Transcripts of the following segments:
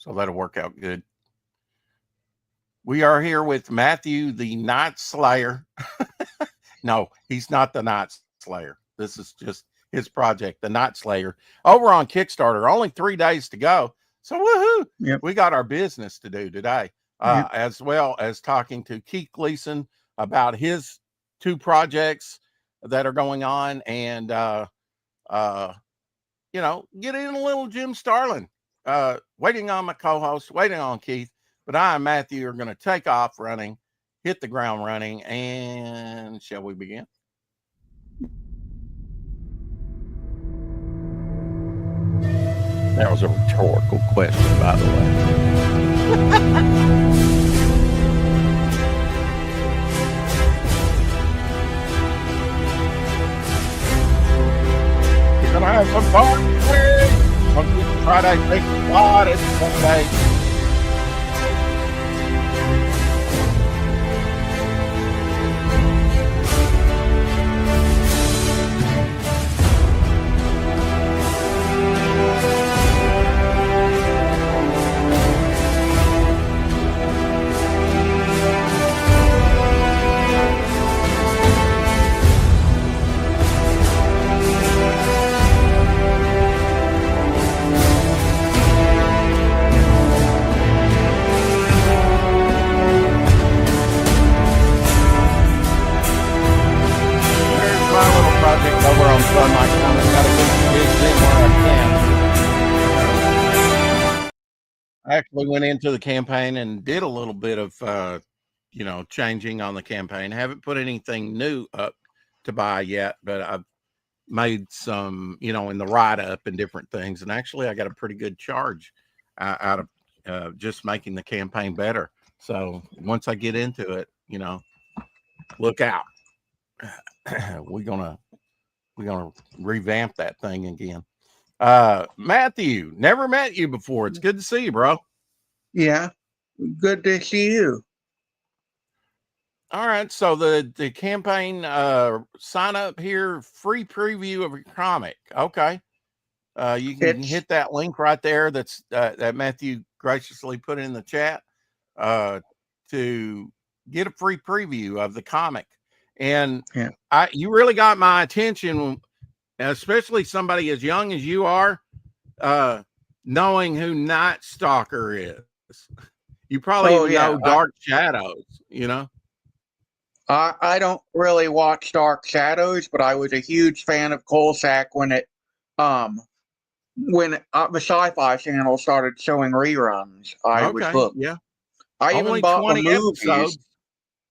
So that'll work out good. We are here with Matthew, the Night Slayer. No, he's not the Night Slayer. This is just his project, the Night Slayer, over on Kickstarter. Only 3 days to go. So woohoo! Yep. We got our business to do today, as well as talking to Keith Gleason about his 2 projects that are going on, and get in a little Jim Starlin. Waiting on my co-host, waiting on Keith, but I and Matthew are going to take off running, hit the ground running, and shall we begin? That was a rhetorical question, by the way. You're going to have some fun today. On Friday, take the spot. It's Sunday. Over on Sunlight Comics. Got to get gigs in where I can. I actually went into the campaign and did a little bit of, changing on the campaign. Haven't put anything new up to buy yet, but I've made some, in the write-up and different things. And actually, I got a pretty good charge out of just making the campaign better. So once I get into it, look out. We're gonna revamp that thing again. Matthew, never met you before. It's good to see you, bro. Yeah, good to see you. All right, so the campaign sign up here, free preview of your comic. Okay, you can hit that link right there. That's that Matthew graciously put in the chat to get a free preview of the comic. And you really got my attention, especially somebody as young as you are, knowing who Night Stalker is. You probably know Dark Shadows, I don't really watch Dark Shadows, but I was a huge fan of Kolchak when the Sci-Fi Channel started showing reruns. I was hooked. Yeah. I even bought the movies. Episodes.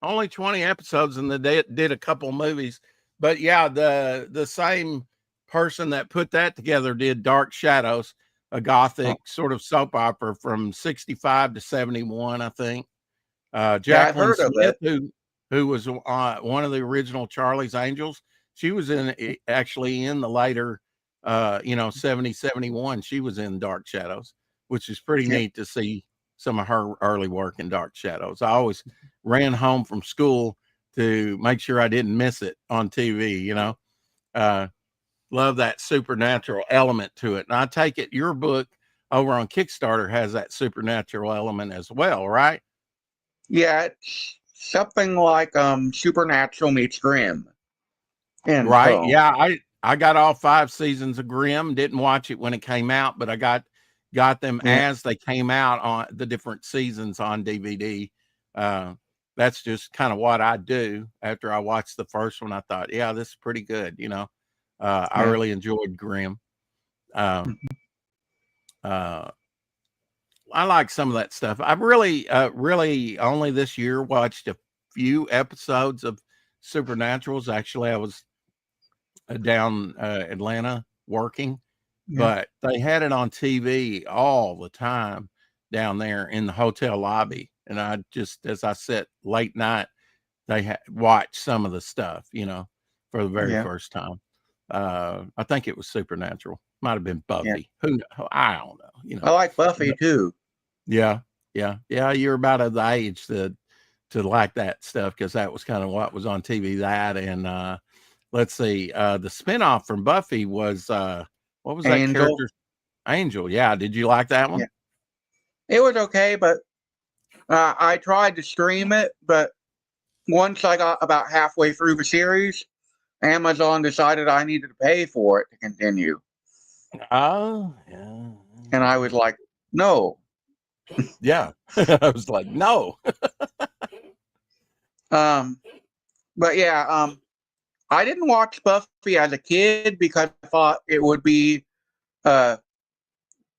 Only 20 episodes, and they did a couple movies. But yeah, the same person that put that together did Dark Shadows, a gothic sort of soap opera from 65 to 71, I think. Jacqueline Smith, who was one of the original Charlie's Angels, she was actually in the later, 70, 71. She was in Dark Shadows, which is pretty neat to see some of her early work in Dark Shadows. I always ran home from school to make sure I didn't miss it on TV, love that supernatural element to it. And I take it your book over on Kickstarter has that supernatural element as well, right? Yeah, it's something like Supernatural meets Grimm. And right. So, yeah, I got all 5 seasons of Grimm. Didn't watch it when it came out, but I got them as they came out on the different seasons on DVD. That's just kind of what I do. After I watched the first one, I thought, yeah, this is pretty good. I really enjoyed Grimm. I like some of that stuff. I've really only this year watched a few episodes of Supernaturals. Actually, I was down Atlanta working. But they had it on TV all the time down there in the hotel lobby. And I just, as I sat late night, they watched some of the stuff, for the very first time. I think it was Supernatural. Might have been Buffy. Who knows? I don't know. I like Buffy too. Yeah. You're about of the age to like that stuff, because that was kind of what was on TV. That and let's see, the spinoff from Buffy was what was that character? Angel. Yeah. Did you like that one? It was okay, but I tried to stream it, but once I got about halfway through the series, Amazon decided I needed to pay for it to continue. Oh, yeah. And I was like, no. Yeah. I was like, no. But yeah, I didn't watch Buffy as a kid because I thought it would be a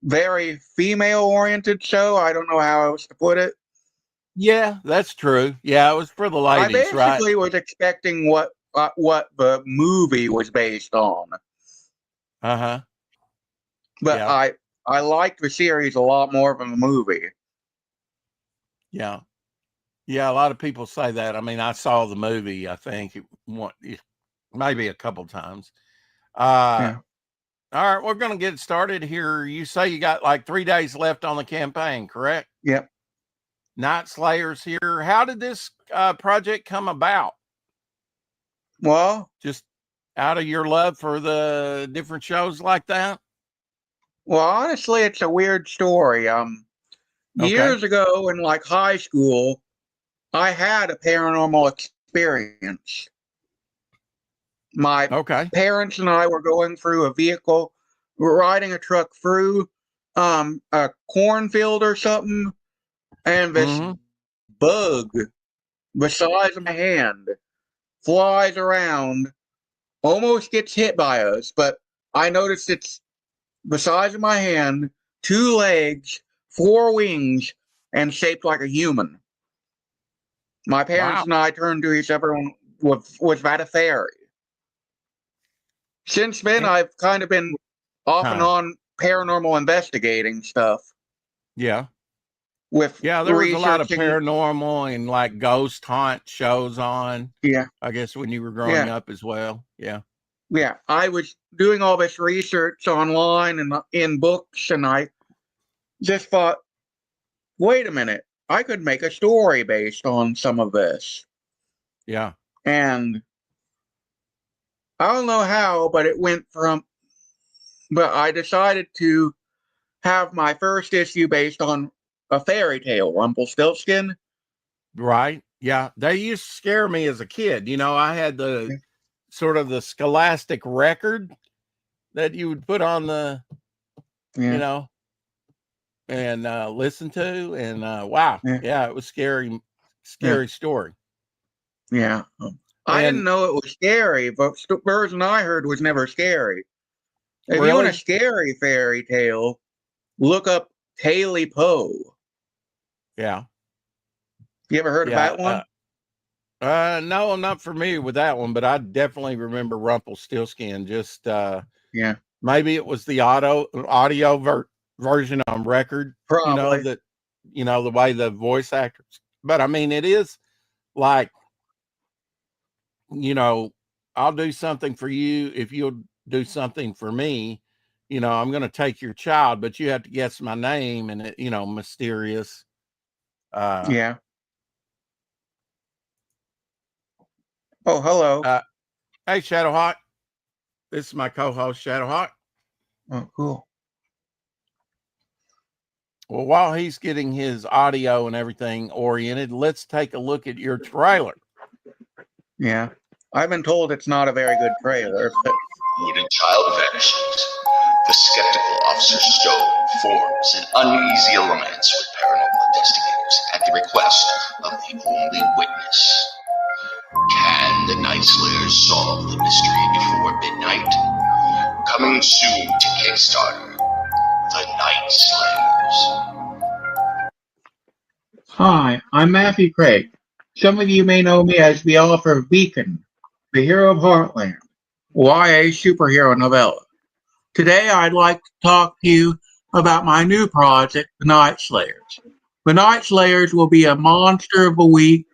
very female-oriented show. I don't know how else to put it. Yeah, that's true. Yeah, it was for the I ladies, right? basically was expecting what the movie was based on, Uh-huh. but Yeah. I liked the series a lot more than the movie. Yeah. Yeah, a lot of people say that. I mean, I saw the movie, I think, maybe a couple times. Yeah. All right, we're going to get started here. You say you got like 3 days left on the campaign, correct? Yep. Night Slayers here. How did this project come about? Well, Just out of your love for the different shows like that? honestly, it's a weird story. Okay. Years ago in like high school, I had a paranormal experience. My Okay. parents and I were going through a vehicle, we're riding a truck through a cornfield or something, and this Mm-hmm. bug the size of my hand flies around, almost gets hit by us, but I noticed it's the size of my hand, 2 legs, 4 wings, and shaped like a human. My parents Wow. and I turned to each other and was that a fairy? Since then, I've kind of been off and Huh. on paranormal investigating stuff Yeah. with Yeah, there was a lot of researching. paranormal and like ghost haunt shows on, Yeah, I guess, when you were growing yeah, up as well. Yeah. yeah. I was doing all this research online and in books, and I just thought, wait a minute, I could make a story based on some of this. Yeah. And I don't know how, but it went from, but I decided to have my first issue based on a fairy tale, Rumpelstiltskin. Right. Yeah. They used to scare me as a kid. You know, I had the Yeah, sort of the scholastic record that you would put on the, you yeah, know, and listen to. And wow. yeah. Yeah, it was scary, Yeah. scary story. Yeah. I didn't And know it was scary, but the version I heard was never scary. If you want a really, scary fairy tale, look up Haley Poe. yeah. You ever heard of Yeah. that one? No, I'm not familiar with that one, but I definitely remember Rumpelstiltskin. Just Yeah, maybe it was the version on record, you know, probably. that the way the voice actors. But I mean, it is like, you know, I'll do something for you if you'll do something for me. I'm going to take your child, but you have to guess my name, and mysterious. Uh, Yeah. Oh, hello. uh, hey, Shadowhawk. This is my co-host, Shadowhawk. Oh, cool. Well, while he's getting his audio and everything oriented, let's take a look at your trailer. Yeah. I've been told it's not a very good trailer, but When a child vanishes, the skeptical Officer Stone forms an uneasy alliance with paranormal investigators at the request of the only witness. Can the Night Slayers solve the mystery before midnight? Coming soon to Kickstarter, The Night Slayers. hi, I'm Matthew Craig. Some of you may know me as the author of Beacon, the Hero of Heartland, YA superhero novella. Today I'd like to talk to you about my new project, The Night Slayers. The Night Slayers will be a monster of the week,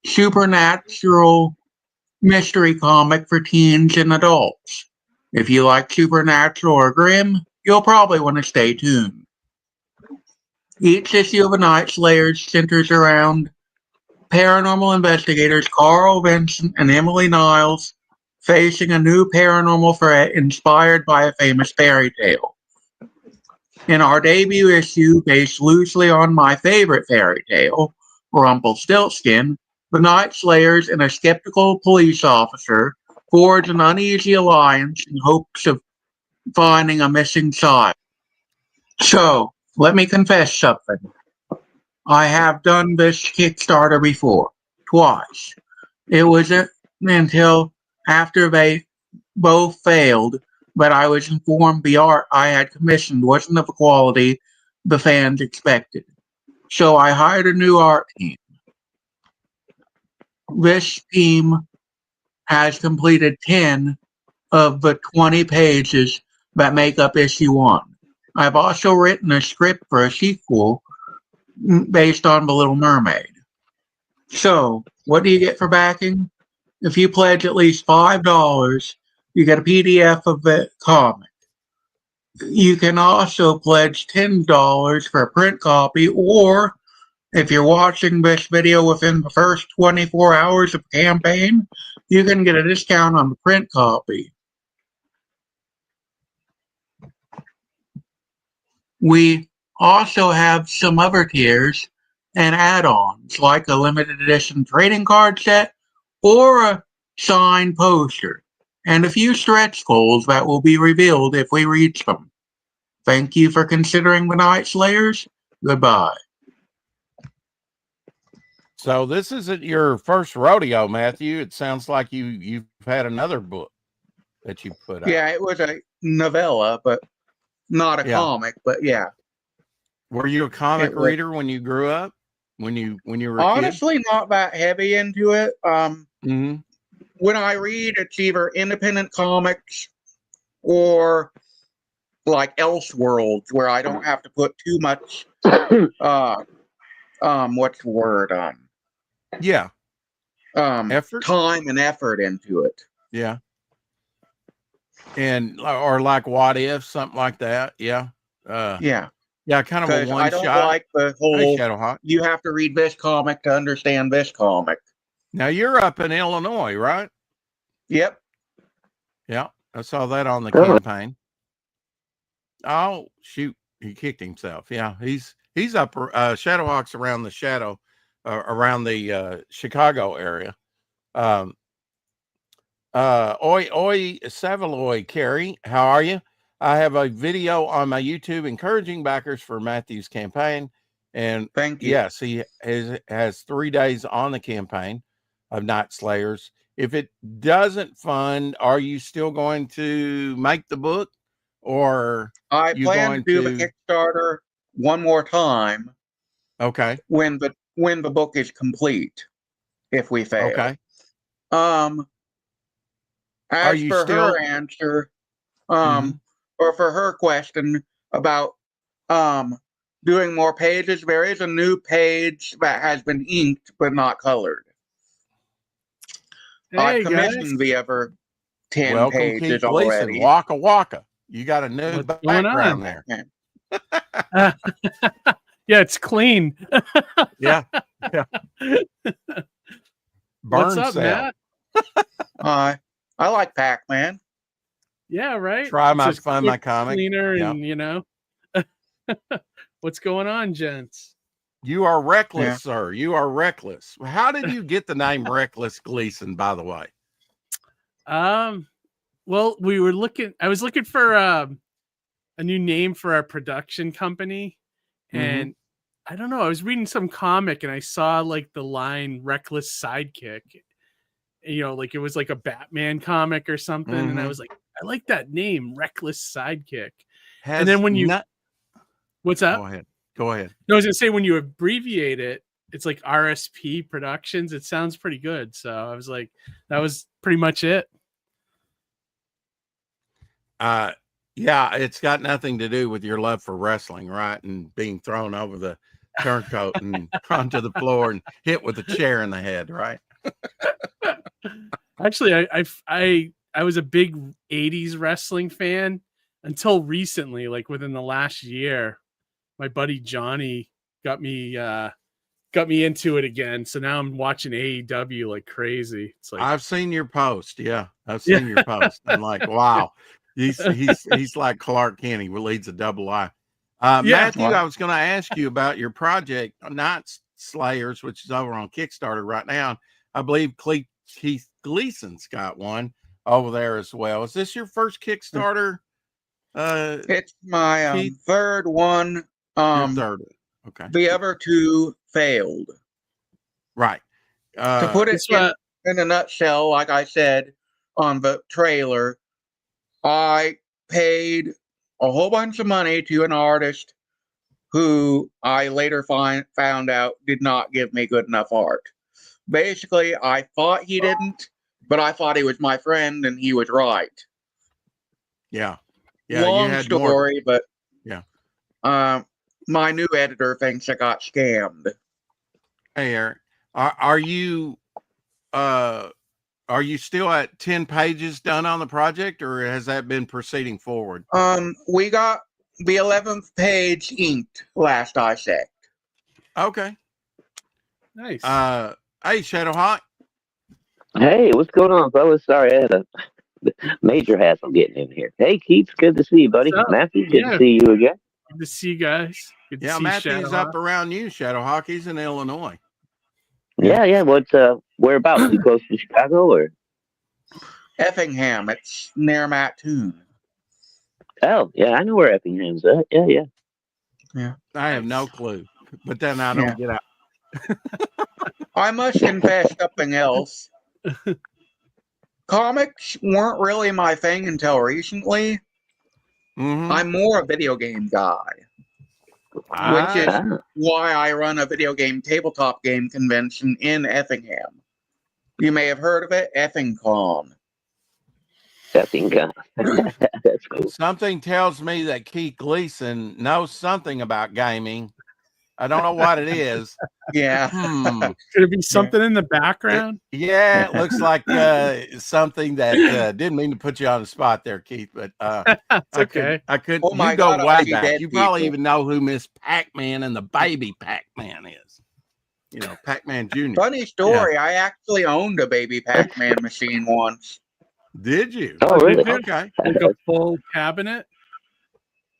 supernatural mystery comic for teens and adults. If you like supernatural or grim, you'll probably want to stay tuned. Each issue of The Night Slayers centers around paranormal investigators Carl Vincent and Emily Niles facing a new paranormal threat inspired by a famous fairy tale. In our debut issue, based loosely on my favorite fairy tale, Rumpelstiltskin, the Night Slayers and a skeptical police officer forge an uneasy alliance in hopes of finding a missing child. So, let me confess something. I have done this Kickstarter before, twice. It wasn't until after they both failed that I was informed the art I had commissioned wasn't of the quality the fans expected. So I hired a new art team. This team has completed 10 of the 20 pages that make up issue 1. I've also written a script for a sequel based on The Little Mermaid. So, what do you get for backing? If you pledge at least $5, you get a PDF of the comic. You can also pledge $10 for a print copy, or if you're watching this video within the first 24 hours of the campaign, you can get a discount on the print copy. We also have some other tiers and add-ons, like a limited edition trading card set or a signed poster, and a few stretch goals that will be revealed if we reach them. Thank you for considering the Night Slayers. Goodbye. So this isn't your first rodeo, Matthew. It sounds like you've had another book that you put out. Yeah, it was a novella, but not a comic, but yeah. Were you a comic reader when you grew up? When you were honestly a kid? Not that heavy into it. When I read, it's either independent comics or like Elseworlds, where I don't have to put too much what's the word? Effort? Time and effort into it. Yeah. And or like What If, something like that. Yeah. Yeah, kind of a one I don't shot. like the whole Shadowhawk. You have to read this comic to understand this comic. Now you're up in Illinois, right? Yep. Yeah, I saw that on the campaign. Oh shoot, he kicked himself. Yeah, he's up. Shadowhawk's around the around the Chicago area. Oi Savaloy, Carrie, how are you? I have a video on my YouTube encouraging backers for Matthew's campaign. And thank you. Yes, he has 3 days on the campaign of Night Slayers. If it doesn't fund, are you still going to make the book, or I plan to do the Kickstarter one more time? Okay. When the book is complete, if we fail. Okay. As for her answer, or for her question about doing more pages, there is a new page that has been inked but not colored. Hey, I've commissioned the other 10 pages already. Waka waka. You got a new background there. Yeah, it's clean. Yeah. What's up, Matt? I like Pac-Man. Yeah, right. Try my find my comic. Cleaner, and what's going on, gents? You are reckless, sir. You are reckless. How did you get the name Reckless Gleason, by the way? Well, I was looking for a new name for our production company, and I don't know, I was reading some comic and I saw like the line Reckless Sidekick. Like it was like a Batman comic or something, and I was like, I like that name, Reckless Sidekick. And then when what's up? Go ahead. No, I was gonna say, when you abbreviate it, it's like RSP Productions. It sounds pretty good. So I was like, that was pretty much it. Yeah, it's got nothing to do with your love for wrestling, right? And being thrown over the turncoat and onto the floor and hit with a chair in the head, right? Actually, I was a big 80s wrestling fan until recently, like within the last year. My buddy Johnny got me into it again. So now I'm watching AEW like crazy. It's like, I've seen your post. Yeah, I've seen your post. I'm like, wow, he's like Clark Kent. He leads a double I. Yeah. Matthew, Well- I was going to ask you about your project, Night Slayers, which is over on Kickstarter right now. I believe Keith Gleason's got one over there as well. Is this your first Kickstarter? It's my Keith? third one. Your third. Okay. The other two failed. Right. To put it This one- in a nutshell, like I said on the trailer, I paid a whole bunch of money to an artist who I later found out did not give me good enough art. Basically, I thought he didn't, but I thought he was my friend, and he was right. Yeah. Yeah. You Long had story, but Yeah. My new editor thinks I got scammed. Hey, Eric, are you still at 10 pages done on the project, or has that been proceeding forward? We got the 11th page inked last I checked. Okay. Nice. Hey, Shadowhawk. Hey, what's going on, fellas? Sorry, I had a major hassle getting in here. Hey, Keith, good to see you, buddy. What's up? Matthew, good Yeah. to see you again. Good to see you guys. Good to Yeah, see Matthew's Shadowhawk. up around you, Shadowhawk. He's in Illinois. Yeah. What's whereabouts? You close to Chicago or? Effingham, it's near Mattoon. Oh, yeah, I know where Effingham's at. Yeah. I have no clue, but then I don't get out. I must confess something else. Comics weren't really my thing until recently. Mhm. I'm more a video game guy, which is Ah, why I run a video game tabletop game convention in Effingham. You may have heard of it, EffingCon. Effingham. That's cool. Something tells me that Keith Gleason knows something about gaming. I don't know what it is. Yeah. Could it be something in the background? Yeah, it looks like something that didn't mean to put you on the spot there, Keith, but It's okay. I could. Oh my you go God, way I see back. dead You probably people. even know who Miss Pac-Man and the baby Pac-Man is. You know, Pac-Man Jr. Funny story, I actually owned a baby Pac-Man machine once. Did you? Oh, really? Okay. Like a full cabinet?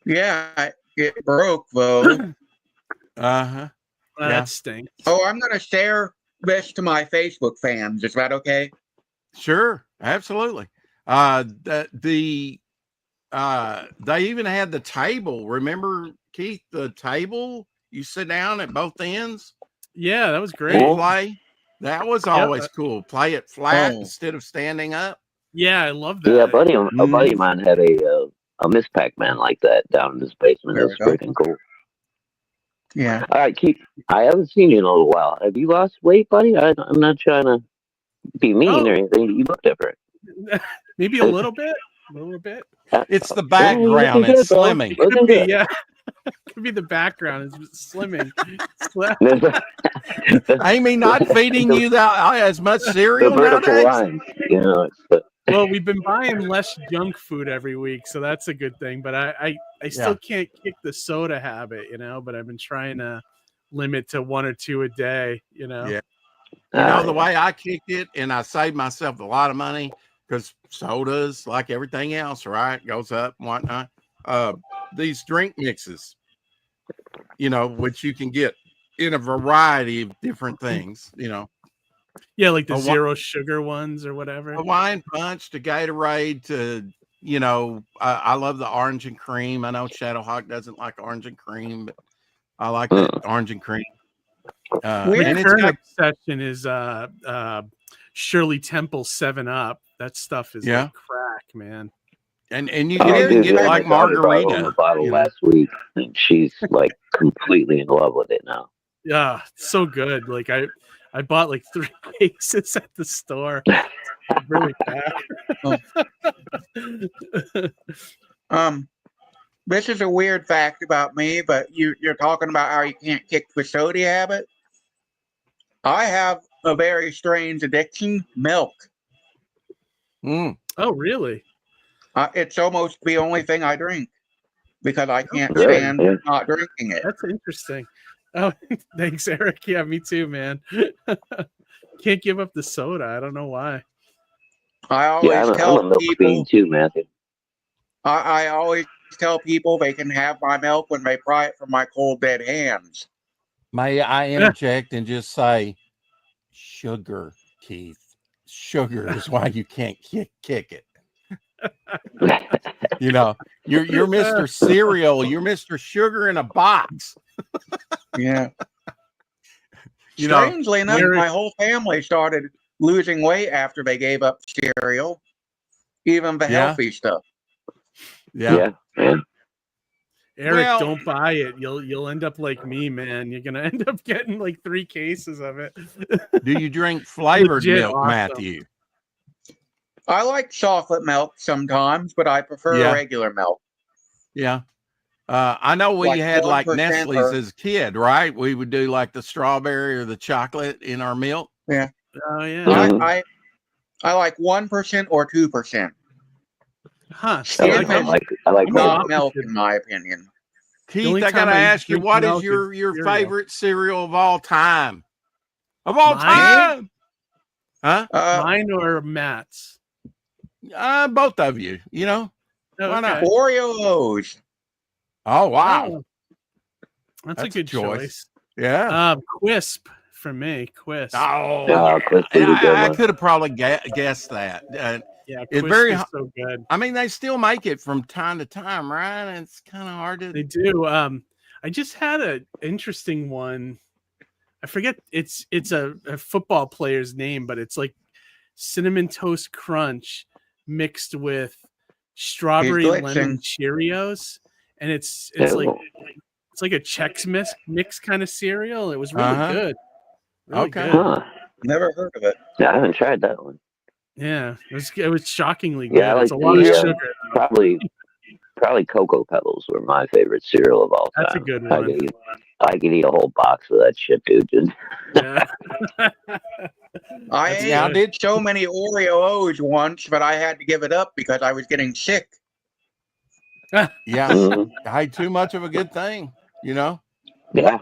Yeah, it broke though. Uh-huh. Well, Yeah. that stinks. Oh, I'm going to share this to my Facebook fans. Is that okay? Sure. Absolutely. They even had the table. Remember, Keith, the table? You sit down at both ends. Yeah, that was great. And play. That was always cool. Play it flat Oh. instead of standing up. Yeah, I love that. Yeah, a buddy of mine had a Miss Pac-Man like that down in his basement. There It was we go. freaking cool. Yeah. All right, Keith, I haven't seen you in a little while. Have you lost weight, buddy? I'm not trying to be mean or anything. You look different. Maybe a little bit. A little bit. It's the Yeah, you're background. looking It's good, bro. slimming. Looking Could be, good. yeah. Could be the background is slimming. Amy not feeding you that as much The cereal vertical nowadays. lines, you know. Well, we've been buying less junk food every week, so that's a good thing. But I still can't kick the soda habit, you know. But I've been trying to limit to 1 or 2 a day, you know. Yeah. You know, the way I kicked it, and I saved myself a lot of money because sodas, like everything else, right, goes up and whatnot. These drink mixes, you know, which you can get in a variety of different things, you know. Yeah, like the A zero sugar ones or whatever. Hawaiian Punch to Gatorade to, you know, I love the orange and cream. I know Shadowhawk doesn't like orange and cream, but I like that orange and cream. My And it's current got, obsession is Shirley Temple 7-Up. That stuff is like crack, man. and you Oh, can even dude, get yeah, like my daughter bought home margarita. a bottle You know? last week, and she's like completely in love with it now. Yeah, it's so good. Like I bought like 3 cases at the store. It's really bad. This is a weird fact about me, but you're talking about how you can't kick the soda habit. I have a very strange addiction: milk. Mm. Oh, really? It's almost the only thing I drink because I can't Really? stand Yeah. not drinking it. That's interesting. Oh, thanks, Eric. Yeah, me too, man. Can't give up the soda. I don't know why. I always Yeah, I'm a tell milk people. fiend too, Matthew. I always tell people they can have my milk when they pry it from my cold dead hands. May I interject and just say, sugar, Keith. Sugar is why you can't kick it. You know, you're Mr. Cereal. You're Mr. Sugar in a box. Yeah. You know, Strangely enough, my whole family started losing weight after they gave up cereal, even the healthy stuff. Yeah. Eric, Well- don't buy it. You'll end up like me, man. You're gonna end up getting like 3 cases of it. Do you drink flavored Legit milk, awesome. Matthew? I like chocolate milk sometimes, but I prefer regular milk. Yeah. I know we Like had like 1% Nestle's or- as a kid, right? We would do like the strawberry or the chocolate in our milk. Yeah. Oh yeah. Mhm. I like 1% or 2%. Huh. I like Not milk. milk, in my opinion. Keith, only I time gotta I ask you, drink what is milk your is cereal. favorite cereal of all time? Of all Mine? time? Huh? Mine or Matt's? Both of you, you know. Oh, Why not? okay. Oreos. Oh wow. Oh, that's a That's a good choice. choice. Yeah. Quisp for me. Quisp. Oh, Crisp is a good I one. could have probably guessed that. Yeah, it's Quisp very. is so good. I mean, they still make it from time to time, right? It's kind of hard They to. do. I just had an interesting one. I forget. It's a football player's name, but it's like cinnamon toast crunch mixed with strawberry lemon Cheerios, and it's like a Chex mix kind of cereal. It was really good. Really Okay. good. Huh. Never heard of it. Yeah, I haven't tried that one. Yeah, it was shockingly good. Yeah, I like It's a lot of the, sugar. Probably Cocoa Pebbles were my favorite cereal of all time. That's a good one. I could eat a whole box of that shit, dude. Just Yeah. I That's ate good. so many Oreos once, but I had to give it up because I was getting sick. Yeah. Mhm. I had too much of a good thing, you know. Yeah.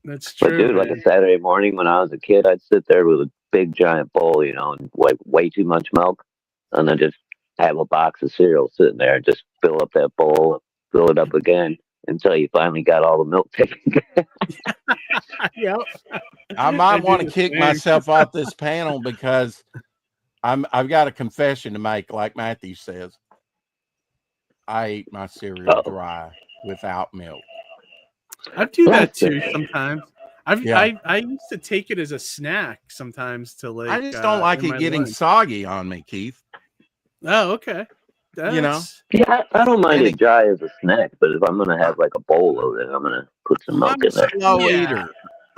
That's true. But dude, like man. a Saturday morning when I was a kid, I'd sit there with a big giant bowl, you know, and way too much milk, and then just have a box of cereal sitting there, and just fill up that bowl, fill it up again until you finally got all the milk taken. Yep. I I might do want to the kick same. myself off this panel because I've got a confession to make, like Matthew says. I eat my cereal dry without milk. I do that too sometimes. I used to take it as a snack sometimes to like. I just don't like in it my getting lunch. soggy on me, Keith. Oh, okay. You know? That's- Yeah, I don't mind And it dry as a snack, but if I'm gonna have like a bowl of it, I'm gonna put some milk I'm a in there. slow Yeah. eater.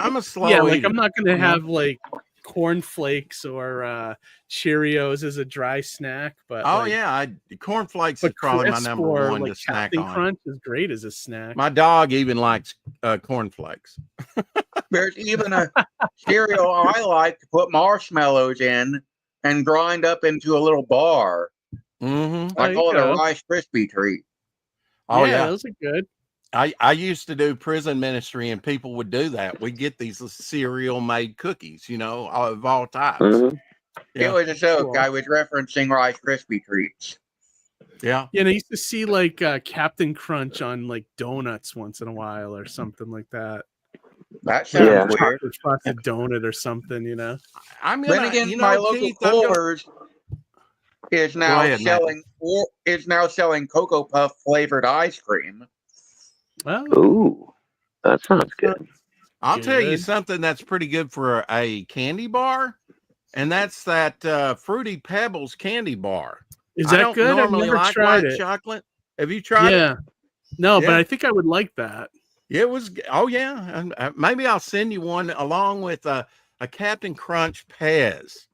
I'm a slow yeah, eater. like I'm not gonna you know? have like corn flakes or Cheerios as a dry snack, but Oh like, yeah, cornflakes is but probably my Crisp number or one like to snack Captain on. Crunch is great as a snack. My dog even likes cornflakes. There's even a cereal I like to put marshmallows in and grind up into a little bar. Mm-hmm. I There call you it a go. Rice Krispie treat. Oh yeah, yeah. those are good. I used to do prison ministry and people would do that. We'd get these cereal made cookies, you know, of all types. Mhm. Yeah. It was a joke. Cool. I was referencing Rice Krispie treats. Yeah. Yeah, and I used to see like Captain Crunch on like donuts once in a while or something like that. That sounds Yeah. weird. Chocolate frosted donut or something, you know. I'm Then gonna, again, you my know, local Keith, I'm gonna, Culver's is Go now ahead, Matthew. selling Cocoa Puff flavored ice cream. Oh, Ooh, that sounds good. I'll tell you good. something that's pretty good for a candy bar, and that's that Fruity Pebbles candy bar. Is I that don't good? I've normally never like tried white it. chocolate. Have you tried it? Yeah. No, but Yeah. I think I would like that. It was. Oh yeah, and maybe I'll send you one along with a Captain Crunch Pez.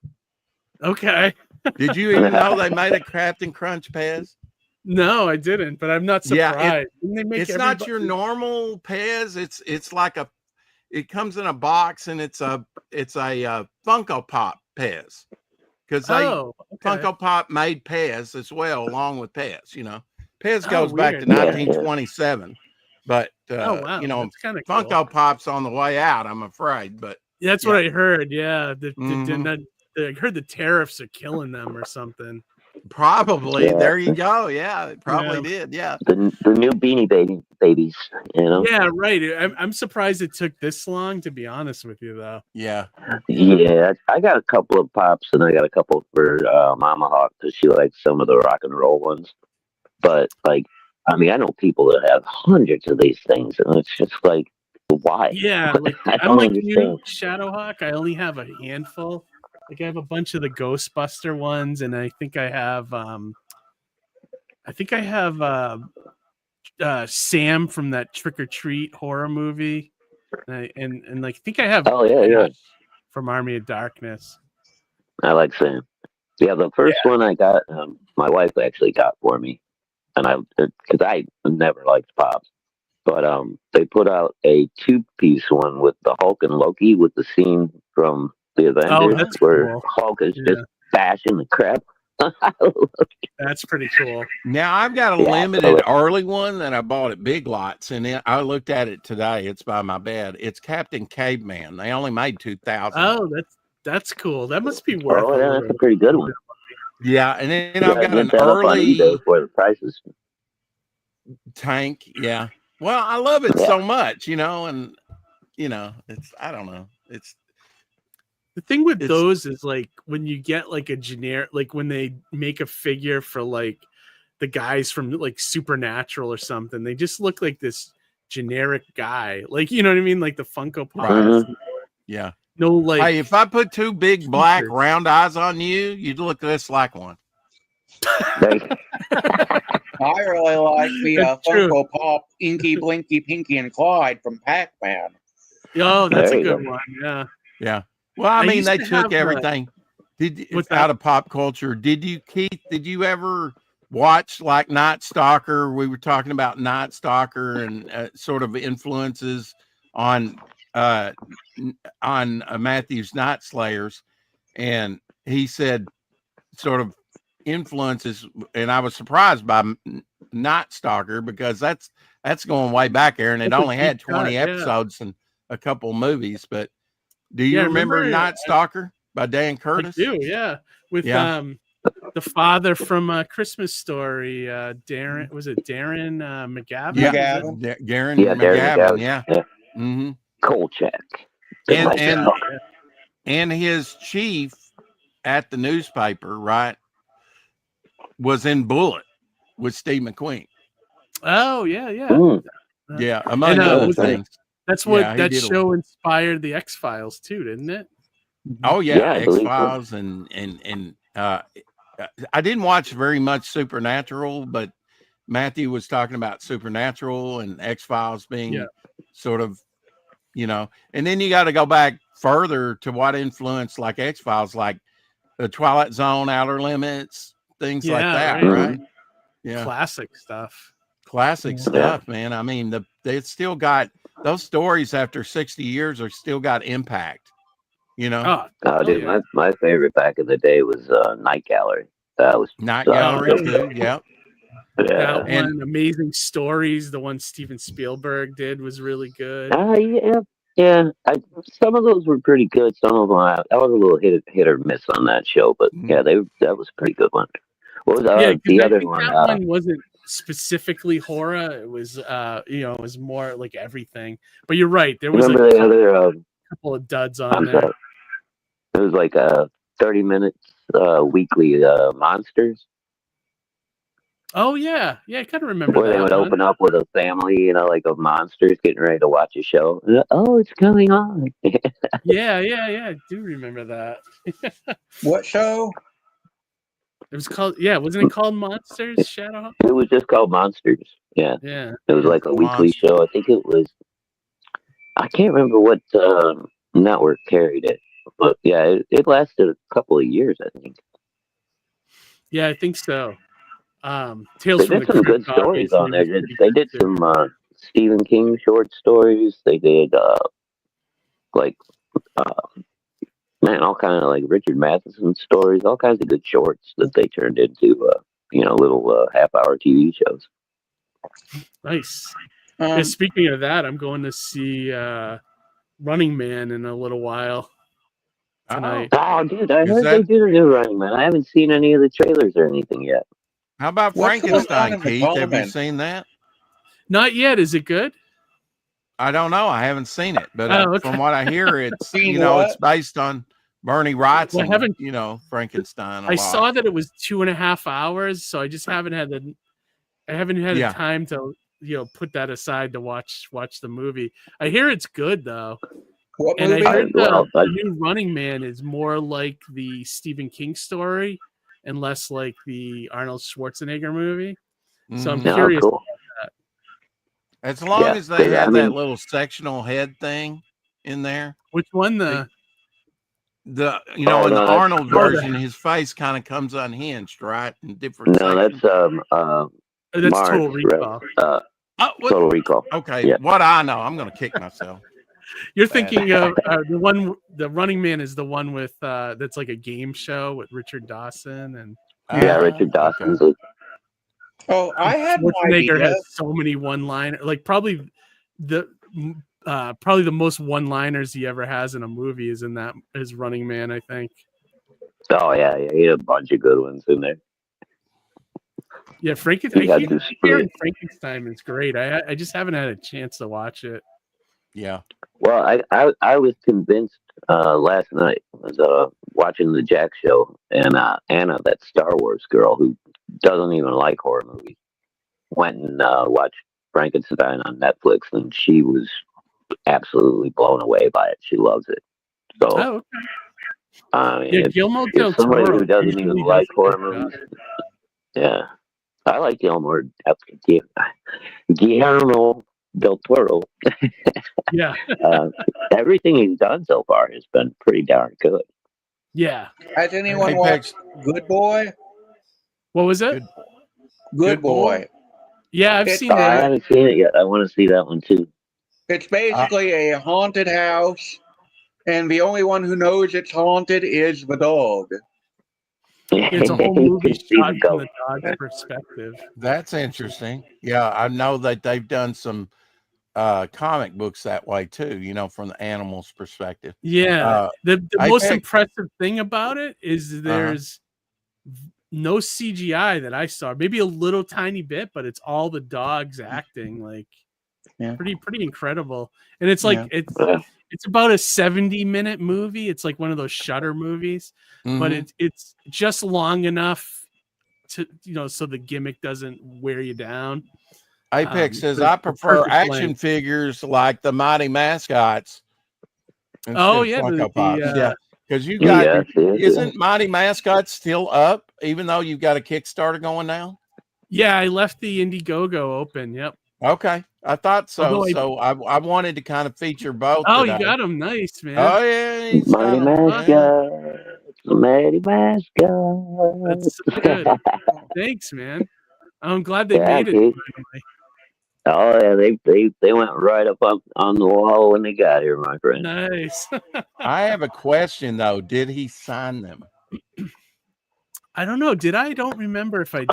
Okay. Did you even know they made a Captain Crunch Pez? No, I didn't, but I'm not Yeah, surprised. Didn't they make It's not everybody- your normal Pez. It's like it comes in a box and it's a Funko Pop Pez because Oh, okay. Funko Pop made Pez as well along with Pez. You know, Pez Oh, goes back to weird. 1927, but Oh wow, you know, that's kind of Funko cool. Pop's on the way out. I'm afraid, but That's what I heard. Yeah, Mhm. I heard the tariffs are killing them or something. Probably. Yeah. There you go. Yeah, it probably Yeah. did. Yeah. The new Beanie Babies, you know. Yeah, right. I'm surprised it took this long, to be honest with you, though. Yeah. Yeah, I got a couple of pops, and I got a couple for Mama Hawk because she likes some of the rock and roll ones. But like, I mean, I know people that have hundreds of these things, and it's just like, why? Yeah, like I I'm don't like you, understand. Shadowhawk. I only have a handful. Like I have a bunch of the Ghostbuster ones, and I think I have Sam from that Trick or Treat horror movie, and like I think I have Oh yeah. Ash from Army of Darkness. I like Sam. Yeah, the first one I got, my wife actually got for me, and because I never liked pops, but they put out a 2-piece one with the Hulk and Loki with the scene from the Oh, Avengers that's where cool. Hulk is Yeah. just bashing the crap. That's pretty cool. Now I've got a Yeah, limited early one that I bought at Big Lots, and I looked at it today. It's by my bed. It's Captain Caveman. They only made 2,000. Oh, that's cool. That must be worth Oh a yeah, little that's a pretty good one. Yeah, and then Yeah, I've got get an that up on eBay early for the prices. tank. Yeah. Well, I love it Yeah. so much, and it's I don't know. The thing with It's- those is like when you get like a generic, like when they make a figure for like the guys from like Supernatural or something, they just look like this generic guy. Like, you know what I mean? Like the Funko Pop. Right. Yeah. No, like, Hey, if I put two big black features. round eyes on you, you'd look just like one. I really like the That's true. Funko Pop Inky, Blinky, Pinky, and Clyde from Pac-Man. Oh, that's There a you good go. one. Yeah. Yeah. Well, I mean, used they to took have everything. What's that? Out of pop culture. Did you, Keith? Did you ever watch like Night Stalker? We were talking about Night Stalker and sort of influences on Matthew's Night Slayers, and he said sort of influences, and I was surprised by Night Stalker because that's going way back there, and it That's a only had deep 20 cut, yeah. episodes and a couple movies. But do you Yeah, remember remember, Night Stalker by Dan I Curtis? do, yeah. With Yeah. the father from Christmas Story, Darren, was it Darren McGavin? Yeah, McGavin. Darren Yeah, McGavin. Darren Yeah. McGavin. Mm-hmm. Kolchak. And his chief at the newspaper, right, was in Bullet with Steve McQueen. Oh, yeah. Mm. Yeah, among And, other was it- things. That's what Yeah, he that did a- show inspired the X-Files too, didn't it? Oh Yeah, yeah, I X believe so. Files and I didn't watch very much Supernatural, but Matthew was talking about Supernatural and X Files being sort of, and then you got to go back further to what influenced like X Files, like the Twilight Zone, Outer Limits, things like that, right? Yeah, Classic stuff. classic stuff, man. I mean, they still got those stories after 60 years are still got impact, Oh, Dude, yeah. my favorite back in the day was Night Gallery. That was Night such a Gallery good too. show. Yep. Yeah. That And- one, Amazing Stories, the one Steven Spielberg did was really good. Yeah. Some of those were pretty good. Some of them, I was a little hit or miss on that show, but yeah, that was a pretty good one. What was 'cause the I other think one? that one wasn't specifically horror. It was, it was more like everything. But you're right. There was Remember the other? couple of duds on I'm there. sorry. It was like 30 minutes weekly monsters. Oh yeah, I kind of remember Where that they would one. open up with a family, like of monsters getting ready to watch a show. Oh, it's coming on. Yeah, I do remember that. What show? It was called, wasn't it called Monsters Shadow? It was just called Monsters. Yeah. Yeah. It was like a weekly show. I think it was. I can't remember what network carried it, but yeah, it lasted a couple of years, I think. Yeah, I think so. Tales They from did the some Crypt, good stories on there. obviously, was They pretty did good, too. some Stephen King short stories. They did all kind of like Richard Matheson stories, all kinds of good shorts that they turned into little half-hour TV shows. Nice. Speaking of that, I'm going to see Running Man in a little while. tonight. Oh, dude, I Is heard they that did a new Running Man. I haven't seen any of the trailers or anything yet. how about What's going on Frankenstein, in the Keith? Have you comments? seen that? Not yet. Is it good? I don't know. I haven't seen it, but Oh, from okay. what I hear, it's Seen it's what? based on Bernie Wrightson, Well, I haven't. Frankenstein a I lot. saw that it was 2.5 hours, so I just haven't had the. I haven't had the Yeah. time to put that aside to watch the movie. I hear it's good though, What and movie? I heard Well, the new Running Man is more like the Stephen King story and less like the Arnold Schwarzenegger movie. So I'm Mhm. oh, curious. cool. As long Yeah, as they 'cause, have I that mean, little sectional head thing in there, Which one? the oh in no, the that's Arnold Oh, version, his face kind of comes unhinged, right, in different no, sections. that's Mars, Total right? Recall. Oh, what? Total Recall. Okay, Yeah. what I know, I'm gonna kick myself. You're Bad. thinking of the one. The Running Man is the one with that's like a game show with Richard Dawson and Yeah, Richard Okay. Dawson's. Oh, I had an Schwarzenegger idea. has so many one-liner, like probably the most one-liners he ever has in a movie is in that his Running Man, I think. Oh yeah, he had a bunch of good ones in there. Yeah, Frankenstein. He I had keep this hearing Frankenstein is great. I just haven't had a chance to watch it. Yeah. Well, I was convinced last night. I was watching the Jack show, and Anna, that Star Wars girl who doesn't even like horror movies, went and watched Frankenstein on Netflix, and she was absolutely blown away by it. She loves it. So, Oh, okay. Yeah, if, Guillermo if del somebody Toro who doesn't even usually does like a horror good job. movies, yeah, I like Guillermo del Toro. Yeah, Everything he's done so far has been pretty darn good. yeah. Has anyone Apex. watched Good Boy? What was it? Good. Good Boy. Yeah, I've It's seen I that. haven't seen it yet. I want to see that one too. It's basically a haunted house, and the only one who knows it's haunted is the dog. It's a whole You movie can see shot the from ghost. the dog's perspective. That's interesting. Yeah, I know that they've done some comic books that way too, from the animal's perspective. Yeah, the most Apex. impressive thing about it is Uh-huh. there's no CGI that I saw. Maybe a little tiny bit, but it's all the dogs acting like Yeah. pretty incredible. And it's like Yeah. it's about a 70-minute movie. It's like one of those Shutter movies, but Mhm. it's just long enough to so the gimmick doesn't wear you down. Apex says, but I it's the prefer perfect action length. figures like the Mighty Mascots instead Oh of yeah, Funko Pops. Yeah, because you got, Yes, isn't Mighty Mascots still up, even though you've got a Kickstarter going now? yeah. I left the Indiegogo open. Yep. Okay, I thought so. Although So I wanted to kind of feature both you today. got them nice, man. Oh yeah, he's got Mighty 'em. Yeah. Mascot, Mighty Mascot. That's so good. Thanks, man. I'm glad they Yeah, made it Keith. finally. Oh yeah, they went right up on the wall when they got here, my friend. Nice. I have a question though. Did he sign them? I don't know. Did I? I don't remember if I did.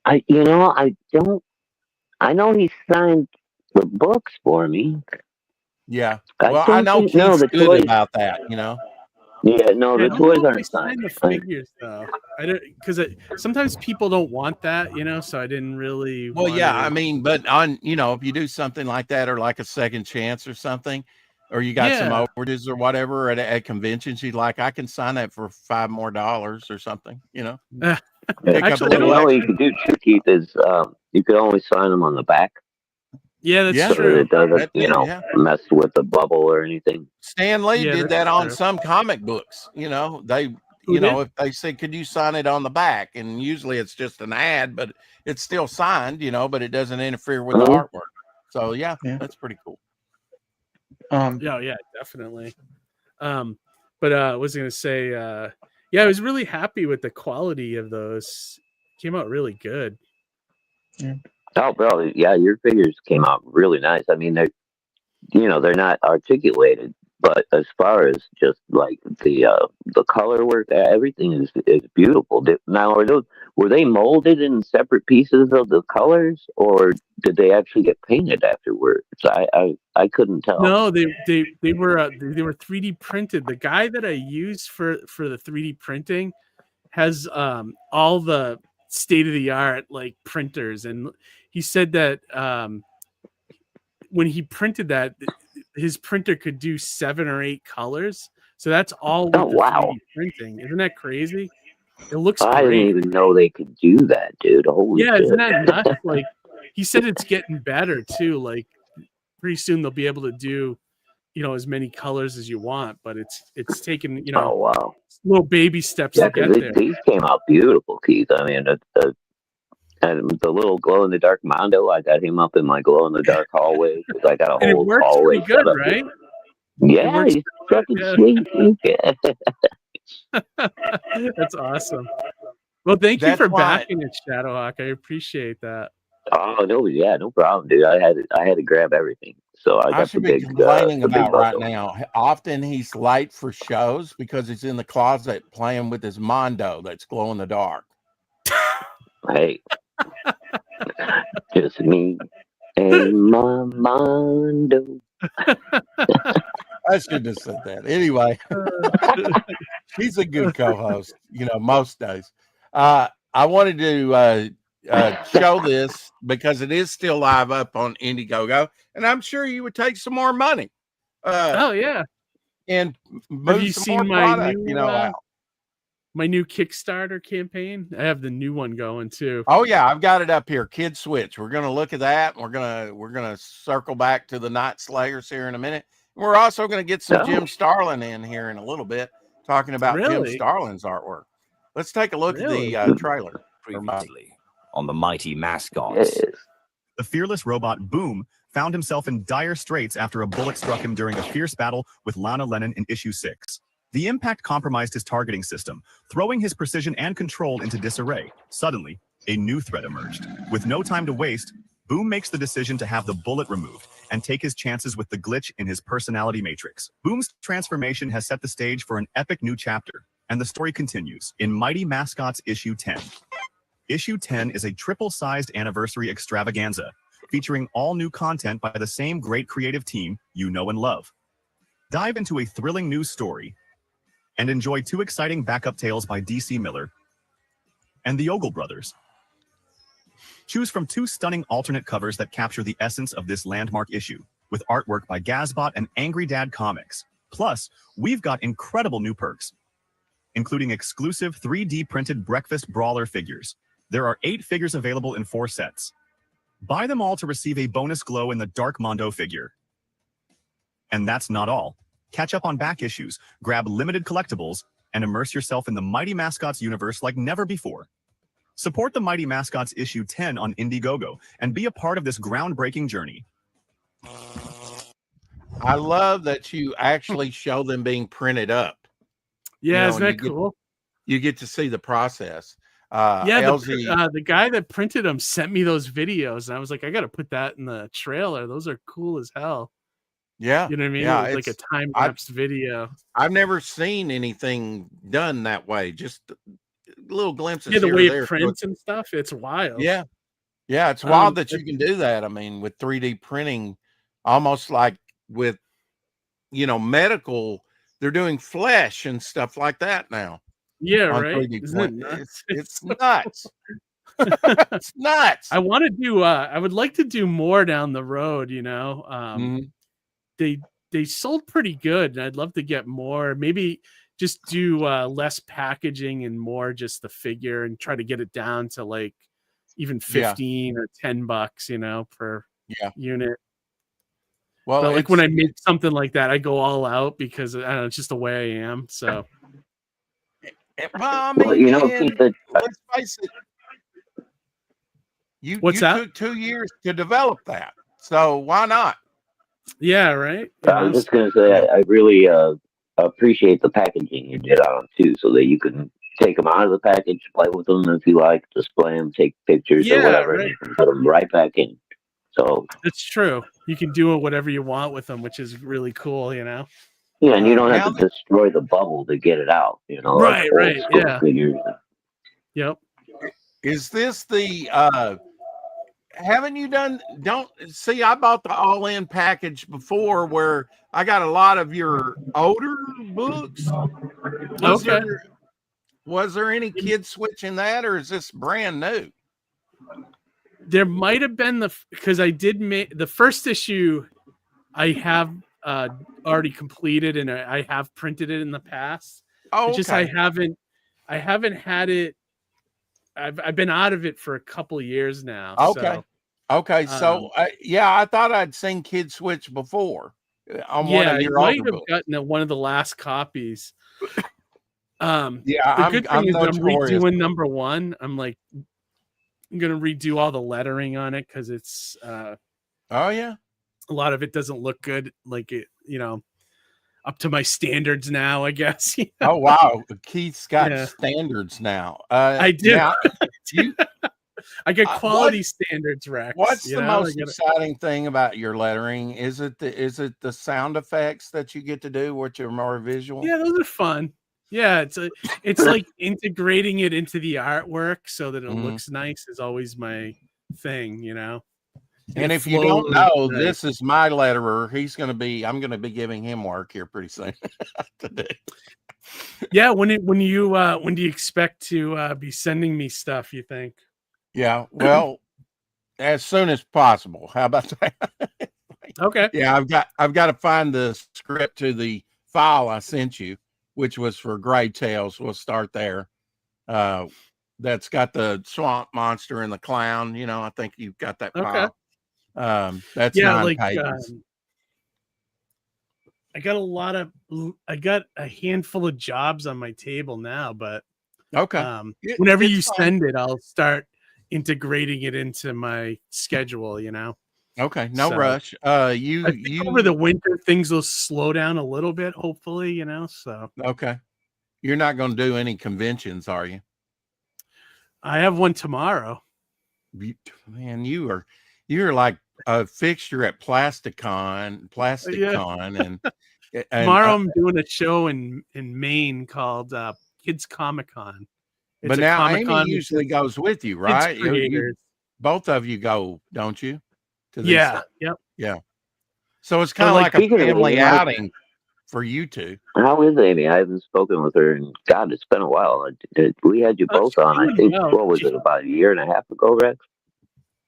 I don't. I know he signed the books for me. Yeah. I Well, I don't know think no Keith's the good toys. about that. Yeah, no, Yeah, I the don't toys know if aren't I signed. signed the figures though. I don't because sometimes people don't want that, so I didn't really. Well, want yeah, to- I mean, but on if you do something like that or like a second chance or something, or you got some Yeah. overages or whatever at conventions, you'd like, I can sign that for $5 more or something, Yeah. pick up a Actually, I little don't. What you extra. could do too, Keith, is you could only sign them on the back Yeah, that's Yeah. so that true. it doesn't, That's it, yeah. mess with the bubble or anything. Stan Lee Yeah, did that's that on true. some comic books. They, Who did? if they say, could you sign it on the back? And usually it's just an ad, but it's still signed, but it doesn't interfere with the artwork. So yeah, that's pretty cool. Yeah, definitely. But I was gonna say, I was really happy with the quality of those. Came out really good. Oh, bro, yeah, your figures came out really nice. I mean, they're not articulated But as far as just like the color work, everything is beautiful. Now, were they molded in separate pieces of the colors, or did they actually get painted afterwards? I couldn't tell. No, they were 3D printed. The guy that I used for the 3D printing has all the state of the art like printers, and he said that when he printed that, his printer could do 7 or 8 colors. So that's all Oh with the wow! 3D printing. Isn't that crazy? It looks I didn't great. even know they could do that, dude. Holy Yeah, isn't shit! that nuts? Like he said, it's getting better too. Like pretty soon they'll be able to do, as many colors as you want, but it's taken, Oh wow! little baby steps Yeah, to because get there. these came out beautiful, Keith. I mean, and the little glow in the dark Mondo, I got him up in my glow in the dark hallway because I got a And it whole works hallway pretty good, set up. right? It Yeah, works he's pretty fucking good, sweet. Yeah. yeah. That's awesome. Well, thank you That's for why backing it, Shadowhawk. I appreciate that. Oh no, yeah, no problem, dude. I had to grab everything, so I I got should be complaining the big about right bundle. now. Often he's late for shows because he's in the closet playing with his Mondo that's glow in the dark. Hey, just me and my Mondo. I shouldn't have said that. Anyway, he's a good co-host, most days. I wanted to show this because it is still live up on Indiegogo, and I'm sure you would take some more money Oh yeah. and Have move you some more seen product, out. my new Kickstarter campaign? I have the new one going too. Oh yeah, I've got it up here. Kid Switch. We're gonna look at that. And we're gonna circle back to the Night Slayers here in a minute. We're also gonna get some No, Jim Starlin in here in a little bit, talking about Jim Really? Starlin's artwork. Let's take a look at Really? the trailer. Previously on the Mighty Mascots. yes. The fearless robot Boom found himself in dire straits after a bullet struck him during a fierce battle with Lana Lennon in issue 6. The impact compromised his targeting system, throwing his precision and control into disarray. Suddenly, a new threat emerged. With no time to waste, Boom makes the decision to have the bullet removed and take his chances with the glitch in his personality matrix. Boom's transformation has set the stage for an epic new chapter, and the story continues in Mighty Mascots issue 10. Issue 10 is a triple-sized anniversary extravaganza, featuring all new content by the same great creative team you know and love. Dive into a thrilling news story and enjoy 2 exciting backup tales by DC Miller and the Ogle brothers. Choose from 2 stunning alternate covers that capture the essence of this landmark issue, with artwork by Gazbot and Angry Dad Comics. Plus, we've got incredible new perks, including exclusive 3D printed breakfast brawler figures. There are 8 figures available in 4 sets. Buy them all to receive a bonus glow in the Dark Mondo figure. And that's not all. Catch up on back issues, grab limited collectibles, and immerse yourself in the Mighty Mascots universe like never before. Support the Mighty Mascots issue 10 on Indiegogo and be a part of this groundbreaking journey. I love that you actually show them being printed up. Yeah, isn't and that cool? You get to see the process. Yeah, LZ, the guy that printed them sent me those videos, and I was like, I got to put that in the trailer. Those are cool as hell. yeah, You know what I mean? yeah, It was like a time lapse video. I've never seen anything done that way. Just little glimpses Yeah, the here way or there. it prints and stuff, it's wild. Yeah, yeah, it's wild that you can do that. I mean, with 3D printing, almost like with medical, they're doing flesh and stuff like that now. Yeah, On right. 3D Isn't it nuts? It's nuts. It's nuts. I want to do. I would like to do more down the road. Mhm. They sold pretty good, and I'd love to get more. Maybe just do less packaging and more just the figure, and try to get it down to like even $15 or $10, per Yeah. unit. Well, But like when I make something like that, I go all out because I don't know, it's just the way I am. So I Well, mean, Keith, let's face it. You What's that? took 2 years to develop that, so why not? Yeah, right. I was just gonna say I really appreciate the packaging you did on them too, so that you can take them out of the package, play with them if you like, display them, take pictures or whatever, right. and you can put them right back in. So It's true. You can do whatever you want with them, which is really cool. Yeah, and you don't have Now to destroy the bubble to get it out. You know, like Right, old right, school yeah. figures. Yep. is this the haven't you done don't see I bought the all-in package before where I got a lot of your older books. Was Okay. there any kid switching that, or is this brand new? There might have been because I did make the first issue. I have already completed, and I have printed it in the past. Oh, It's just okay. I haven't had it. I've been out of it for a couple of years now. Okay. So Okay. So yeah, I thought I'd seen Kid Switch before on one yeah, of I your might older have books. gotten one of the last copies. Yeah, The good thing I'm is I'm notorious. redoing number one. I'm gonna redo all the lettering on it because it's Oh yeah. a lot of it doesn't look good, like it, up to my standards now, I guess. Oh wow. Keith's got Yeah. standards now. I do. Now you I get what quality standards, Rex. what's the I most gotta, exciting thing about your lettering? Is it the sound effects that you get to do, which are more visual? yeah, those are fun. Yeah, it's like integrating it into the artwork so that it Mhm. looks nice is always my thing, And It if you don't flows know, nice. this is my letterer. I'm gonna be giving him work here pretty soon today. Yeah, when do you expect to be sending me stuff, you think? Yeah, well, as soon as possible. How about that? Okay. Yeah, I've got to find the script to the file I sent you, which was for Gray Tales. We'll start there. That's got the swamp monster and the clown. I think you've got that Okay. file. That's Yeah, 9 like pages. I got a handful of jobs on my table now, but Okay. whenever It's you fine. send it, I'll start integrating it into my schedule, Okay, no So, rush. I think over the winter things will slow down a little bit, hopefully, so okay. You're not going to do any conventions, are you? I have one tomorrow. Man, you're like a fixture at Plasticon, and Tomorrow I'm doing a show in Maine called Kids Comic Con. It's but a now Comic Amy Con usually goes with you, kids right? You creators. both of you go, don't you? To these Yeah. things? Yep. Yeah. So it's kind of like, like a speaking of family Amy, outing for you two. how is Amy? I haven't spoken with her, and God, it's been a while. We had you both She's on. I doing think well. what was it, about a year and a half ago, Rex?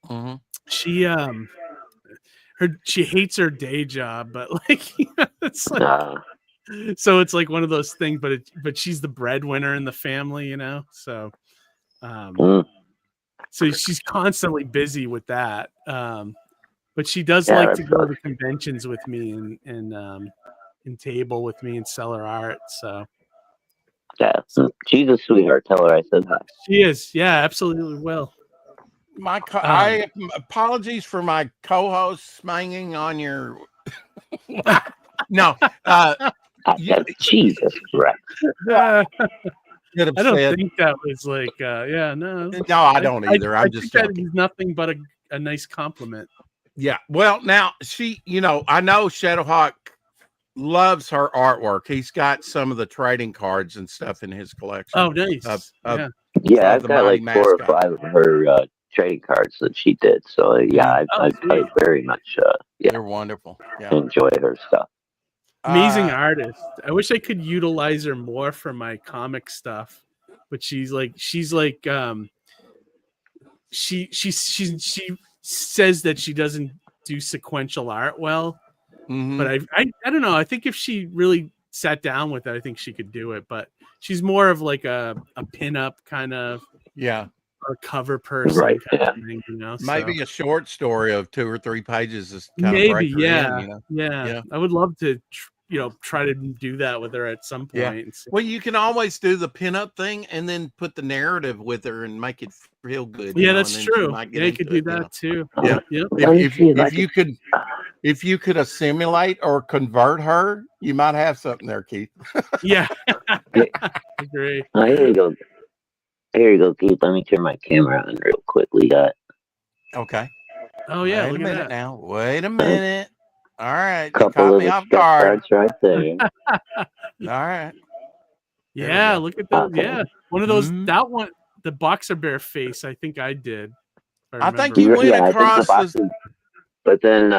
Mm-hmm. She she hates her day job, but like it's like so it's like one of those things, but she's the breadwinner in the family, so so she's constantly busy with that, but she does like to go to conventions with me and table with me and sell her art, so yeah, she's a sweetheart. Tell her I said hi. she is. Yeah, absolutely will. I apologies for my co-host smanging on your no Jesus Christ. I don't think that was like yeah, no I don't either. I'm just think joking. that is nothing but a nice compliment. Yeah, well, now she, I know Shadowhawk loves her artwork. He's got some of the trading cards and stuff in his collection. Oh, nice. Yeah, I've got like 4 or 5 of her trading cards that she did. So yeah, I very much they're wonderful. Yeah, enjoy her stuff. Amazing artist. I wish I could utilize her more for my comic stuff, but she's like she says that she doesn't do sequential art well. Mm-hmm. But I don't know. I think if she really sat down with it, I think she could do it. But she's more of like a pinup kind of or cover person, right? Kind of thing, Maybe a short story of 2 or 3 pages is kind maybe of break her in, yeah. I would love to try to do that with her at some point. Yeah. Well, you can always do the pinup thing and then put the narrative with her and make it feel good. Yeah, that's true. Yeah, you could do that too. Yeah. Yep. If you could assimilate or convert her, you might have something there, Keith. Yeah. I agree. Oh, here you go. Here you go, Keith. Let me turn my camera on real quick. We got. Okay. Oh yeah. Wait a minute now. Wait a minute. All right. You Couple caught of me the off sketch guard. cards right there. All right. There we Yeah, go. look at that. Okay. Yeah, one of those. Mhm. That one, the boxer bear face. I think I did. If I I think remember you right. went Yeah, I think the across this. boxes. But then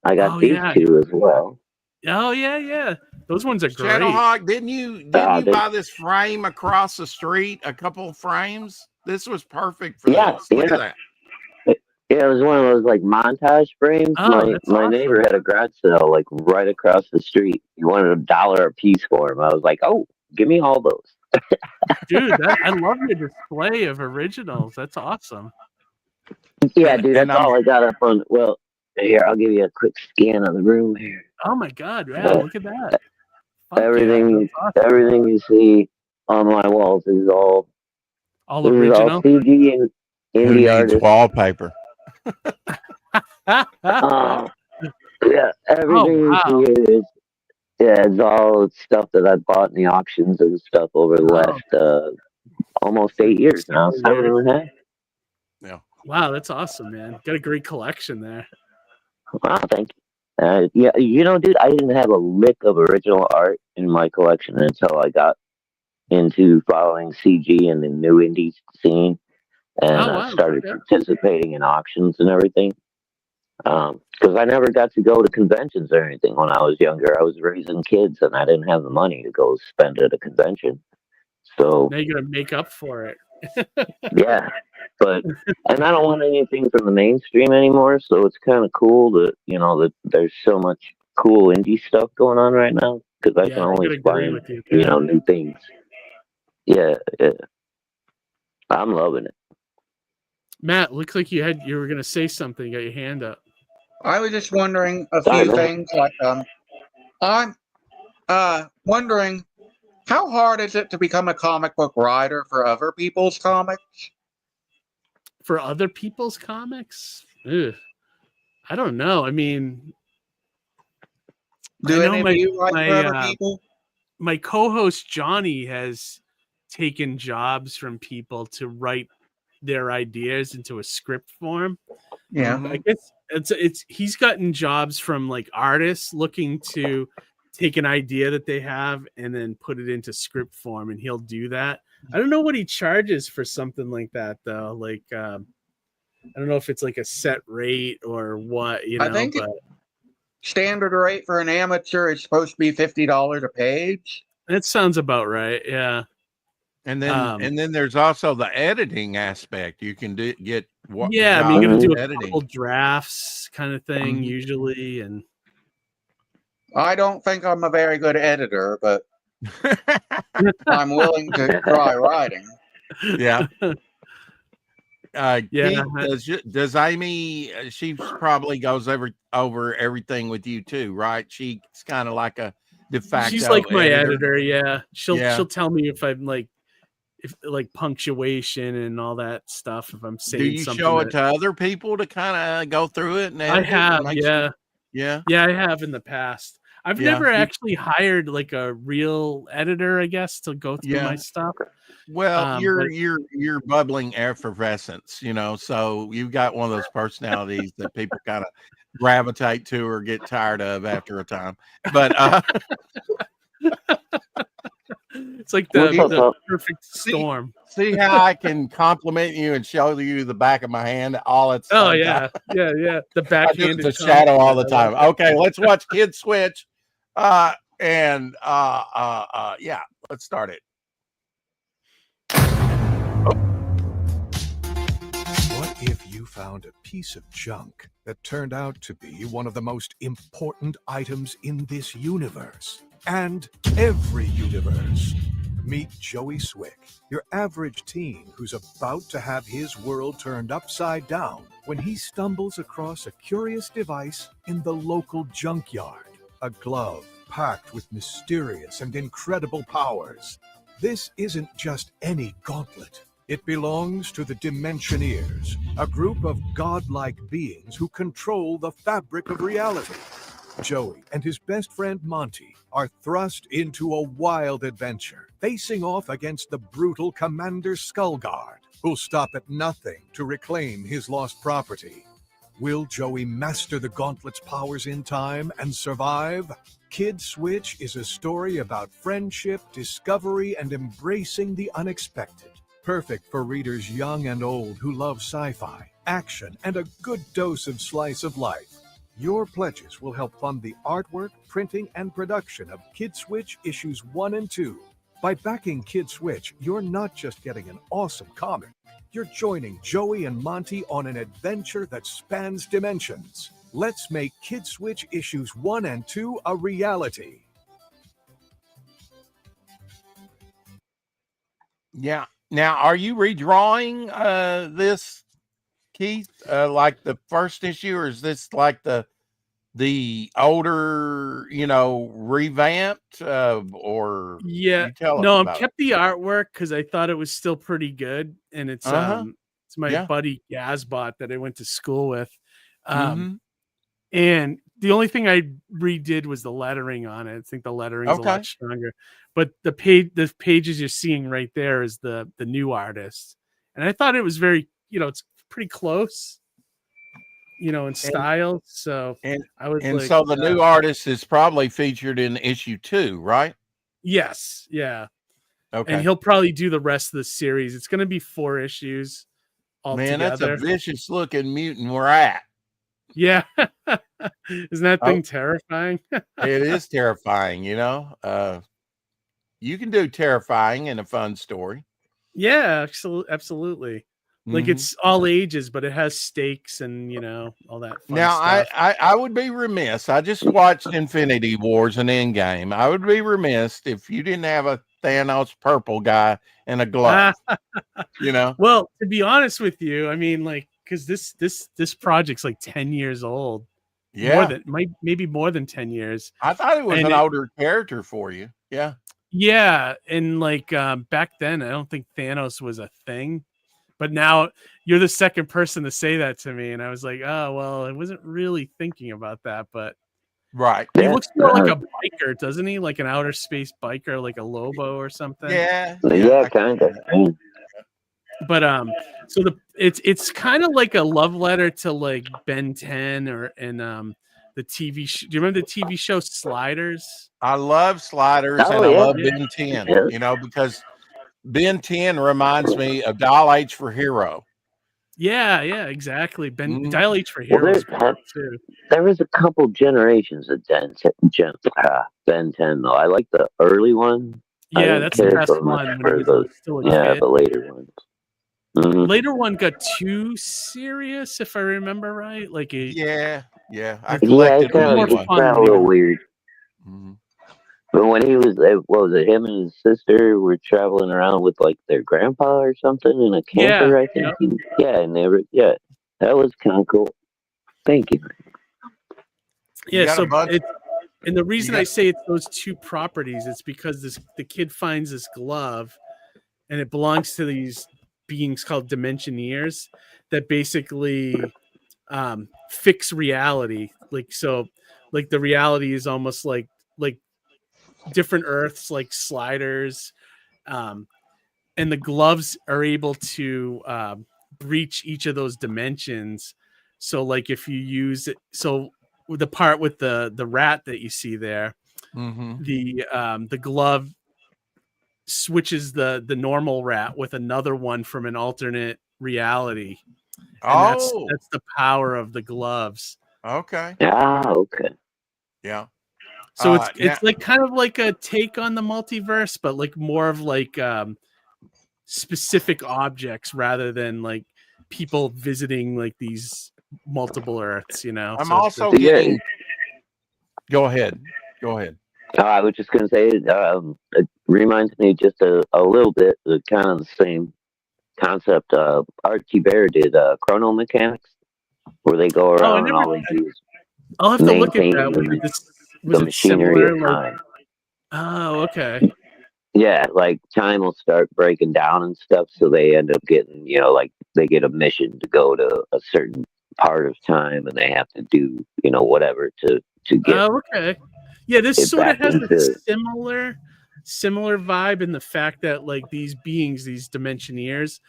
I got Oh these yeah. two as well. Oh yeah, yeah. Those ones are great. Shadowhawk, didn't you They, buy this frame across the street? A couple frames. This was perfect for yeah, this. Look yeah. at that. Yeah, it was one of those like montage frames. Oh, My that's my neighbor awesome, had a garage sale like right across the street. He wanted $1 a piece for him. I was like, oh, give me all those. dude. I love your display of originals. That's awesome. Yeah, dude, And that's I'm all I got up on. Well, here, I'll give you a quick scan of the room here. Oh my god, yeah, look at that. Fuck yeah, Everything, that's awesome. everything you see on my walls is all All this is all original. CG and who indie needs artists. wallpaper? Oh, yeah, Oh everything you wow. see here is yeah, it's all stuff that I bought in the auctions and stuff over the Oh, last almost for 8 years now, several years. 7.5. Yeah. Wow, that's awesome, man. Got a great collection there. Wow, thank you. Yeah, you know, dude, I didn't have a lick of original art in my collection until I got into following CG and the new indie scene and Oh wow. started Yeah. participating in auctions and everything. Because I never got to go to conventions or anything when I was younger. I was raising kids and I didn't have the money to go spend at a convention. So, Now you gotta make up for it. yeah. But, and I don't want anything from the mainstream anymore. So it's kind of cool that, that there's so much cool indie stuff going on right now because I can Yeah, I gotta always agree find, with you there. new things. Yeah, yeah. I'm loving it. Matt, looks like you were gonna say something. You got your hand up. I was just wondering a Sorry, few man. things. Like, I'm wondering how hard is it to become a comic book writer for other people's comics? For other people's comics? Ugh. I don't know. I mean, Do I know any of you write for other my people? my co-host Johnny has taken jobs from people to write their ideas into a script form. Yeah. Mhm. I guess it's he's gotten jobs from like artists looking to take an idea that they have and then put it into script form, and he'll do that. I don't know what he charges for something like that though. Like I don't know if it's like a set rate or what, I think but standard rate for an amateur is supposed to be $50 a page. that sounds about right. Yeah. And then there's also the editing aspect. You can get what Yeah, I mean, you got to do a editing. couple drafts kind of thing Mhm. usually, and I don't think I'm a very good editor, but I'm willing to try writing. Yeah. yeah, Keith, does Amy? She probably goes over everything with you too, right? She's kind of like a de facto. she's like my editor. editor. Yeah, she'll Yeah. tell me if I'm like punctuation and all that stuff. If I'm saying Do you something, show it to other people to kind of go through it and I edit it and have, make yeah, sure? Yeah. yeah, I have in the past. I've Yeah. never actually hired like a real editor, I guess, to go through my Yeah. stuff. Well, But you're bubbling effervescence, so you've got one of those personalities that people kind of gravitate to or get tired of after a time. But it's like What's up, the Pop? perfect storm. see how I can compliment you and show you the back of my hand all at the Oh same yeah, time? yeah, yeah. The I do backhanded the shadow all the compliment. time. Okay, let's watch Kids Switch. Yeah, let's start it. What if you found a piece of junk that turned out to be one of the most important items in this universe? And every universe. Meet Joey Swick, your average teen who's about to have his world turned upside down when he stumbles across a curious device in the local junkyard. A glove packed with mysterious and incredible powers. This isn't just any gauntlet. It belongs to the Dimensioneers, a group of godlike beings who control the fabric of reality. Joey and his best friend Monty are thrust into a wild adventure, facing off against the brutal Commander Skullguard, who'll stop at nothing to reclaim his lost property. Will Joey master the Gauntlet's powers in time and survive? Kid Switch is a story about friendship, discovery, and embracing the unexpected. Perfect for readers young and old who love sci-fi, action, and a good dose of slice of life. Your pledges will help fund the artwork, printing, and production of Kid Switch issues 1 and 2. By backing Kid Switch, you're not just getting an awesome comic. You're joining Joey and Monty on an adventure that spans dimensions. Let's make Kid Switch issues 1 and 2 a reality. Yeah. Now, are you redrawing this, Keith? Like the first issue, or is this like the older, revamped? Or Yeah, you tell us no, I about kept the artwork because I thought it was still pretty good, and it's it's my Yeah. buddy Gazbot that I went to school with, Mhm. and the only thing I redid was the lettering on it. I think the lettering's a lot Okay. stronger, but the pages you're seeing right there is the new artist, and I thought it was very, it's pretty close, in style. So And I was and like, so the new artist is probably featured in issue 2, right? yes, yeah. And Okay. he'll probably do the rest of the series. It's going to be 4 issues Man, that's a altogether. vicious looking mutant rat. Yeah. Isn't that thing terrifying? It is terrifying, you can do terrifying in a fun story. Yeah, absolutely. Like Mhm. it's all ages, but it has stakes and all that fun Now, stuff. I would be remiss. I just watched Infinity Wars and Endgame. I would be remiss if you didn't have a Thanos purple guy and a glove. Well, to be honest with you, I mean, like, because this project's like 10 years old. Yeah. Maybe more than 10 years. I thought it was And an older character for you. Yeah. Yeah, and like back then, I don't think Thanos was a thing, but now you're the second person to say that to me, and I was like, oh well, I wasn't really thinking about that, but Right. he looks more like a biker, doesn't he? Like an outer space biker, like a Lobo or something. Yeah. Yeah, kind of. But so it's kind of like a love letter to like Ben 10 the TV. Do you remember the TV show Sliders? I love Sliders Oh, and I yeah. love Ben 10, Yeah. because Ben 10 reminds me of Dial H for Hero. Yeah, exactly. Mhm. Dial H for Well, Heroes too. there was a couple generations of Ben 10, though. I like the early one. I Yeah, didn't that's the care best so much one when for he was the still a kid. the later ones. Mhm. Later one got too serious, if I remember right. Like Yeah. I Yeah, collected it got more more one. fun a when he little was weird. Mhm. But when he was, what was it? Him and his sister were traveling around with like their grandpa or something in a camper, I think. And they were, that was kind of cool. Thank you. You Yeah, got so a bunch. and the reason got- I say it's those two properties, it's because the kid finds this glove, and it belongs to these beings called Dimensioneers that basically fix reality. Like the reality is almost like different Earths, like sliders, and the gloves are able to breach each of those dimensions. So like if you use it, so the part with the rat that you see there, Mhm. the glove switches the normal rat with another one from an alternate reality, and that's Oh, the power of the gloves. okay. Okay. Yeah. So Now, it's like kind of like a take on the multiverse, but like more of like specific objects rather than like people visiting like these multiple Earths. I'm So also Yeah. getting. Go ahead. I was just going to say, it reminds me just a little bit of kind of the same concept. Archie Bear did Chrono Mechanics, where they go around and all they do is I'll have to look at maintain that. Was the it machinery similar? of Like, time. oh, okay. Yeah, like time will start breaking down and stuff, so they end up getting, like they get a mission to go to a certain part of time, and they have to do, whatever to get. Oh, okay. Yeah, this it sort of back has a into- similar vibe in the fact that like these beings, these Dimensioneers,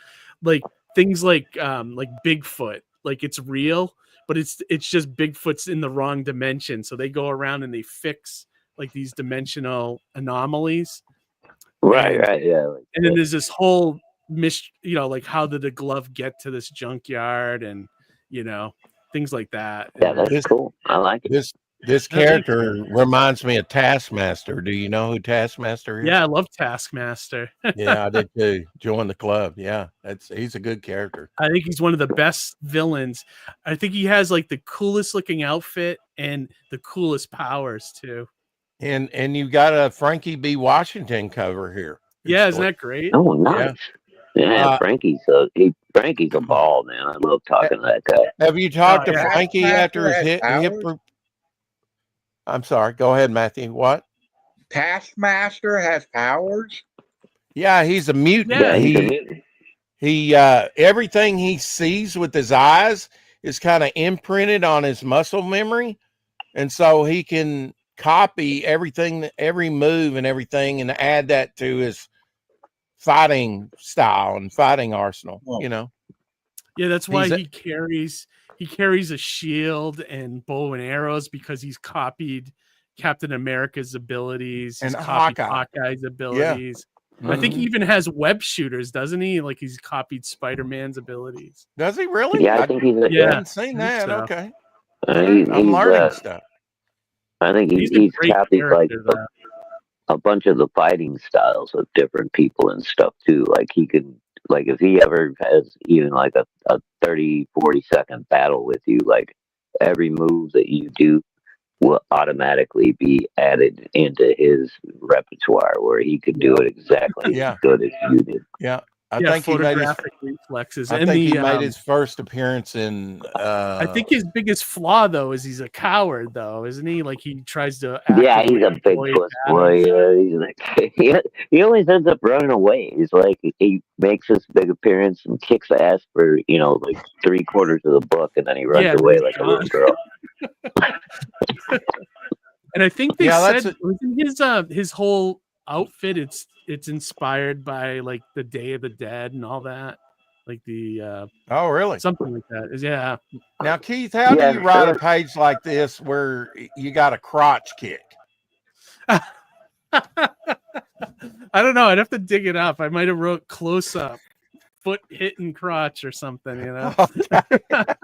like things like Bigfoot, like it's real, but it's just Bigfoot's in the wrong dimension. So they go around and they fix like these dimensional anomalies. Right, And- right, yeah. And then there's this whole like how did the glove get to this junkyard and things like that. Yeah, And that's cool. I like it. This character reminds me of Taskmaster. Do you know who Taskmaster is? yeah, I love Taskmaster. Yeah, I did too. Join the club. Yeah, he's a good character. I think he's one of the best villains. I think he has like the coolest looking outfit and the coolest powers too. And you got a Frankie B. Washington cover here. Yeah, isn't that great? Oh, nice. Yeah, Frankie's a ball, man. I love talking to that guy. Have you talked to yeah. Frankie after his hip? I'm sorry. Go ahead, Matthew. What? Taskmaster has powers? Yeah, he's a mutant. Yeah, he's a mutant. He everything he sees with his eyes is kind of imprinted on his muscle memory, and so he can copy everything, every move and everything, and add that to his fighting style and fighting arsenal. Yeah, that's why he carries a shield and bow and arrows, because he's copied Captain America's abilities. He's And copied Hawkeye. Hawkeye's abilities. Yeah. I think he even has web shooters, doesn't he? Like he's copied Spider-Man's abilities. Does he really? Yeah, I think he's. I haven't seen that. so. Okay. I'm learning stuff. I think he's great copied like character, a bunch of the fighting styles of different people and stuff too. Like he could, like if he ever has even like a 30, 40 second battle with you, like every move that you do will automatically be added into his repertoire where he could do it exactly as good as you did. Yeah. I think he made his photographic reflexes. I and think he made his first appearance in I think his biggest flaw though is he's a coward though, isn't he? Like he tries to Yeah, he's a big avoid puss boy. He's like, he always ends up running away. He's like, he makes this big appearance and kicks ass for like 3/4 of the book, and then he runs away like a little girl. And I think they said his whole outfit it's inspired by like the Day of the Dead and all that, like the oh really, something like that. Yeah. Now Keith, how do you write a page like this where you got a crotch kick? I don't know. I'd have to dig it up. I might have wrote close up, foot hitting crotch or something. Okay. I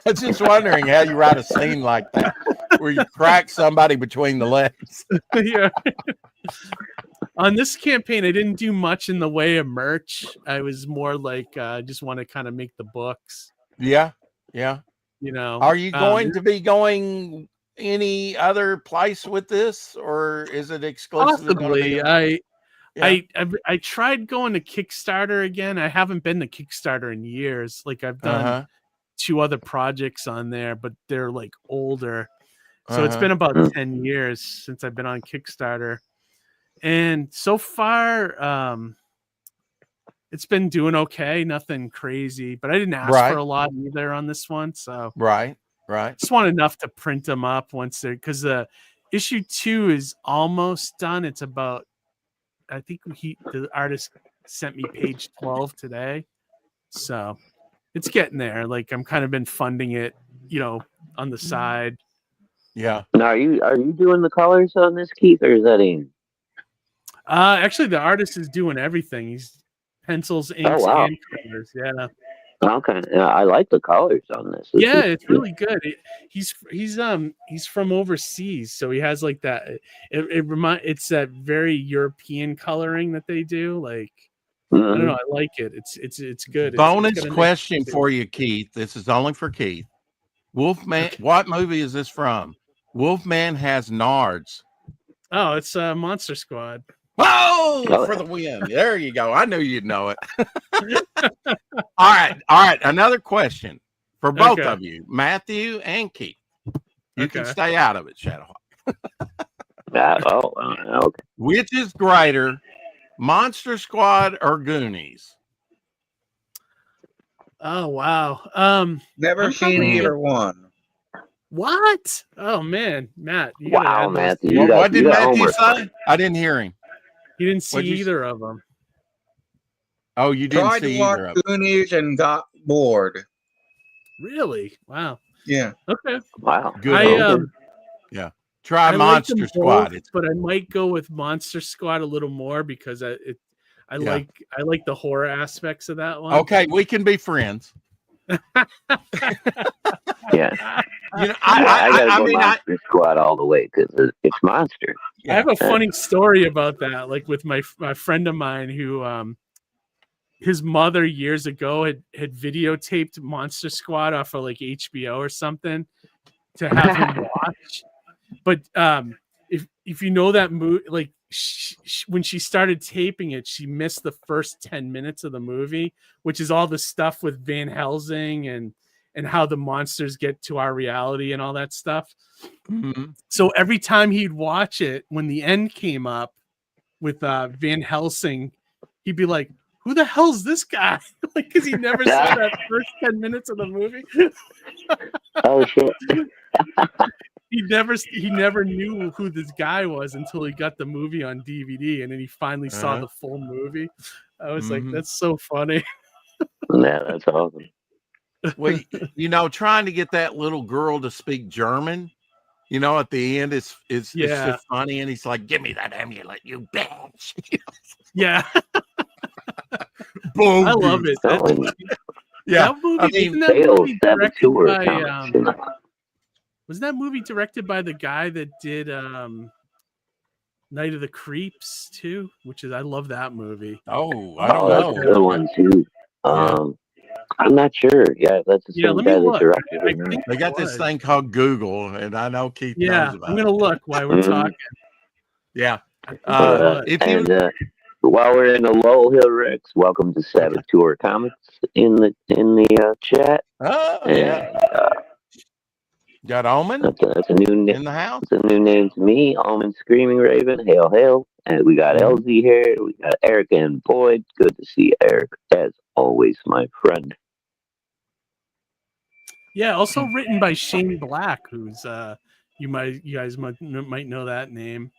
was just wondering how you write a scene like that where you crack somebody between the legs. Yeah. On this campaign, I didn't do much in the way of merch. I was more like, just want to kind of make the books. Yeah. Are you going to be going any other place with this, or is it exclusive? Possibly. I tried going to Kickstarter again. I haven't been to Kickstarter in years. Like I've done 2 other projects on there, but they're like older. So it's been about 10 years since I've been on Kickstarter. And so far, it's been doing okay. Nothing crazy, but I didn't ask for a lot either on this one. So right. Just want enough to print them up once they're, because the issue 2 is almost done. It's about, I think the artist sent me page 12 today. So it's getting there. Like I'm kind of been funding it, on the side. Yeah. Now, are you doing the colors on this, Keith, or is that Ian? Actually, the artist is doing everything. He's pencils, inks, and colors. Yeah. Okay. Yeah, I like the colors on this. It's really good. He's from overseas, so he has like that. It's that very European coloring that they do. Like I don't know. I like it. It's good. Bonus question for you, Keith. This is only for Keith. Wolfman. Okay. What movie is this from? Wolfman has nards. Oh, it's Monster Squad. Oh, for the win. There you go. I knew you'd know it. All right. Another question for both of you, Matthew and Keith. You can stay out of it, Shadowhawk. Okay. Which is greater, Monster Squad or Goonies? Oh, wow. Never seen either one. What? Oh, man. Matt. Wow, Matthew. What did Matthew say? I didn't hear him. He didn't see either of them. Oh, you didn't see either of them. Tried to watch Goonies and got bored. Really? Wow. Yeah. Okay. Wow. Good. I Yeah. Try I like Monster them Squad. both, but I might go with Monster Squad a little more because I Yeah. like the horror aspects of that one. Okay, we can be friends. Yeah. You know, I gotta go mean, Monster Squad all the way because it's monster. I have a funny story about that, like with my friend of mine who his mother years ago had videotaped Monster Squad off of like HBO or something to have him watch. But if you know that movie, like when she started taping it, she missed the first 10 minutes of the movie, which is all the stuff with Van Helsing and how the monsters get to our reality and all that stuff. Mm-hmm. So every time he'd watch it, when the end came up with Van Helsing, he'd be like, "Who the hell's this guy?" Like, because he never saw that first 10 minutes of the movie. Oh shit! He never knew who this guy was until he got the movie on DVD, and then he finally saw the full movie. I was like, "That's so funny." Yeah, that's awesome. Well, you know, trying to get that little girl to speak German, you know, at the end is it's just funny, and he's like, "Give me that amulet, you bitch!" Yeah, Boom! I love it. Yeah, that movie, I mean, that movie directed by comics, was that movie directed by the guy that did Night of the Creeps too? Which is I love that movie. Oh, I don't know. That's a good one too. I'm not sure. Yeah, that's the same guy that directed it. They got this thing called Google, and I know Keith knows about I'm gonna look while we're talking. Yeah. While we're in the Lowell Hill Rex, welcome to Saboteur Comics in the chat. Oh, yeah. Got Omen. That's a new name in the house. It's a new name to me. Omen Screaming Raven. Hail, hail. And we got LZ here. We got Eric and Boyd. Good to see Eric, as always, my friend. Yeah, also written by Shane Black, who's you guys might know that name.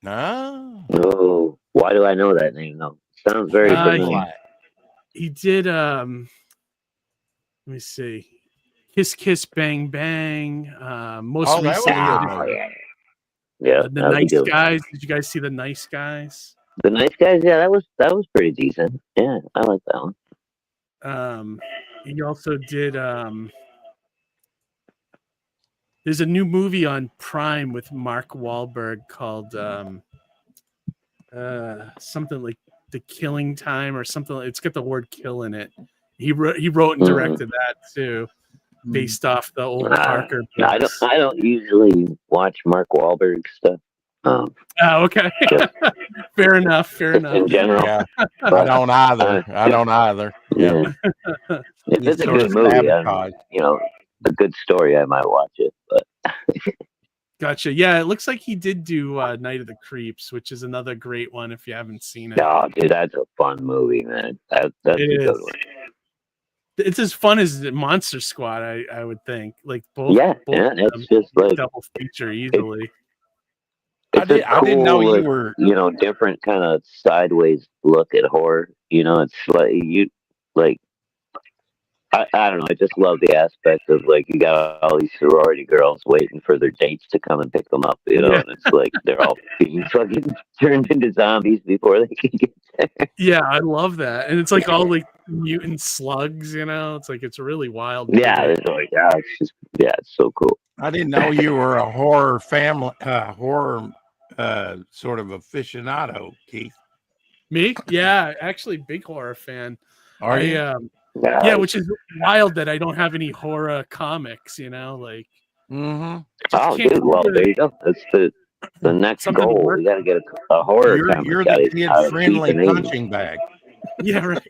No. Oh, why do I know that name though? Sounds very familiar. He did let me see. Kiss Kiss Bang Bang. Most recently. Yeah. The Nice Guys. Did you guys see The Nice Guys? The Nice Guys, yeah, that was pretty decent. Yeah, I like that one. He also did there's a new movie on Prime with Mark Wahlberg called something like The Killing Time or something. It's got the word kill in it. He wrote and directed that too, based off the old Parker books. I don't usually watch Mark Wahlberg stuff. Okay. Fair enough. In general, yeah. I don't either. Yeah. If it's a good movie, a good story, I might watch it. But gotcha. Yeah, it looks like he did do Night of the Creeps, which is another great one if you haven't seen it. Oh, dude, that's a fun movie, man. That's a good one. It's as fun as Monster Squad, I would think. Like both. Yeah, it's just like double feature easily. I didn't know you were, different kind of sideways look at horror. It's like I don't know. I just love the aspect of like you got all these sorority girls waiting for their dates to come and pick them up. And it's like they're all being fucking turned into zombies before they can get there. Yeah, I love that, and it's like all like mutant slugs. It's like it's really wild. Yeah, it's like it's so cool. I didn't know you were a horror horror sort of aficionado, Keith. Me? Yeah, actually, big horror fan. Are you? Yeah, which is wild that I don't have any horror comics. Like. Mm-hmm. Oh, dude. Well, there you go. That's the next goal. We got to get a horror comic. You're the kid-friendly punching bag. Yeah, right.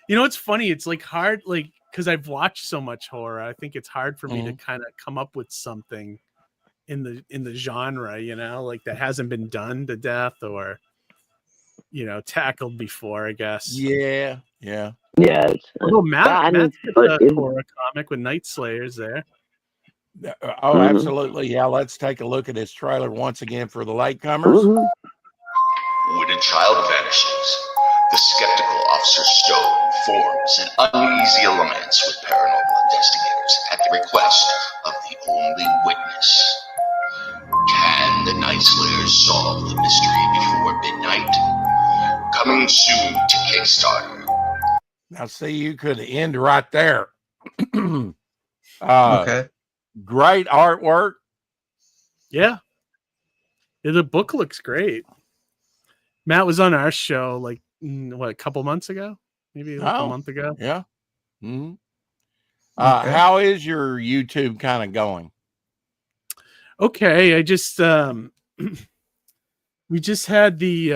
It's funny. It's like hard, like because I've watched so much horror. I think it's hard for me to kind of come up with something in the genre, like that hasn't been done to death or tackled before, I guess. Yeah. Although Matt's got a horror comic with Night Slayers there. Oh, absolutely. Yeah, let's take a look at his trailer once again for the latecomers. When a child vanishes, the skeptical Officer Stone forms an uneasy alliance with paranormal investigators at the request of the only witness. Can the Night Slayers solve the mystery before midnight? Coming soon to Kickstarter. Now, see, you could end right there. Okay. Great artwork. Yeah. The book looks great. Matt was on our show like a couple months ago, maybe like a month ago. Yeah. Mm-hmm. Okay. How is your YouTube kind of going? Okay, I just we just had the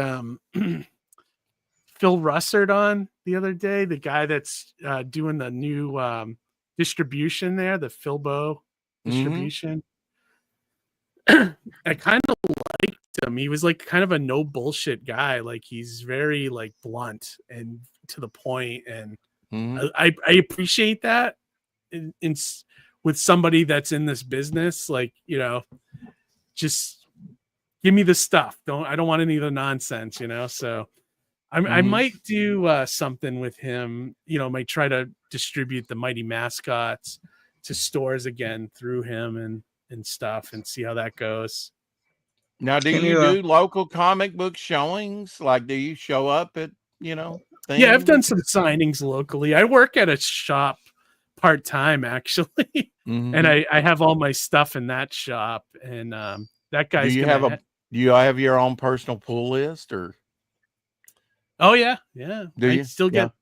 Phil Russert on the other day, the guy that's doing the new distribution there, the Philbo distribution. I kind of liked him. He was like kind of a no bullshit guy. Like he's very like blunt and to the point, and I appreciate that in with somebody that's in this business. Like, you know, just give me the stuff. I don't want any of the nonsense, you know. So I might do something with him. You know, might try to distribute the Mighty Mascots to stores again through him and stuff, and see how that goes. Now, do you do local comic book showings? Like, do you show up at, you know, things? Yeah, I've done some signings locally. I work at a shop part-time, actually. And I have all my stuff in that shop. And that guy's do you have your own personal pull list, or? Oh yeah. Do you? I still get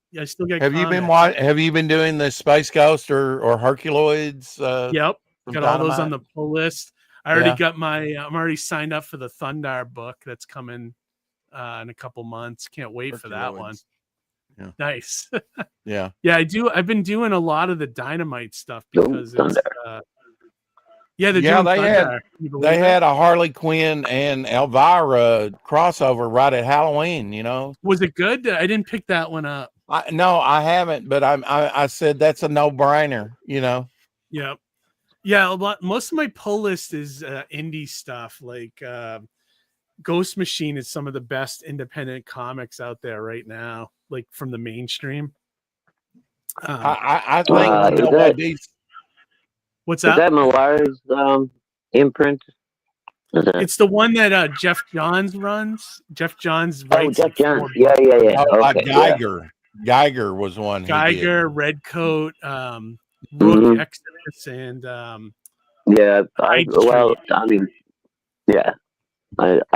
Have you been doing the Space Ghost or Herculoids? Yep. Got all those on the pull list. I already got I'm already signed up for the Thundar book that's coming in a couple months. Can't wait for that one. Yeah. Nice. Yeah. Yeah, I do. I've been doing a lot of the Dynamite stuff because it's they had a Harley Quinn and Elvira crossover right at Halloween, you know. Was it good? I didn't pick that one up. No, I haven't, but I said that's a no-brainer, you know. Yep. Yeah, most of my pull list is indie stuff. Like Ghost Machine is some of the best independent comics out there right now, like from the mainstream. I think what's that? Is that Millar's imprint? It's the one that Jeff Johns runs. Jeff Johns writes. Oh, Jeff Johns. Yeah. Okay, Geiger. Geiger was one. Geiger, Redcoat, Rook Exodus, and I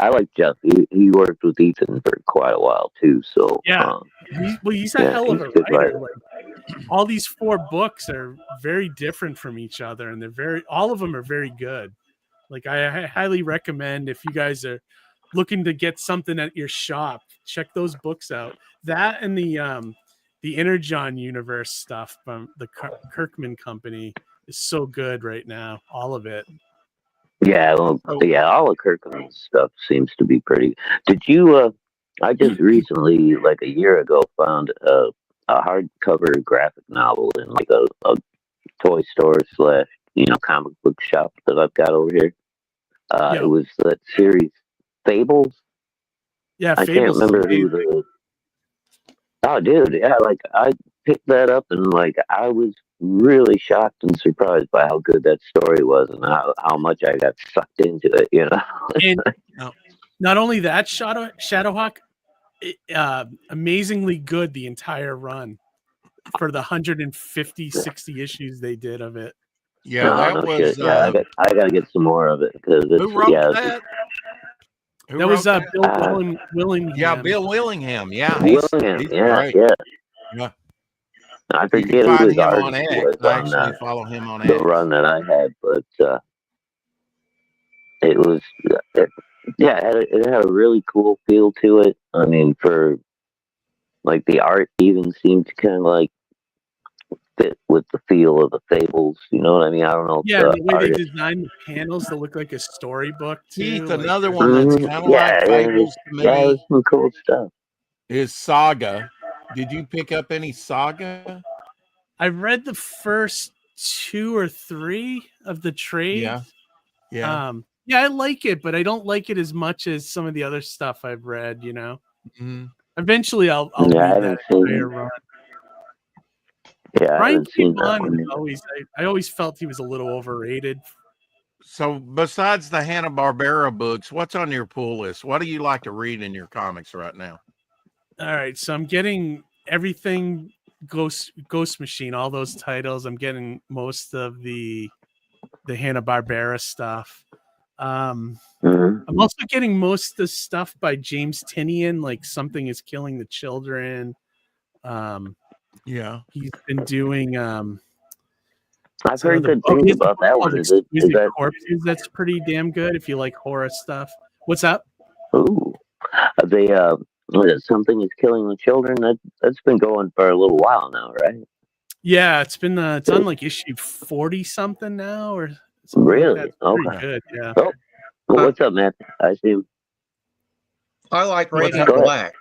like Jeff. He worked with Ethan for quite a while too. So he's a hell of a writer. Like, all these 4 books are very different from each other, and all of them are very good. Like I highly recommend, if you guys are looking to get something at your shop, check those books out. That and the Energon universe stuff from the Kirkman Company is so good right now. All of it. Yeah, well, all of Kirkman's stuff seems to be pretty. Did you? I just recently, like a year ago, found a hardcover graphic novel in like a toy store / comic book shop that I've got over here. It was that series Fables. Yeah, I can't remember who the. Oh, dude! Yeah, like I picked that up and like I was really shocked and surprised by how good that story was and how much I got sucked into it. You know. And not only that, Shadowhawk, amazingly good the entire run for the 150, 60 issues they did of it. Yeah, that was. Yeah, I got to get some more of it because it's. Who wrote that? That was Bill Willingham. Yeah, Bill Willingham. Yeah, Willingham. Yeah. I forget who his artist was on follow him on the run that I had, but it was. It had a really cool feel to it. I mean, for like the art even seemed to kind of like fit with the feel of the Fables. You know what I mean? I don't know. Yeah, the way they designed the panels to look like a storybook too. Keith, another one that's kind of like Fables to me. Yeah, there's some cool stuff. Is Saga. Did you pick up any Saga? I read the first 2 or 3 of the trade. Yeah. I like it, but I don't like it as much as some of the other stuff I've read. You know. Eventually, I'll read that entire run. Yeah, I Brian haven't K. seen that Vaughan one. was always, I always felt he was a little overrated. So besides the Hanna-Barbera books, what's on your pull list? What do you like to read in your comics right now? All right, so I'm getting everything Ghost Machine, all those titles. I'm getting most of the Hanna-Barbera stuff. Mhm. I'm also getting most of the stuff by James Tinian, like Something is Killing the Children. Yeah. He's been doing I've heard good things he has a about book that called one. Is Exquisite that? Corpses. That's pretty damn good if you like horror stuff. What's up? Ooh, they what is it, Something is Killing the Children. That's been going for a little while now, right? Yeah, it's been it's on like issue 40 something now or something like that. Really? It's pretty Okay. good. Yeah. Oh, well, what's up, man? I see. I like What's Radiant Go ahead. Black.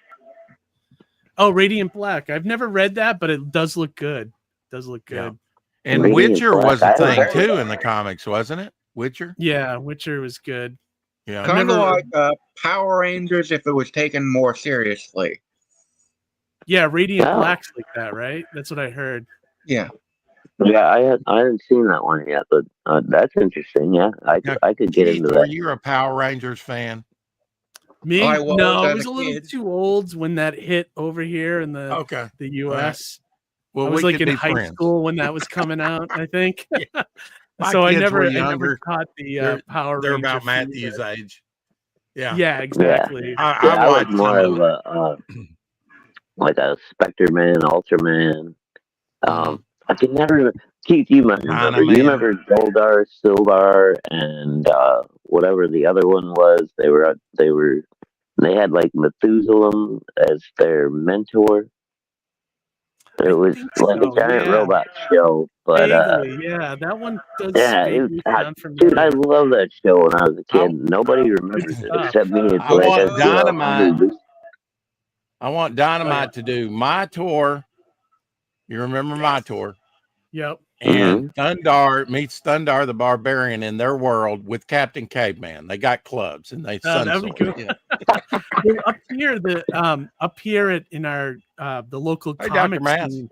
Oh, Radiant Black. I've never read that, but it does look good. It does look Yeah. good. And Radiant Witcher Black, was a I thing haven't read too that. in the comics, wasn't it? Witcher? Yeah, Witcher was good. Yeah. I've Kind of never- like Power Rangers if it was taken more seriously. Yeah, Radiant Oh. Black's like that, right? That's what I heard. Yeah. Yeah, I haven't seen that one yet, but that's interesting. Yeah, Now, I could get Keith, into were that. you a Power Rangers fan? Me? I was No, I as was a a little kid. too old when that hit over here in the Okay. US. Well, I was we like could in be high friends. school when that was coming out, I think. My So I kids were never younger. caught the Power They're Ranger about fever. Matthew's age. Yeah. Yeah, exactly. I was watched more some of of it. like a Spectre Man, Ultraman. Mhm. I can never. Keith, you might remember. You Dynaman. remember Goldar, Sildar, and whatever the other one was. They had like Methuselah as their mentor. It I was think like a so, giant yeah. robot show, but Vaguely, yeah. That one does yeah, vaguely sound dude, I familiar. love that show when I was a kid. I- Nobody remembers it stuff. except me. It's I like want I see all the Dynamite. movies. I want Dynamite to do My Tour. You remember My Tour? Yep. And Thundar meets Thundar the Barbarian in their world with Captain Caveman. They got clubs and they sun That'd be sword. cool. Yeah. Well, up here in our the local Hey, Dr. comic Mass. scene,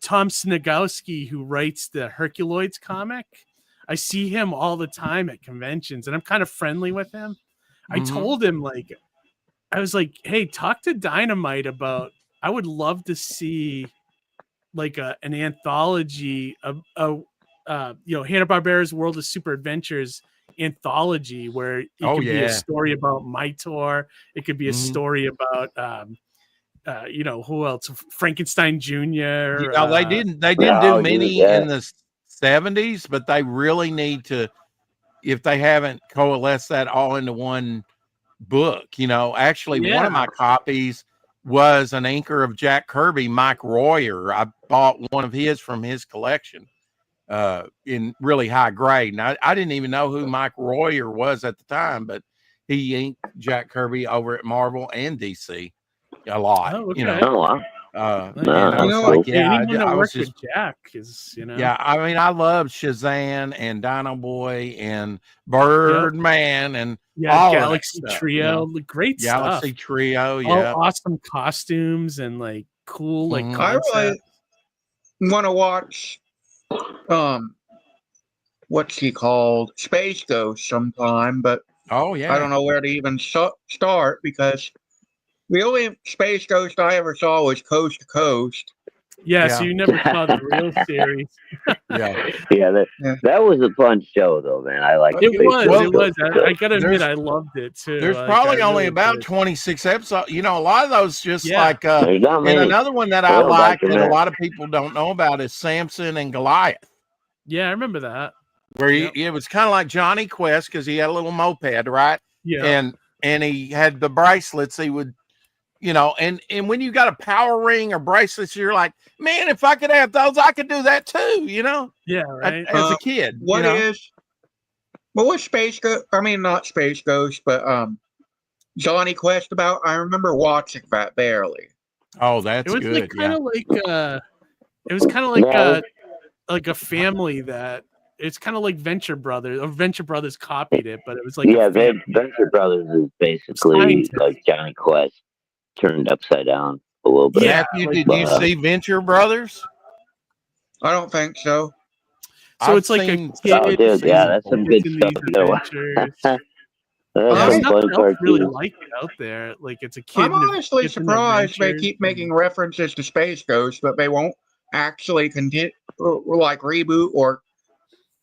Tom Snagowski, who writes the Herculoids comic, I see him all the time at conventions, and I'm kind of friendly with him. I Mhm. told him, like, I was like, "Hey, talk to Dynamite about. I would love to see like an anthology of Hanna-Barbera's World of Super Adventures anthology where it could be a story about Mytor. It could be a Mhm. story about who else? Frankenstein Jr. You know, they didn't do many in the 70s, but they really need to, if they haven't coalesced that all into one book. Actually, one of my copies was an inker of Jack Kirby, Mike Royer. I bought one of his from his collection in really high grade. And I didn't even know who Mike Royer was at the time, but he inked Jack Kirby over at Marvel and DC a lot. Oh, okay. Oh, wow. And I was like, yeah, anyone that I was worked just, with Jack is, yeah, I mean, I love Shazam and Dino Boy and Birdman and all Galaxy of that stuff, Trio, great Galaxy stuff. Trio, All yeah. awesome costumes and like cool like Mhm. I concept. really want to watch what's he called? Space Ghost sometime, but Oh yeah, I don't know where to even start because the only Space Ghost I ever saw was Coast to Coast. Yeah, so you never saw the real series. Yeah. That was a fun show though, man. I like It was. I gotta admit, there's- I loved it too. There's Like, probably I only really about did. 26 episodes. A lot of those just Yeah. like There's not and many. another one that I Well, like Dr. that a Matt. lot of people don't know about is Samson and Goliath, Yeah, I remember that. where Yep. it was kind of like Johnny Quest because he had a little moped, right? Yeah. And he had the bracelets. He would, and when you got a power ring or bracelets, you're like, man, if I could have those, I could do that too. Yeah, right. As a kid. What was Space Ghost? I mean, not Space Ghost, but Johnny Quest about? I remember watching that barely. Oh, that's It was good. like kind of like it was kind of like a family that it's kind of like Venture Brothers, or Venture Brothers copied it, but it was like Venture Brothers is basically Scientist. like Johnny Quest turned upside down. a little bit. Yeah, Matthew, like, did you see Venture Brothers? I don't think so. so I've it's like a seen kid Oh, dude, yeah, that's some good in stuff. these You gotta watch. adventures. That's Yeah. There's some nothing fun else really cartoons. like it out there. Like it's a kid. I'm honestly gets in surprised they adventures keep and- making references to Space Ghost, but they won't actually continue, like reboot or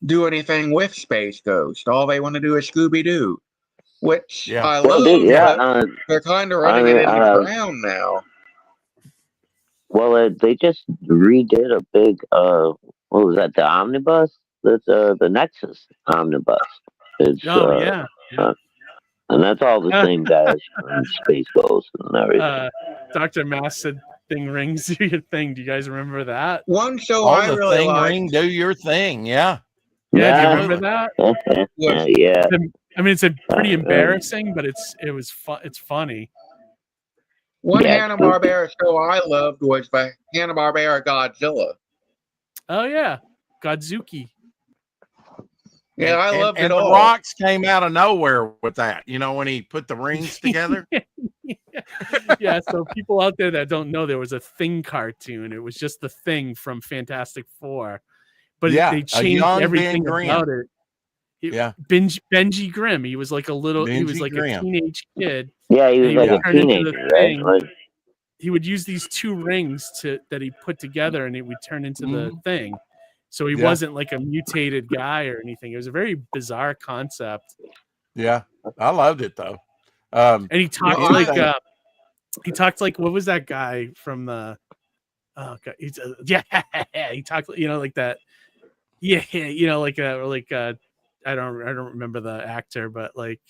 do anything with Space Ghost. All they want to do is Scooby Doo, which Yeah. I Well, love, dude, yeah. but they're kind of running it into the ground now. Well, they just redid a big, what was that, the omnibus? That's the Nexus omnibus. It's, Oh yeah. and that's all the same guys from Space Ghost and everything. Dr. Mass said thing rings do your thing. Do you guys remember that? One show Oh, I the really thing liked. ring, do your thing. Yeah. Yeah, do you Yeah. remember that? Was, Yeah. I mean, it's a pretty embarrassing, but it was fun. It's funny. one Yeah, Hanna-Barbera show I loved was the Hanna-Barbera Godzilla. Oh yeah, Godzuki. Yeah, I loved and it the all. Rocks came out of nowhere with that. You know, when he put the rings together. Yeah, so people out there that don't know, there was a Thing cartoon. It was just the Thing from Fantastic Four, but Yeah, they a changed young everything Ben Grimm. about it. Yeah. Benji Grimm. He was like he was Benji like Grimm. a teenage kid. Yeah, he was and like would a turn into teenager, the right? Thing. Like, He would use these two rings that he put together, and it would turn into the Thing. So he wasn't like a mutated guy or anything. It was a very bizarre concept. Yeah, I loved it though. And he talked anything- he talked like, what was that guy from the? Oh God, he talked, like that. Yeah, like I don't remember the actor, but like,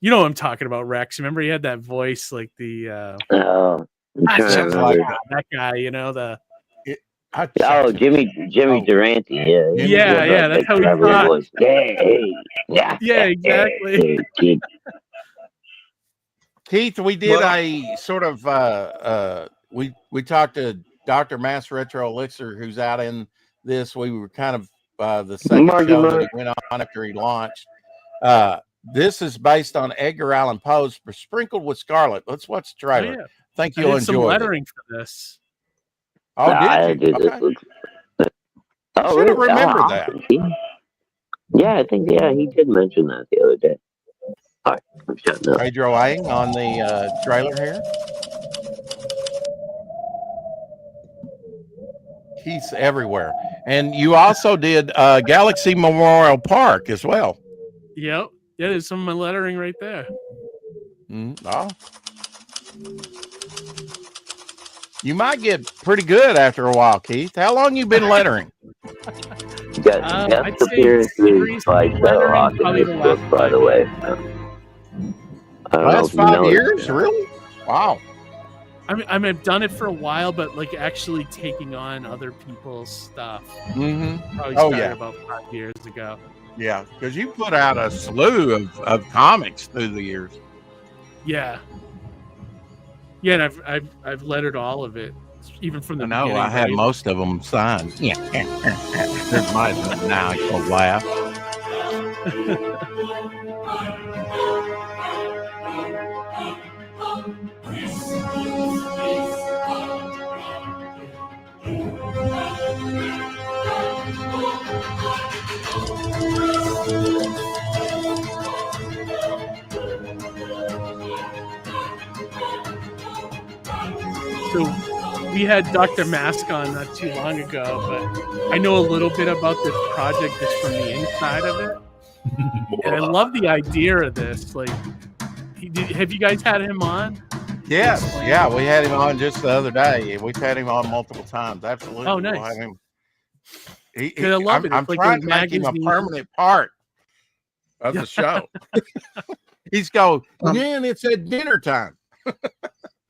you know what I'm talking about, Rex. Remember he had that voice like the I'm trying to sounds remember. like that guy, Jimmy Durante. Yeah, Yeah, that's how he talked. voice. Yeah, exactly. Keith, we did a sort of we talked to Dr. Mass Retro Elixir, who's out in this. We were kind of the second show that he went on after he launched. This is based on Edgar Allan Poe's Sprinkled with Scarlet. Let's watch the trailer. Oh, yeah. Think I you'll did some enjoy lettering for this. Oh, did you? This Okay. looks... I should have remembered that. Yeah, I think he did mention that the other day. All right, I'm shutting up. Pedro Ang on the trailer here. He's everywhere. And you also did Galaxy Memorial Park as well. Yep. Yeah, there's some of my lettering right there. Oh. You might get pretty good after a while, Keith. How long you been lettering? Guest appearances by Sherlock in this book, by the way. I don't know Last if you 5 know years? it. Really? Wow. I mean, I've done it for a while, but like actually taking on other people's stuff. Probably started about 5 years ago. Yeah, because you put out a slew of comics through the years. Yeah. Yeah, and I've lettered all of it, even from the beginning. I had most of them signed. Yeah. There's my now you'll laugh. So we had Dr. Mask on not too long ago, but I know a little bit about this project just from the inside of it. And I love the idea of this. Like, have you guys had him on? Yes, yeah, we had him on just the other day. We've had him on multiple times. Absolutely. Oh, nice. We'll have him. I love it. I'm It's like trying a to make him a magazine. permanent part of the show. He's going, man, it's at dinner time.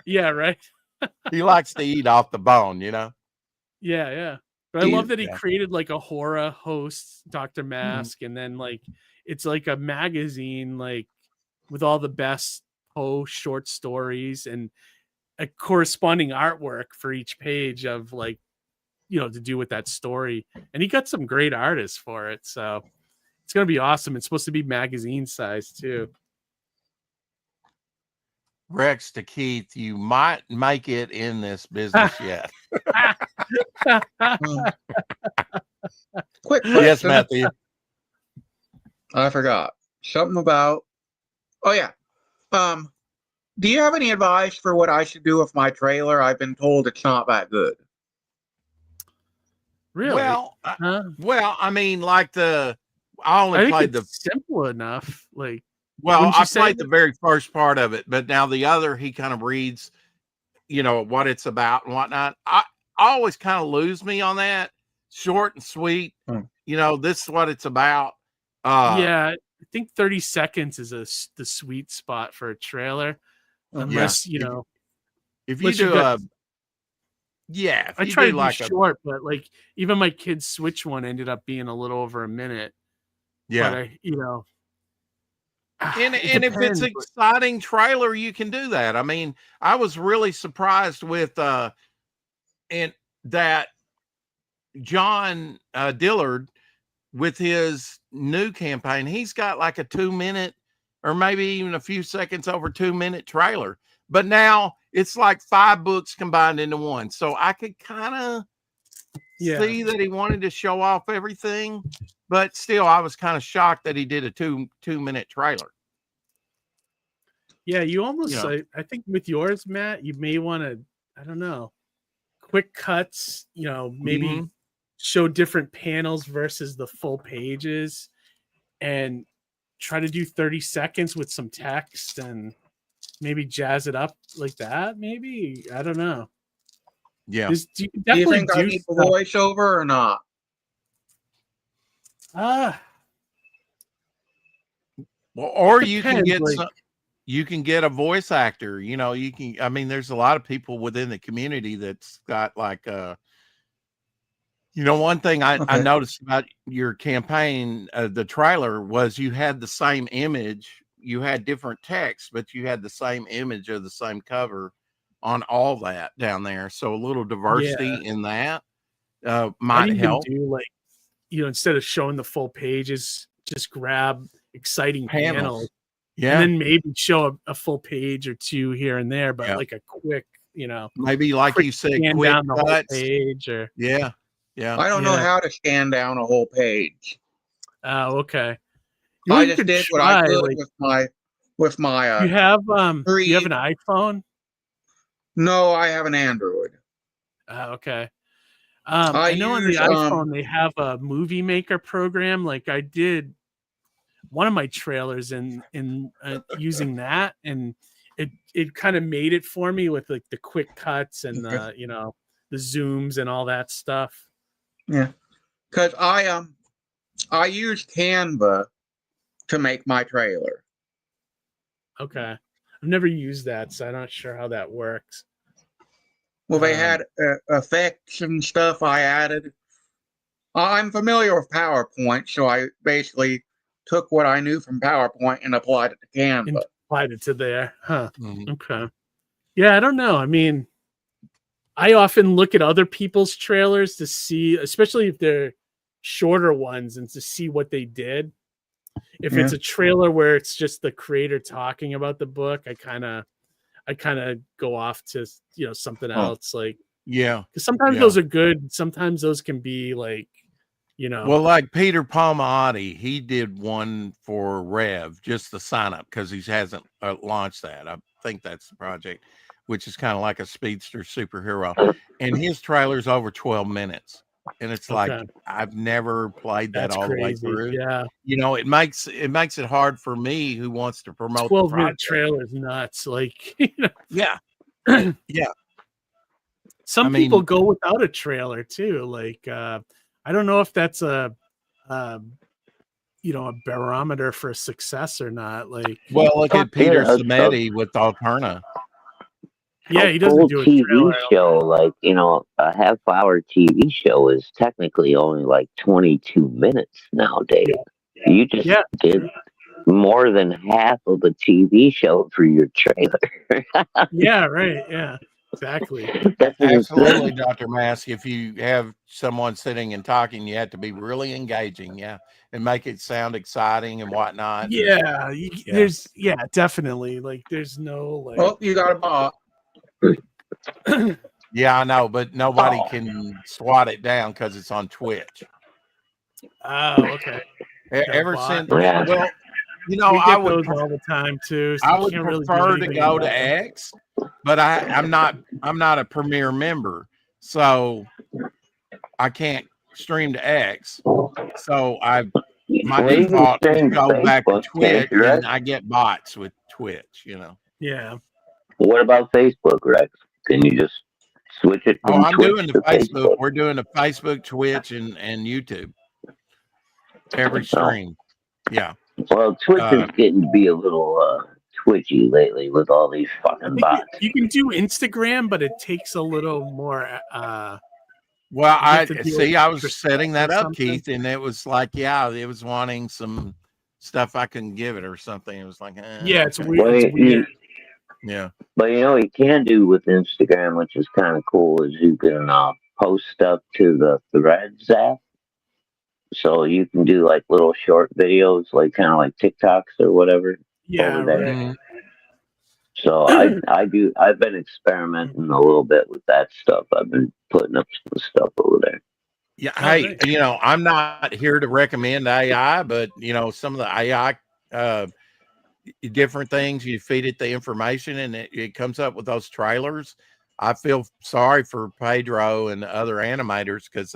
Yeah, right. He likes to eat off the bone, you know? Yeah. But I love that he Yeah. created like a horror host, Dr. Mask, and then like it's like a magazine like with all the best Poe short stories and a corresponding artwork for each page of like, to do with that story. And he got some great artists for it. So it's gonna be awesome. It's supposed to be magazine size too. Rex to Keith, you might make it in this business yet. Quick Yes, question. Matthew. I forgot something about. Oh yeah. Do you have any advice for what I should do with my trailer? I've been told it's not that good. Really? Well, Huh? I mean, like I only I think played it's simple enough. Like, well, wouldn't you I say played that? the very first part of it, but now the other, he kind of reads, what it's about and whatnot. I always kind of lose me on that. Short and sweet. This is what it's about. Yeah, I think 30 seconds is the sweet spot for a trailer, unless if you unless you do got. if I you try do to do like short, but like even my kid's Switch one ended up being a little over a minute. But and it if it's depends. an exciting trailer, you can do that. I mean, I was really surprised with and that John Dillard with his new campaign, he's got like a 2-minute or maybe even a few seconds over 2-minute trailer. But now it's like 5 books combined into one. So I could kind of see that he wanted to show off everything, but still I was kind of shocked that he did a 2-minute trailer. Yeah, you almost I think with yours, Matt, you may want to, I don't know, quick cuts, maybe show different panels versus the full pages and try to do 30 seconds with some text and maybe jazz it up like that. Maybe, I don't know. Yeah. Do you think I need the voiceover or not? Well, or you can get you can get a voice actor. You can. I mean, there's a lot of people within the community that's got like one thing I noticed about your campaign, the trailer, was you had the same image. You had different text, but you had the same image of the same cover on all that down there. So a little diversity in that might help. Do instead of showing the full pages, just grab exciting panels. Yeah. And then maybe show a full page or two here and there, but like a quick, maybe like you said, quick down the whole cuts. Page or yeah. I don't know how to scan down a whole page. Oh, okay. I just did what I could with my. You have do you have an iPhone? No, I have an Android. Okay. I know on the iPhone they have a movie maker program. Like I did one of my trailers in using that, and it kind of made it for me with like the quick cuts and the zooms and all that stuff. Yeah, because I use Canva to make my trailer. Okay, I've never used that, so I'm not sure how that works. Well, they had effects and stuff I added. I'm familiar with PowerPoint, so I basically took what I knew from PowerPoint and applied it to Canva. And applied it to there, huh? Okay. Yeah, I don't know. I mean, I often look at other people's trailers to see, especially if they're shorter ones, and to see what they did. If it's a trailer where it's just the creator talking about the book, I kind of go off to something else. Like because sometimes those are good. Sometimes those can be like Well, like Peter Palmiotti, he did one for Rev, just the sign up, because he hasn't launched that. I think that's the project, which is kind of like a speedster superhero, and his trailer's over 12 minutes. And it's like, I've never played that all the way through. Yeah. It makes it hard for me who wants to promote 12-minute trailers nuts. Like, yeah. Yeah. Some people go without a trailer too. Like, I don't know if that's a barometer for success or not. Like, well, look at Peter Samedi with Alterna. Yeah, he doesn't do a TV show, like, a half-hour TV show is technically only like 22 minutes nowadays. Yeah. You just did more than half of the TV show for your trailer. Yeah, right. Yeah. Exactly. That's what I'm saying. Absolutely, Dr. Mask. If you have someone sitting and talking, you have to be really engaging, yeah, and make it sound exciting and whatnot. Yeah, Yeah. there's definitely like there's no like. Oh, you got a bot. Yeah, I know, but nobody Oh. can swat it down because it's on Twitch. Oh, okay. Got a Ever bot. since, Yeah. well, you know, We I get would those all the time too. So I you would can't really do prefer to anything go about to it. X, but I'm not a premier member, so I can't stream to X. So my Well, you can default is stream to go back to Facebook, can't Twitch, you, Rex? and I get bots with Twitch. You know. Yeah. What about Facebook, Rex? Can you just switch it Oh, from I'm Twitch doing the to Facebook. Facebook? We're doing the Facebook, Twitch, and YouTube every No. stream. Yeah. Well, Twitch is getting to be a little twitchy lately with all these I fucking think bots. you can do Instagram, but it takes a little more. Well, You I have to deal see. with I was respect setting or that up, something. Keith, and it was like, yeah, it was wanting some stuff I couldn't give it or something. It was like, Yeah, it's okay. weird. Well, It's weird. Yeah. but you know what you can do with Instagram, which is kind of cool, is you can post stuff to the Threads app. So you can do like little short videos, like kind of like TikToks or whatever Yeah, over there. right. Mhm. So I've been experimenting a little bit with that stuff. I've been putting up some stuff over there. Yeah. Oh, Hey, nice. you know, I'm not here to recommend AI, but you know, some of the AI different things, you feed it the information and it comes up with those trailers. I feel sorry for Pedro and the other animators because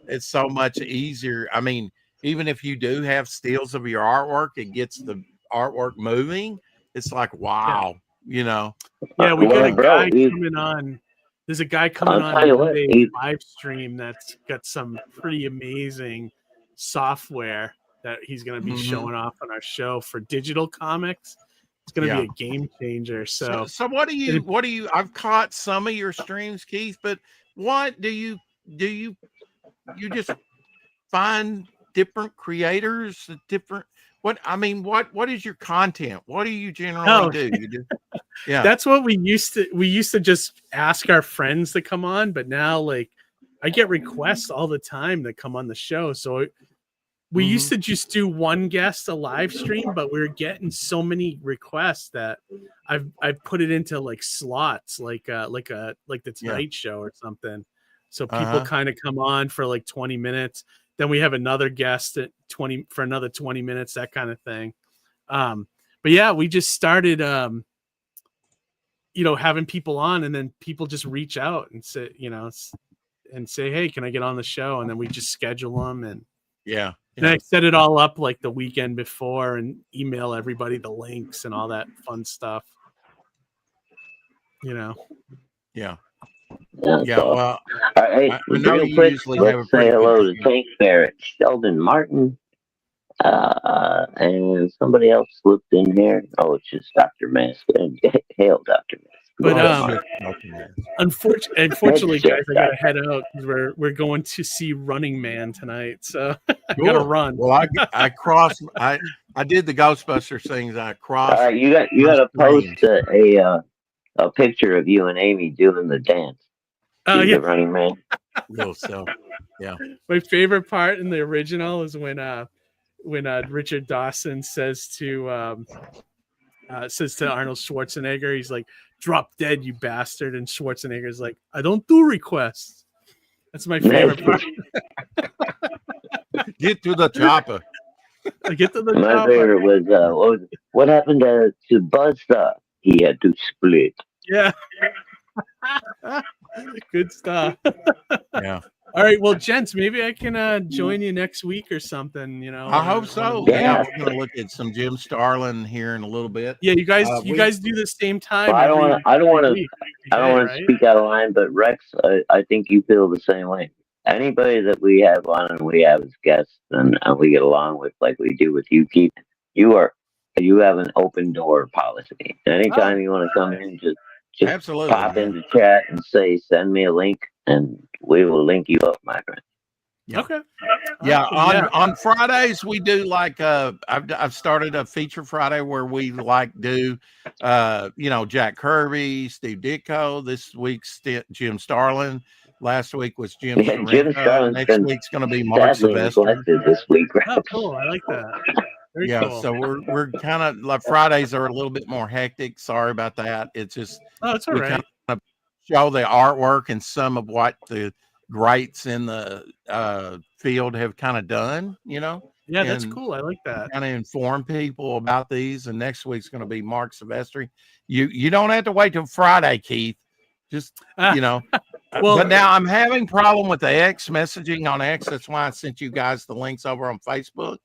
it's so much easier. I mean, even if you do have steals of your artwork, it gets the artwork moving. It's like, wow, you know. Yeah, we got a Well, bro, guy coming on. There's a guy coming I'll on tell you what. Monday's live stream that's got some pretty amazing software that he's going to be Mhm. showing off on our show for digital comics. It's going to Yeah. be a game changer. So, So what do you I've caught some of your streams, Keith, but what do you just find different creators, different what is your content? What do you generally Oh. do? You do yeah. That's what we used to just ask our friends to come on, but now like I get requests all the time that come on the show. So we used to just do one guest a live stream, but we were getting so many requests that I've put it into like slots, like the Tonight Show or something. So people kind of come on for like 20 minutes. Then we have another guest at 20 for another 20 minutes, that kind of thing. But yeah, we just started having people on, and then people just reach out and say, hey, can I get on the show? And then we just schedule them. And Yeah. then I set it all up like the weekend before and email everybody the links and all that fun stuff. Yeah. Yeah, Yeah. so, Well, all right, I know real you quick, usually have a let's say pretty hello good to Tank Barrett, Sheldon Martin, and somebody else slipped in here. Oh, it's just Dr. Mask. Hail, Dr. Mask. But unfortunately, Headset guys, I gotta head out because we're going to see Running Man tonight, so I Cool. gotta run. Well, I crossed. I did the Ghostbusters things. I crossed. All right, you got my to post streams. a picture of you and Amy doing the dance. Oh See yeah, the Running Man. So yeah. my favorite part in the original is when Richard Dawson says to Arnold Schwarzenegger, he's like, "Drop dead, you bastard," and Schwarzenegger's like, "I don't do requests." That's my favorite part. Get to the chopper. Get to the My chopper. favorite was what happened to Buzzsaw? He had to split. Yeah. Good stuff. Yeah. All right, well, gents, maybe I can join you next week or something. I hope so. Yeah. We're gonna look at some Jim Starlin here in a little bit. Yeah, you guys we- do the same time. Well, I don't want to right? speak out of line, but Rex, I think you feel the same way. Anybody that we have on and we have as guests and we get along with, like we do with you, Keith, you have an open door policy. Anytime you want to come in, just Absolutely, pop into chat and say, send me a link, and we will link you up, my friend. Yeah. Okay. Yeah, Awesome. on Fridays we do like I've started a feature Friday where we like do Jack Kirby, Steve Ditko. This week's Jim Starlin. Last week was Jim Yeah, Jim Steranko. Starlin's Next been week's going to be Mark sadly Sylvester. neglected this week, right? Oh, cool. I like that. Very Yeah, cool. so we're kind of like Fridays are a little bit more hectic. Sorry about that. It's just Oh, it's all we right. kind of show the artwork and some of what the greats in the field have kind of done, Yeah, that's and cool. I like that. kind of inform people about these. And next week's going to be Mark Silvestri. You don't have to wait till Friday, Keith. Just Well, but now I'm having problem with the X messaging on X. That's why I sent you guys the links over on Facebook.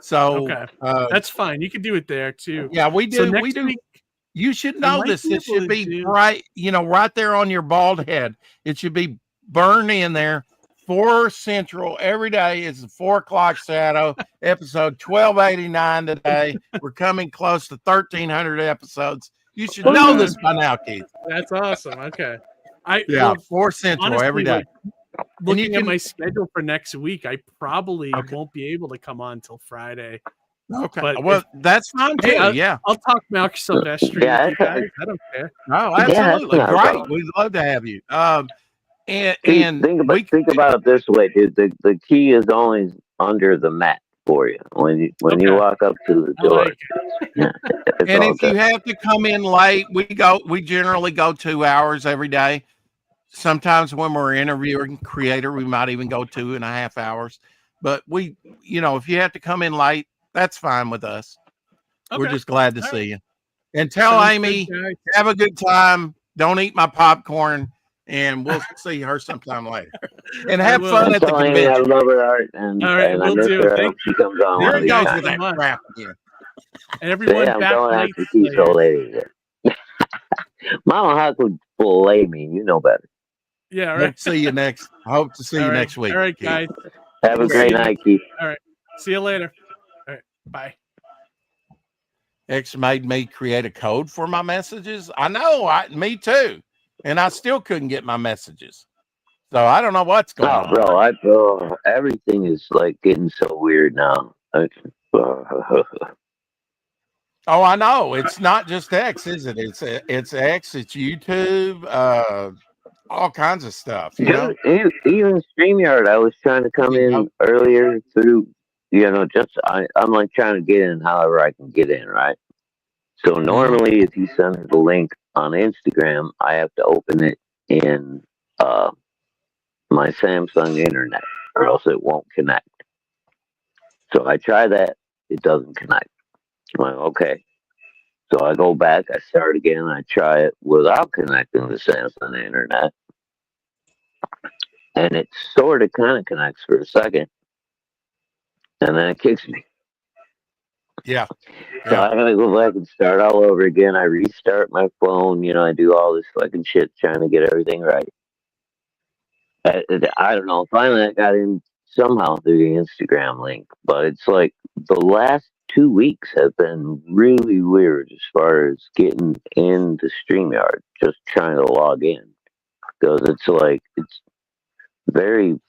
So okay, that's fine. You can do it there too. yeah, we do. So next we do. week, You should we know might this. be It able should to be do- right, right there on your bald head. It should be burned in there. 4 Central every day is the 4 o'clock shadow episode 1289 today. We're coming close to 1,300 episodes. You should know this by now, Keith. That's awesome. Okay. 4 Central honestly, every day. Looking at my schedule for next week, I probably won't be able to come on till Friday. Okay. But Well, that's fine too. I'll talk Mark Silvestri with you guys. I don't care. Oh, absolutely. Great. We'd love to have you. And think about it this way, dude. The key is always under the mat for you when you walk up to the door. And if you have to come in late, we generally go 2 hours every day. Sometimes when we're interviewing creator, we might even go 2.5 hours. But if you have to come in late, that's fine with us. Okay. We're just glad to see you. And tell Amy, have a good time. Don't eat my popcorn. And we'll see her sometime later. And have fun at the convention. I love her art, and I miss her. I hope she comes on. There he goes with that crap again. And everyone back late. Lady. Mama, how could blame me? You know better. Yeah, right. Hope to see you next next week. All right, guys. Have a great night, Keith. All right. See you later. All right. Bye. X made me create a code for my messages. I know, me too. And I still couldn't get my messages. So I don't know what's going on. Bro, everything is like getting so weird now. Oh, I know. It's not just X, is it? It's X, it's YouTube, all kinds of stuff. Even StreamYard, I was trying to come in earlier through, I'm like trying to get in however I can get in, right? So normally if you send me the link on Instagram, I have to open it in my Samsung internet or else it won't connect. So I try that, it doesn't connect. I'm like, okay. So I go back, I start again, I try it without connecting the Samsung internet. And it sort of kind of connects for a second. And then it kicks me. Yeah. So I gotta go back and start all over again. I restart my phone, I do all this fucking shit trying to get everything right. I don't know. Finally, I got in somehow through the Instagram link, but it's like the last 2 weeks have been really weird as far as getting into StreamYard, just trying to log in. Because it's very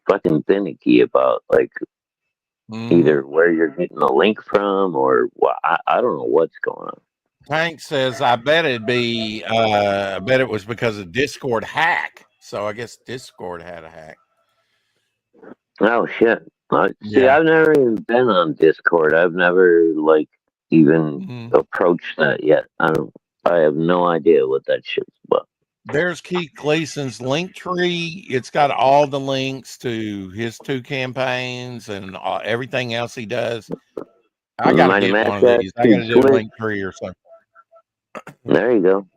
fucking finicky about either where you're getting the link from or I don't know what's going on. Tank says, I bet it was because of Discord hack. So I guess Discord had a hack. Oh shit. See, I've never even been on Discord. I've never even approached that yet. I have no idea what that shit's about. There's Keith Gleason's link tree. It's got all the links to his 2 campaigns and everything else he does. I gotta get one of these. I gotta do a link tree or something. There you go.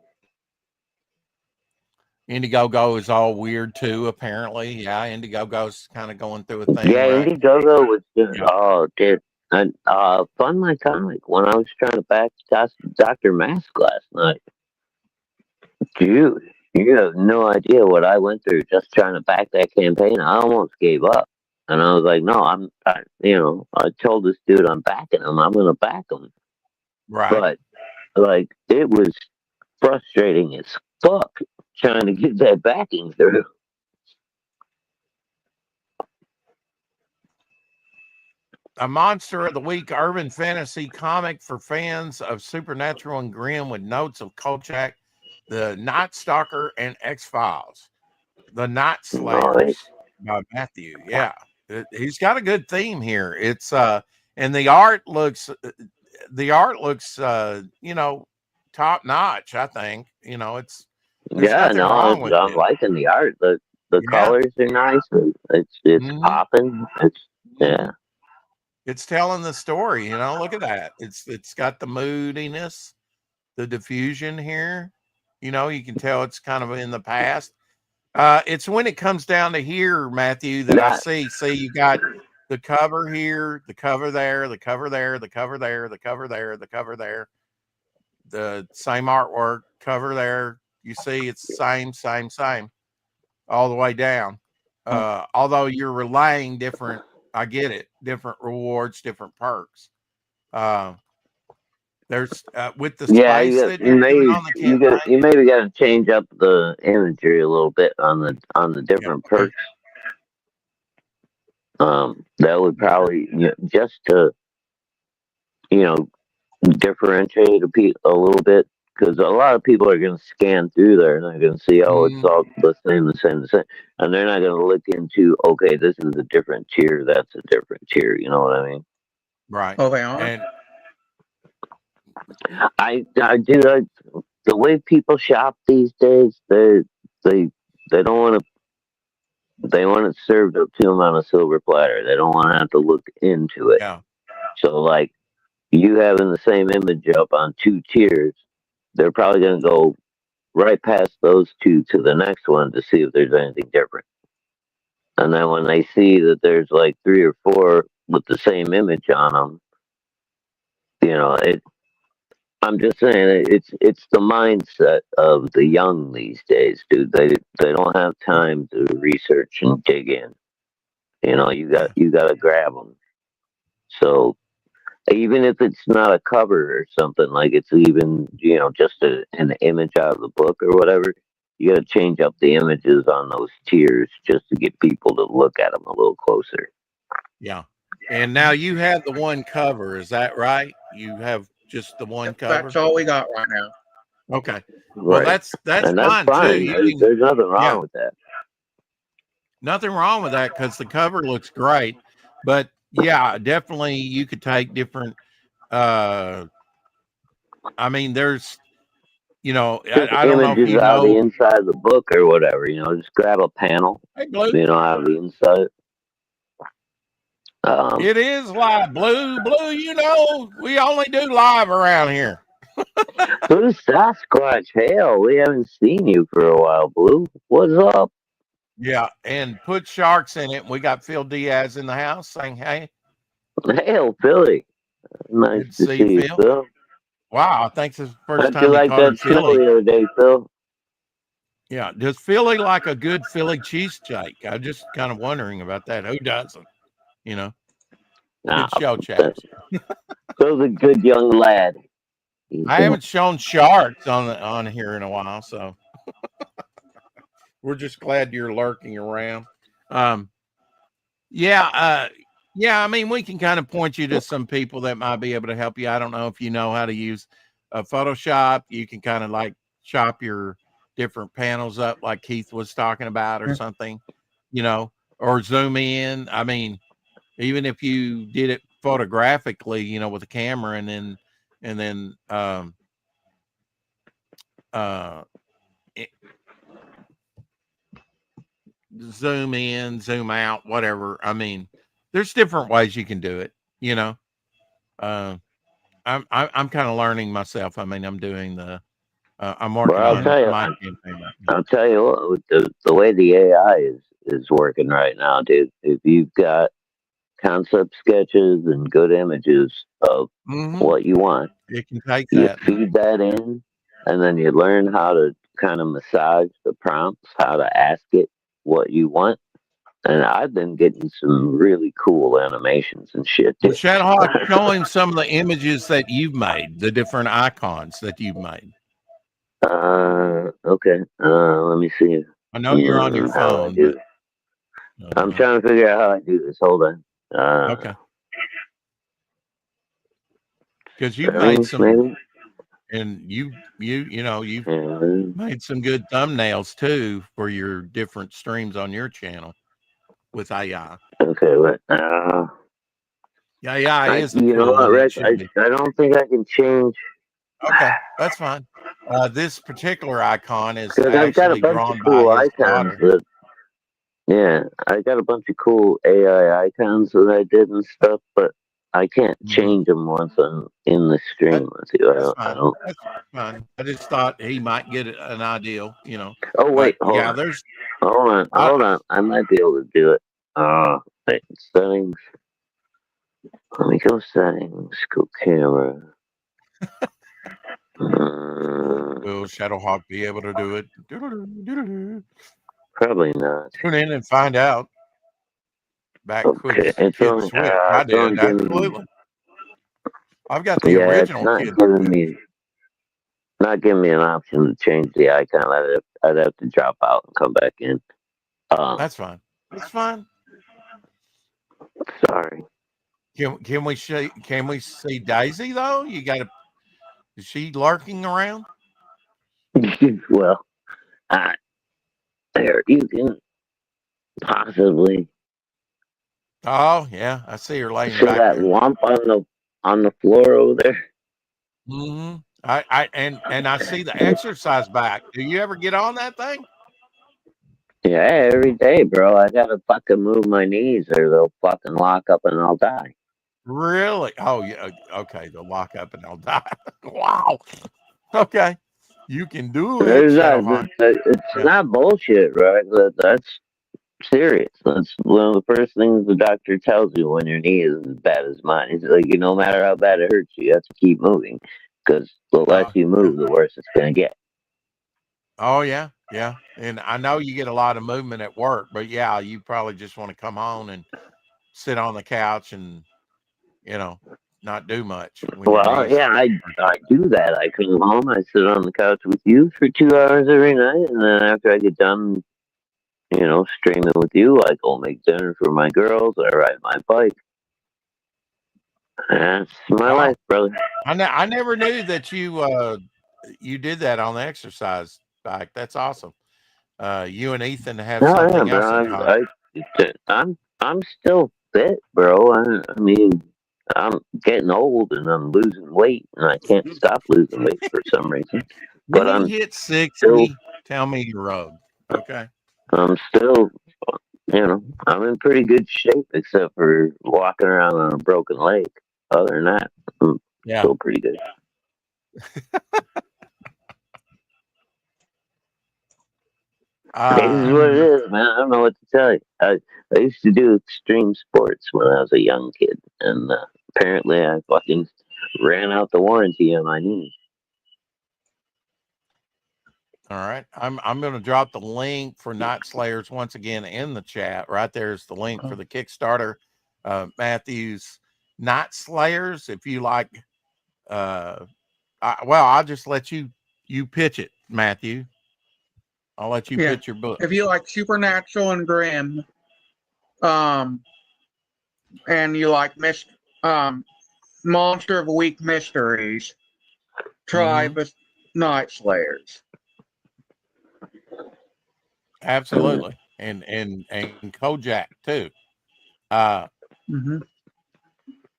Indiegogo is all weird too, apparently. Yeah, Indiegogo's kind of going through a thing. Yeah, right? Indiegogo was just dude. I Fund My Comic when I was trying to back Dr. Mask last night. Dude, you have no idea what I went through just trying to back that campaign. I almost gave up. And I was like, no, I told this dude I'm backing him. I'm going to back him. Right. But, it was frustrating as fuck trying to get that backing through. A Monster of the Week urban fantasy comic for fans of supernatural and grim with notes of Kolchak, the Night Stalker, and X-Files. The Night Slayers by Matthew. Yeah. He's got a good theme here. It's and the art looks you know, top notch, I think. You know, there's Yeah, nothing no, wrong with I'm it. liking the art. The Yeah. colors are nice. It's Mhm. popping. Yeah. It's telling the story, you know. Look at that. It's got the moodiness, the diffusion here. You know, you can tell it's kind of in the past. It's when it comes down to here, Matthew, that I That see. See, you got the cover here, the cover there, the cover there, the cover there, the cover there, the cover there, the same artwork, cover there. You see, it's same, all the way down. Although you're relaying different, I get it, different rewards, different perks. There's with the yeah, spice that you're doing on the campaign. you maybe got to change up the imagery a little bit on the Yeah, different okay. perks. That would probably just to differentiate a little bit, because a lot of people are going to scan through there and they're going to see, oh, it's all the same, and they're not going to look into, okay, this is a different tier, that's a different tier. You know what I mean? Right. Oh, they are? And I do like the way people shop these days. They don't want to. They want it served up to them on a silver platter. They don't want to have to look into it. yeah, So, like, you having the same image up on two tiers, they're probably going to go right past those two to the next one to see if there's anything different. And then when they see that there's like three or four with the same image on them, it. I'm just saying it's the mindset of the young these days, dude. They don't have time to research and dig in. You got to grab them. So even if it's not a cover or something, like it's even just an image out of the book or whatever, you got to change up the images on those tiers just to get people to look at them a little closer. yeah. And now you have the one cover, is that right? You have just the one cover. That's all we got right now. Okay. Well, Right. that's And that's fine fine. too. There's nothing wrong Yeah, with that. nothing wrong with that because the cover looks great. But yeah, definitely you could take different. I mean, there's, Just I don't know if images you out of the know. inside of the book or whatever. Just grab a panel, Hey, Blue. out of the inside. It is live, Blue. Blue, we only do live around here. Who's Sasquatch? Hell, we haven't seen you for a while, Blue. What's up? Yeah, and put sharks in it. We got Phil Diaz in the house saying, "Hey, Hail, Philly. Nice good to to see see you, you, Phil." Phil. Wow, I think this is the first How'd you time he like called her that snow Philly. the other day, Phil? Yeah, does Philly like a good Philly cheesesteak? I'm just kind of wondering about that. Who doesn't? Nah, Good show, chaps. Phil's a good young lad. I haven't shown sharks on here in a while, so we're just glad you're lurking around. Yeah, yeah. I mean, we can kind of point you to some people that might be able to help you. I don't know if you know how to use Photoshop. You can kind of like chop your different panels up, like Keith was talking about, or something, or zoom in. I mean, even if you did it photographically, with a camera, and then zoom in, zoom out, whatever. I mean, there's different ways you can do it. Uh, I'm kind of learning myself. I mean, I'm doing I'm working Well, on my campaign right now. I'll tell you what, with the way the AI is working right now, dude. If you've got concept sketches and good images of what you want, It can take you that. feed that in, and then you learn how to kind of massage the prompts, how to ask it what you want. And I've been getting some really cool animations and shit. Well, Shadowhawk, show him some of the images that you've made, the different icons that you've made. Okay. Let me see. I know you're on your phone, but I'm trying to figure out how I do this. Hold on. okay. because you've made some, maybe. and you've Yeah. made some good thumbnails too for your different streams on your channel with AI. Okay, but AI is a you know tool, what, and it Rick? should be. I don't think I can change Okay, that's fine. This particular icon is because I've got a actually bunch of drawn by cool his icons. daughter. Yeah, I got a bunch of cool AI icons that I did and stuff, but I can't Mhm. change them once I'm in the That, stream with you. that's I fine. don't. That's fine. I just thought he might get an ideal, Oh But wait, hold yeah, on, there's. hold on. I might be able to do it. Wait, settings. Let me go settings. Go camera. Will Shadowhawk be able to do it? Probably not. Tune in and find out. Back Okay, with Kid Switch. I it's only did, giving me. absolutely. I've got the Yeah, it's original not Kid giving Switch. me. Not giving me an option to change the icon. I'd have to drop out and come back in. That's fine. That's fine. Sorry. Can we see Daisy though? Is she lurking around? Well, there you can possibly Oh yeah, I see her laying see back that there. lump on the floor over there. Mm-hmm. And I see the exercise back. Do you ever get on that thing? Yeah, every day, bro. I gotta fucking move my knees or they'll fucking lock up and I'll die. Really? Oh yeah. Okay, they'll lock up and they'll die. Wow. Okay. You can do it, There's not, Shadowhawk. it's Yeah. not bullshit, right? That's serious. That's one of the first things the doctor tells you when your knee is as bad as mine. He's like, no matter how bad it hurts you have to keep moving because the less you Yeah. move, the worse it's gonna get. Oh yeah. Yeah. And I know you get a lot of movement at work, but yeah, you probably just want to come home and sit on the couch and, you know, not do much when your Well, knees. yeah, I do that. I come home, I sit on the couch with you for 2 hours every night, and then after I get done, streaming with you, I go make dinner for my girls. I ride my bike. That's my Wow. life, brother. I never knew that you did that on the exercise bike. That's awesome. You and Ethan have Oh yeah, something else in bro. common. I'm still fit, bro. I mean, I'm getting old and I'm losing weight, and I can't stop losing weight for some reason. When But you I'm hit still, 60, tell me you're rogue. Okay. I'm still, I'm in pretty good shape except for walking around on a broken leg. Other than that, I'm Yeah. still pretty good. It is what it is, man. I don't know what to tell you. I used to do extreme sports when I was a young kid, and apparently I fucking ran out the warranty on my knee. All right. I'm going to drop the link for Night Slayers once again in the chat. Right there's the link for the Kickstarter. Matthew's Night Slayers. If you like, I'll just let you pitch it, Matthew. I'll let you pitch your book. If you like supernatural and grim, and you like monster of the week mysteries, try the Night Slayers. Absolutely. And Kojak too. Not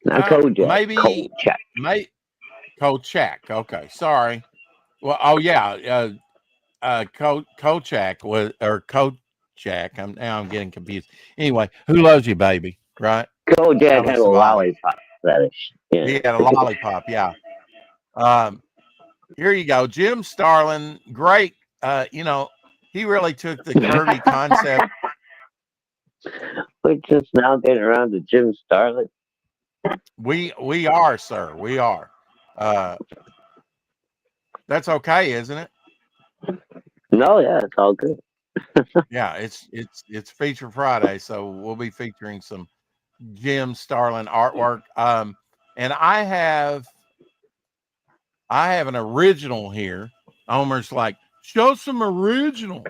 Kojak, Maybe Kojak. Kojak. Okay, sorry. Well, oh yeah, Kojak was or Kojak. I'm getting confused. Anyway, Who Loves You, Baby? Right? Kojak had a Alice of Ivy. lollipop fetish. Yeah. He had a lollipop. Yeah. Here you go, Jim Starlin. Great. He really took the curvy concept. We're just now getting around to Jim Starlin. We are, sir. We are. That's okay, isn't it? No, yeah, it's all good. Yeah, it's Feature Friday, so we'll be featuring some Jim Starlin artwork. And I have an original here. Homer's like, show some original.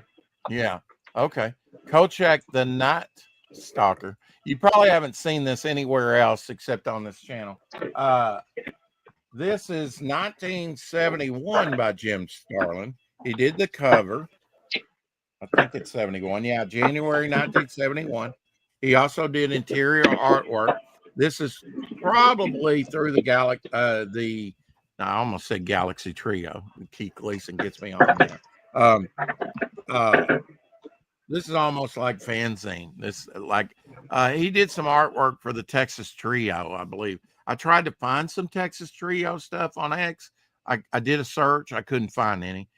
Yeah. Okay. Kojak the Night Stalker. You probably haven't seen this anywhere else except on this channel. This is 1971 by Jim Starlin. He did the cover. I think it's 71. Yeah, January 1971. He also did interior artwork. This is probably through the I almost said Galaxy Trio. Keith Gleason gets me on that. This is almost like fanzine. He did some artwork for the Texas Trio, I believe. I tried to find some Texas Trio stuff on X. I did a search. I couldn't find any,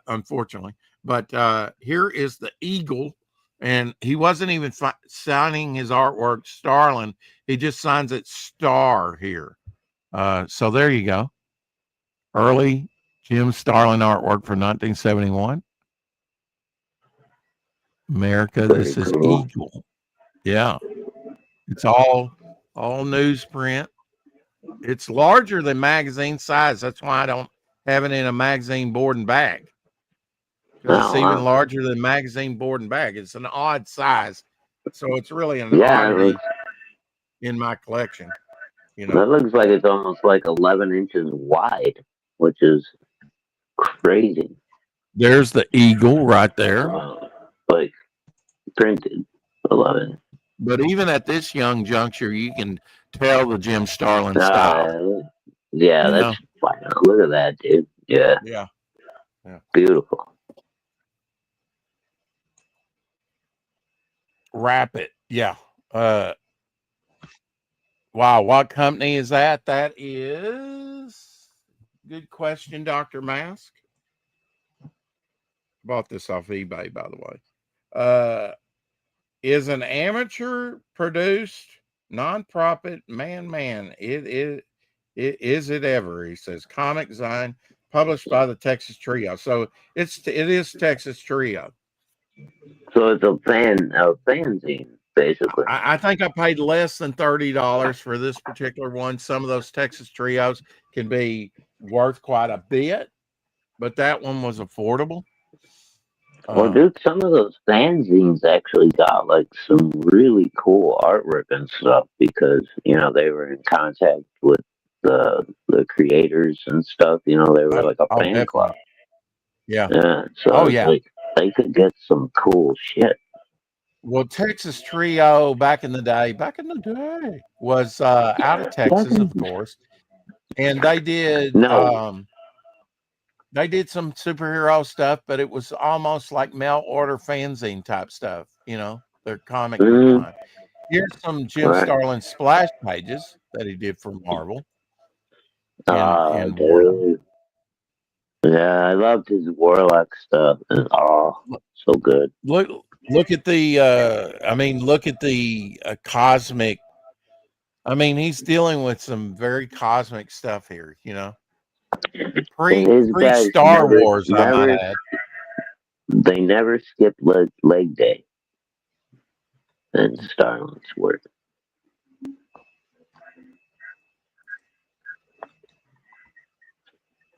unfortunately. But here is the Eagle, and he wasn't even signing his artwork Starlin. He just signs it Star here. So there you go. Early Jim Starlin artwork for 1971. America, this is Eagle. Yeah. It's all newsprint. It's larger than magazine size. That's why I don't have it in a magazine board and bag. Because it's even larger than magazine board and bag. It's an odd size. So it's really an oddity in my collection. You know, that looks like it's almost like 11 inches wide, which is crazy. There's the Eagle right there. Like printed 11. But even at this young juncture, you can tell the Jim Starlin style. Yeah, that's fine. Look at that, dude. Yeah. Yeah. Beautiful. Rapid. Yeah. Wow. What company is that? That is good question, Dr. Mask. Bought this off eBay, by the way. Is an amateur produced nonprofit man. It is it ever, he says. Comic design published by the Texas Trio. So it is Texas Trio. So it's a fanzine, basically. I think I paid less than $30 for this particular one. Some of those Texas Trios can be worth quite a bit, but that one was affordable. Well, dude, some of those fanzines actually got like some really cool artwork and stuff because they were in contact with the creators and stuff. They were like a fan definitely. club. Yeah. So like, they could get some cool shit. Well, Texas Trio back in the day was out of Texas, of course, and they did some superhero stuff, but it was almost like mail order fanzine type stuff. Their comic book line. Here's some Jim Starlin splash pages that he did for Marvel. Dude. Yeah, I loved his Warlock stuff. And, so good. Look at the cosmic. I mean, he's dealing with some very cosmic stuff here. Pre Star Wars. I might add. They never skip leg day. And Starlin's work.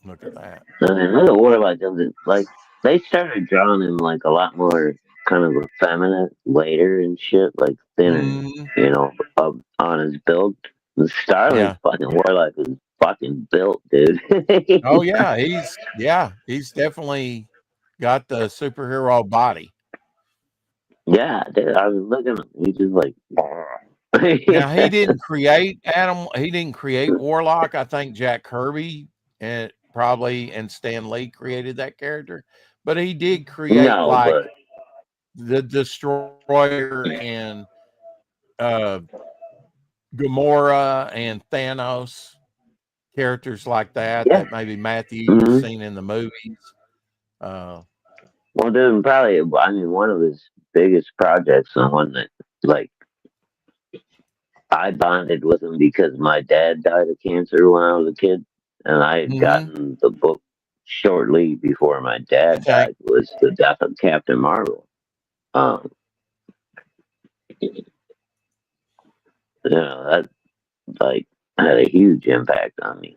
Look at that. Look at Warlock does it. Like, they started drawing him like a lot more kind of effeminate later and shit, like thinner, up on his build. The Starlin's fucking Warlock is fucking built, dude. Oh yeah, he's definitely got the superhero body. Yeah, dude, I was looking at him. He's just like. Now he didn't create He didn't create Warlock. I think Jack Kirby and Stan Lee created that character, but he did create the Destroyer and Gamora and Thanos, characters like that that maybe Matthew you've seen in the movies. Well, dude, probably one of his biggest projects, and one that like I bonded with him because my dad died of cancer when I was a kid, and I had gotten the book shortly before my dad died. Was The Death of Captain Marvel. That like had a huge impact on me.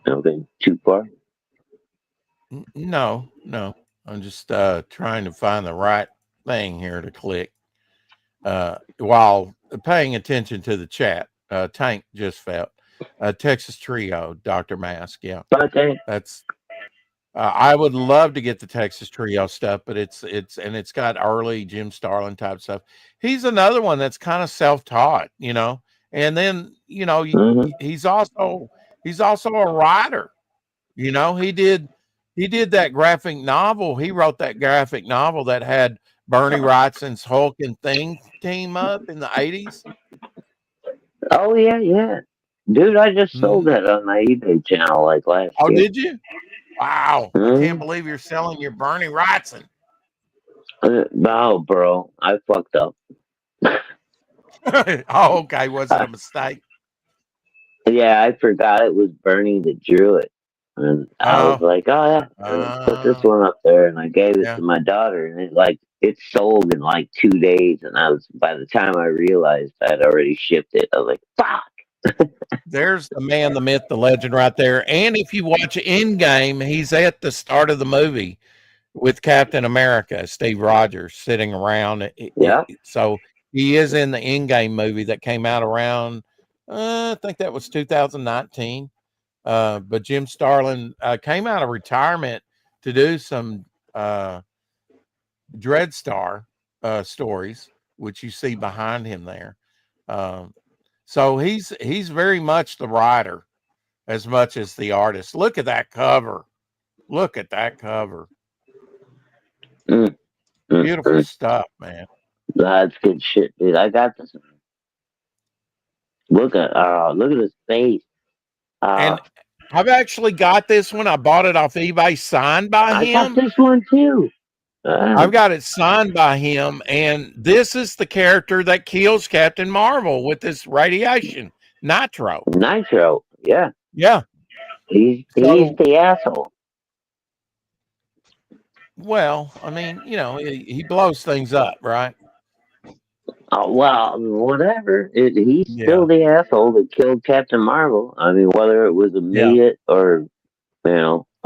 Okay, too far? No. I'm just trying to find the right thing here to click while paying attention to the chat. Tank just felt Texas Trio, Dr. Mask. Yeah, Okay. that's. I would love to get the Texas Trio stuff, but it's got early Jim Starlin type stuff. He's another one that's kind of self-taught, and then Mm-hmm. he's also a writer. He did that graphic novel. He wrote that graphic novel that had Bernie Wrightson's Hulk and Thing team up in the 80s. Oh yeah, yeah. Dude, I just sold Mhm. that on my eBay channel like last Oh, year. did you? Wow. I can't Mm-hmm. believe you're selling your Bernie Wrightson. No, bro, I fucked up. Oh, okay. Was it a mistake? Yeah, I forgot it was Bernie that drew it. And I was Oh, like, oh yeah, put this one up there, and I gave it yeah. to my daughter, and it sold in like 2 days, and by the time I realized I'd already shipped it, I was like, fuck. There's the man, the myth, the legend right there. And if you watch Endgame, he's at the start of the movie with Captain America, Steve Rogers, sitting around. Yeah. So he is in the Endgame movie that came out around, I think that was 2019. But Jim Starlin came out of retirement to do some Dreadstar stories, which you see behind him there. So he's very much the writer as much as the artist. Look at that cover. Look at that cover. Beautiful stuff, man. That's good shit, dude. I got this. Look at his face. And I've actually got this one. I bought it off eBay, signed by I got him. this one too. I've got it signed by him, and this is the character that kills Captain Marvel with this radiation, Nitro. Nitro, yeah. Yeah. He's So, the asshole. well, I mean, he blows things up, right? Oh, well, whatever. He's Yeah. still the asshole that killed Captain Marvel. I mean, whether it was immediate or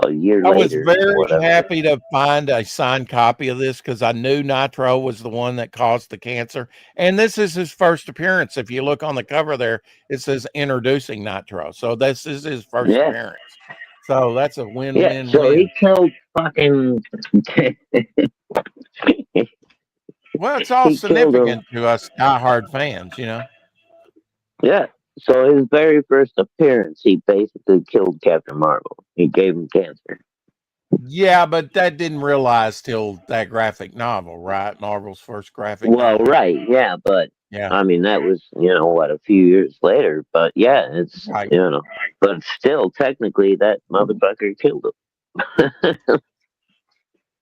a year I was later, very whatever. happy to find a signed copy of this because I knew Nitro was the one that caused the cancer. And this is his first appearance. If you look on the cover there, it says introducing Nitro. So this is his first Yeah. appearance. So that's a Yeah, win-win-win. so he killed fucking. Well, it's all He killed him. significant to us diehard fans, Yeah. So his very first appearance, he basically killed Captain Marvel. He gave him cancer. Yeah, but that didn't realize till that graphic novel, right? Marvel's first graphic Well, novel. right, yeah, but Yeah. I mean that was a few years later. But yeah, it's Right. but still, technically, that motherfucker killed him.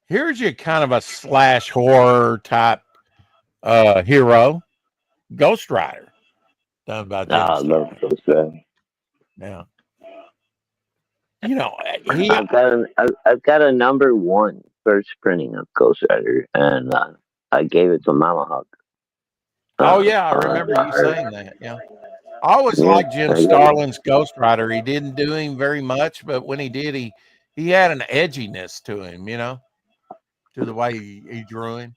Here's your kind of a slash horror type hero, Ghost Rider, done by Jim I love Starlin. Ghost Rider. Yeah. I've got a number 1 first printing of Ghost Rider, and I gave it to Mama Hawk. Oh yeah, I remember you saying that. Yeah. I always liked Jim Starlin's Ghost Rider. He didn't do him very much, but when he did, he had an edginess to him, to the way he drew him.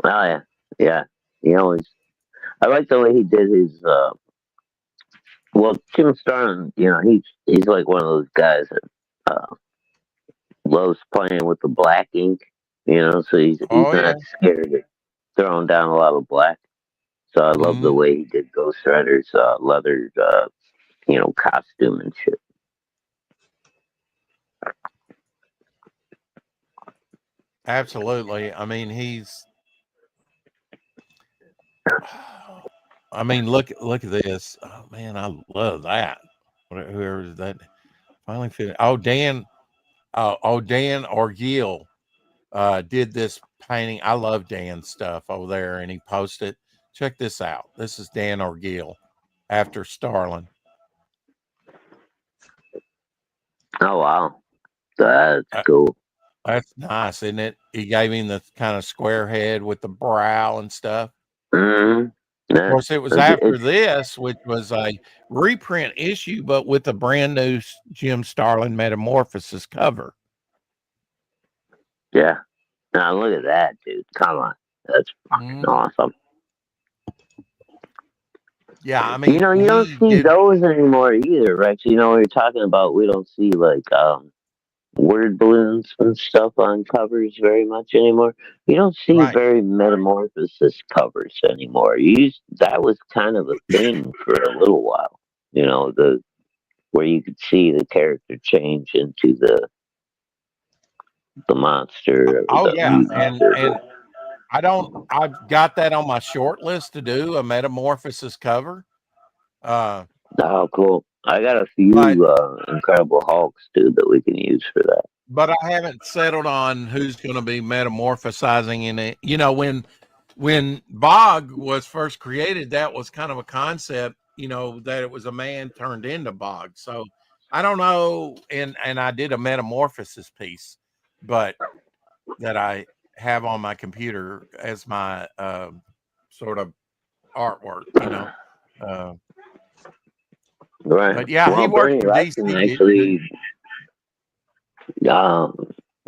Oh yeah, yeah. I like the way he did his. Well, Jim Starlin, he's like one of those guys that loves playing with the black ink. So he's not scared of throwing down a lot of black. So I love the way he did Ghost Rider's leather, costume and shit. Absolutely. I mean, look at this. Oh man, I love that. Whoever is that finally finished. Oh, Dan Orgil did this painting. I love Dan's stuff over there, and he posted. Check this out. This is Dan Orgil after Starlin. Oh wow, that's cool. That's nice, isn't it? He gave him the kind of square head with the brow and stuff. Mm-hmm. Of course, it was after this, which was a reprint issue, but with a brand new Jim Starlin Metamorphosis cover. Yeah. Now look at that, dude. Come on. That's fucking awesome. Yeah, I mean, you don't he see did those anymore either, right? So, what you're talking about, we don't see like word balloons and stuff on covers very much anymore. You don't see right. very metamorphosis covers anymore. That was kind of a thing for a little while. The where you could see the character change into the monster or Oh the yeah, mutant. and I've got that on my short list to do a metamorphosis cover. Oh, cool! I got a But few Incredible Hulks, dude, that we can use for that. but I haven't settled on who's going to be metamorphosizing in it. When Bog was first created, that was kind of a concept. That it was a man turned into Bog. So I don't know, and I did a metamorphosis piece, but that I have on my computer as my sort of artwork. Uh, Right. but yeah, he Well, worked Bernie for Wrightson DC. actually um,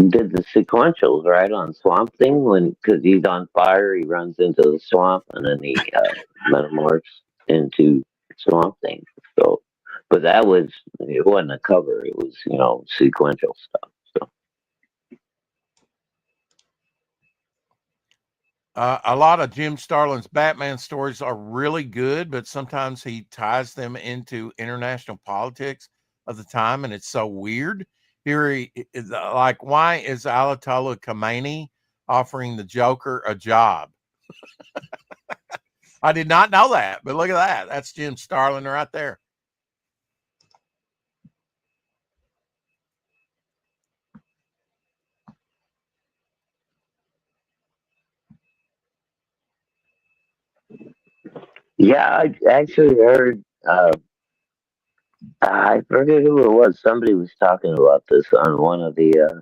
did the sequentials right on Swamp Thing because he's on fire, he runs into the swamp, and then he metamorphs into Swamp Thing. So, but it wasn't a cover; it was sequential stuff. So A lot of Jim Starlin's Batman stories are really good, but sometimes he ties them into international politics of the time, and it's so weird. Here he is, like, why is Ayatollah Khamenei offering the Joker a job? I did not know that, but look at that. That's Jim Starlin right there. yeah, I actually heard. I forget who it was. Somebody was talking about this on one of the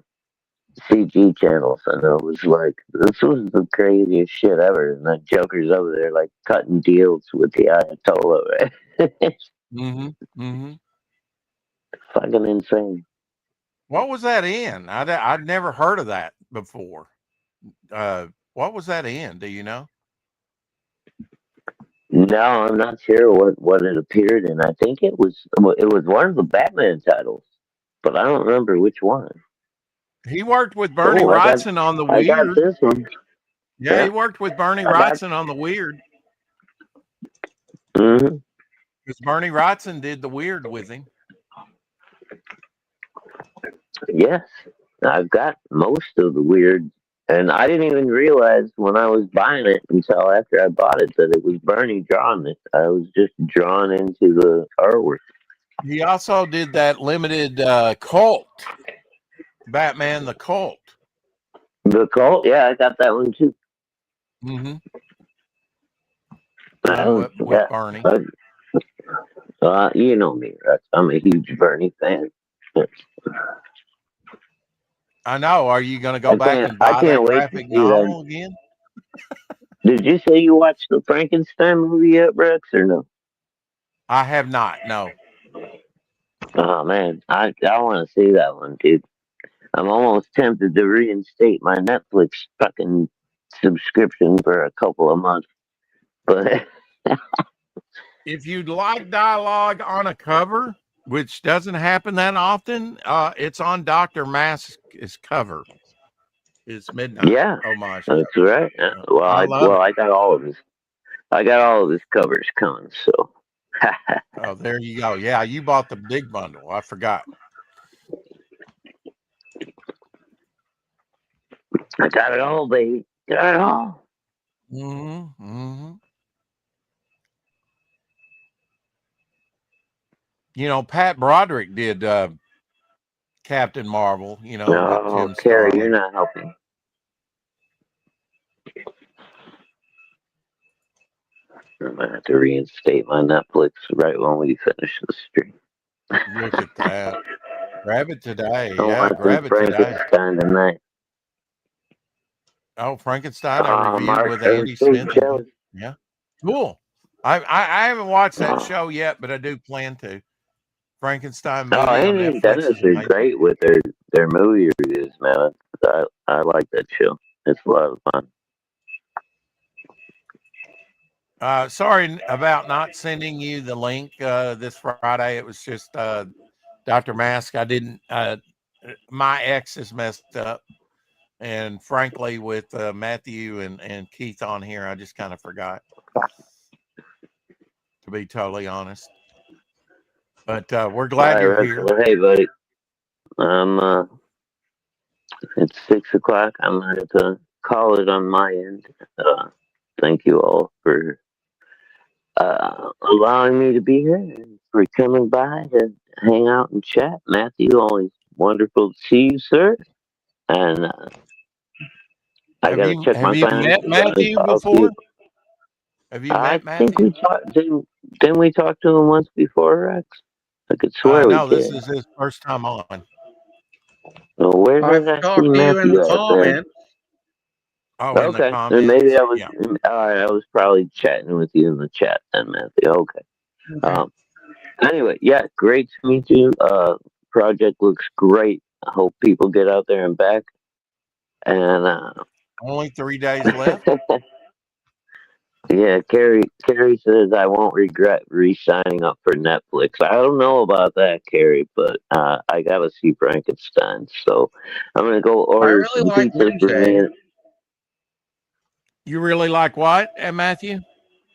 CG channels, and it was like, this was the craziest shit ever. And the Joker's over there, like, cutting deals with the Ayatollah, right? Mm-hmm. Mm-hmm. Fucking insane. What was that in? I'd never heard of that before. What was that in? Do you know? No, I'm not sure what it appeared in. I think it was one of the Batman titles, but I don't remember which one. He worked with Bernie Oh, Wrightson on The I got Weird. this one. Yeah, Yeah, he worked with Bernie I got. Wrightson on The Weird Hmm. because Bernie Wrightson did The Weird with him. Yes, I've got most of the weird, and I didn't even realize when I was buying it until after I bought it that it was Bernie drawing it. I was just drawn into the artwork. He also did that limited Cult, Batman the Cult. The Cult, yeah, I got that one too. Mm-hmm. I With yeah, Bernie. but, you know me, Rex. I'm a huge Bernie fan. I know. Are you going to go I back can't. and I buy can't that wait to graphic see that. novel again? Did you say you watched the Frankenstein movie yet, Rex, or no? I have not. No. Oh man, I want to see that one, dude. I'm almost tempted to reinstate my Netflix fucking subscription for a couple of months, but If you'd like dialogue on a cover, which doesn't happen that often, it's on Dr. Mask's cover. It's Midnight yeah, homage that's cover. right. Well, I love it. I got all of his. I got all of his covers coming, so Oh, there you go. Yeah, you bought the big bundle. I forgot. I got it all, baby. Got it all. Mm-hmm. Mm-hmm. Pat Broderick did Captain Marvel, with Oh, Jim Carrie, you're Starlin. not helping. I'm gonna have to reinstate my Netflix right when we finish the stream. Look at that. Grab it today. I'm Yeah, watching grab it today. Frankenstein tonight. Oh, Frankenstein, I reviewed Mark with Andy Big Smith. Show. Yeah. Cool. I haven't watched that Oh. show yet, but I do plan to. Frankenstein Oh, movie on Amy and Netflix Dennis is are amazing. great with their movie reviews, man. I like that show. It's a lot of fun. Sorry about not sending you the link this Friday. It was just Dr. Mask. I didn't. My ex is messed up, and frankly, with Matthew and Keith on here, I just kind of forgot. To be totally honest, but we're glad All you're right, here. well, hey, buddy. It's 6 o'clock. I'm going to call it on my end. Thank you all for allowing me to be here and for coming by to hang out and chat. Matthew, always wonderful to see you, sir. And I got to check Have my you met finances. Matthew I'll see before? you. Have you I met think Matthew? we talked. Didn't we talk to him once before, Rex? I could swear we No, this did. is his first time on. Well, where I've did I see talked to you in the Matthew at then? comments. Oh, in the Okay, then maybe comments. I was. Yeah. All right, I was probably chatting with you in the chat then, Matthew. Okay. Okay. Anyway, yeah, great to meet you. Project looks great. I hope people get out there and back. And Only 3 days left. yeah, Carrie says I won't regret re-signing up for Netflix. I don't know about that, Carrie, but I gotta see Frankenstein, so I'm gonna go I order really some like pizza for Wednesday. me. You really like what, Matthew?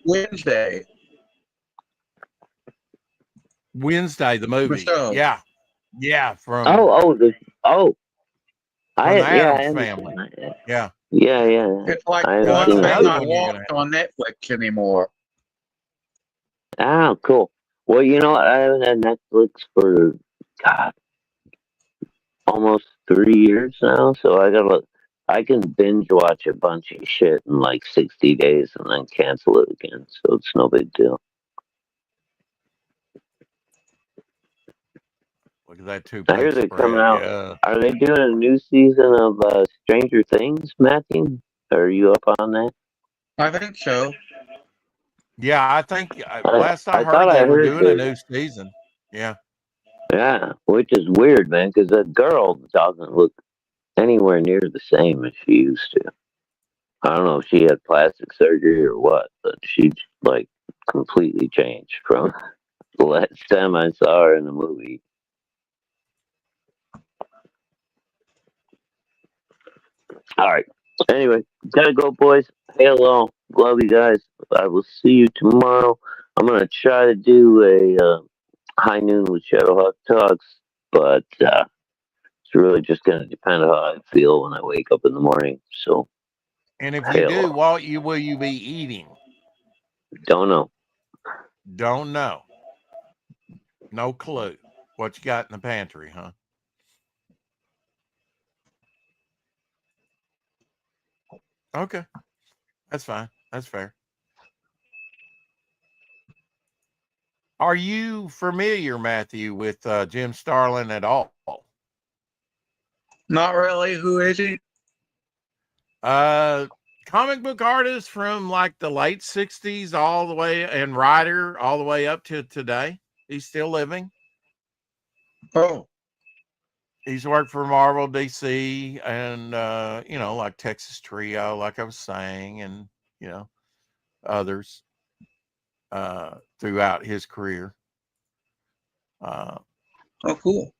Wednesday. Wednesday, the movie. So, Yeah, from I the I Addams understand Family. that. Yeah. Yeah. it's like I the haven't That's one seen thing another I one you're gonna watch on Netflix anymore. Ah, cool. Well, you know what? I haven't had Netflix for God almost 3 years now, so I can binge watch a bunch of shit in like 60 days and then cancel it again, so it's no big deal. look at that I hear two-page they're coming spread. out. Yeah. Are they doing a new season of Stranger Things, Matthew? Are you up on that? I think so. Yeah, I think last I I heard thought they I were heard doing a that. new season. Yeah. Yeah, which is weird, man, because that girl doesn't look anywhere near the same as she used to. I don't know if she had plastic surgery or what, but she's like completely changed from the last time I saw her in the movie. All right. Anyway, gotta go, boys. Hello. Love you guys. I will see you tomorrow. I'm gonna try to do a high noon with Shadowhawk Talks, but it's really just gonna depend on how I feel when I wake up in the morning. So, And if you do, hello. what will you be eating? Don't know. Don't know. No clue. What you got in the pantry, huh? Okay. That's fine. That's fair. Are you familiar, Matthew, with Jim Starlin at all? Not really. Who is he? Comic book artist from like the late 60s all the way, and writer all the way up to today. He's still living. Oh, He's worked for Marvel, DC, and like Texas Trio, like I was saying, and others throughout his career. oh, cool.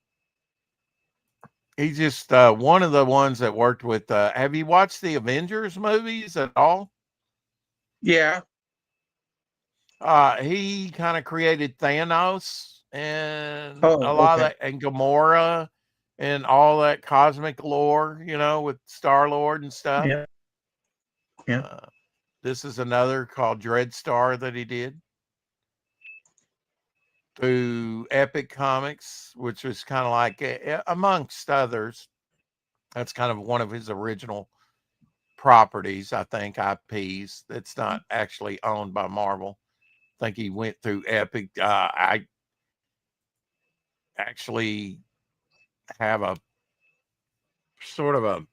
He's just one of the ones that worked with. Have you watched the Avengers movies at all? Yeah. He kind of created Thanos and Oh, a lot of okay. that, and Gamora, and all that cosmic lore, with Star-Lord and stuff. Yeah. Yeah. This is another called Dreadstar that he did through Epic Comics, which was kind of like, amongst others, that's kind of one of his original properties, I think, IPs that's not actually owned by Marvel. I think he went through Epic. I actually have a sort of a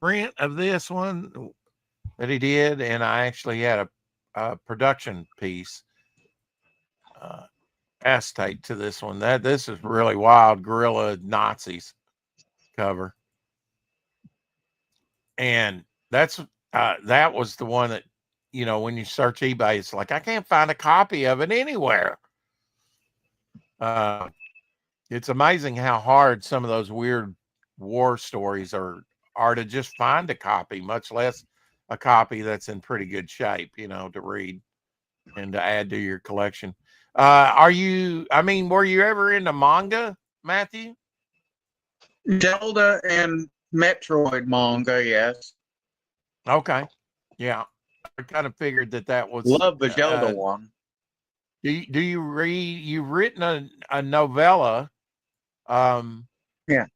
print of this one that he did, and I actually had a production piece acetate to this one. This is really wild, guerrilla Nazis cover. And that was the one that, when you search eBay, it's like I can't find a copy of it anywhere. It's amazing how hard some of those weird war stories are to just find a copy, much less a copy that's in pretty good shape, to read and to add to your collection. Were you ever into manga, Matthew? Zelda and Metroid manga, yes. Okay. Yeah. I kind of figured that was. Love the Zelda one. Do you read? You've written a novella. Yeah.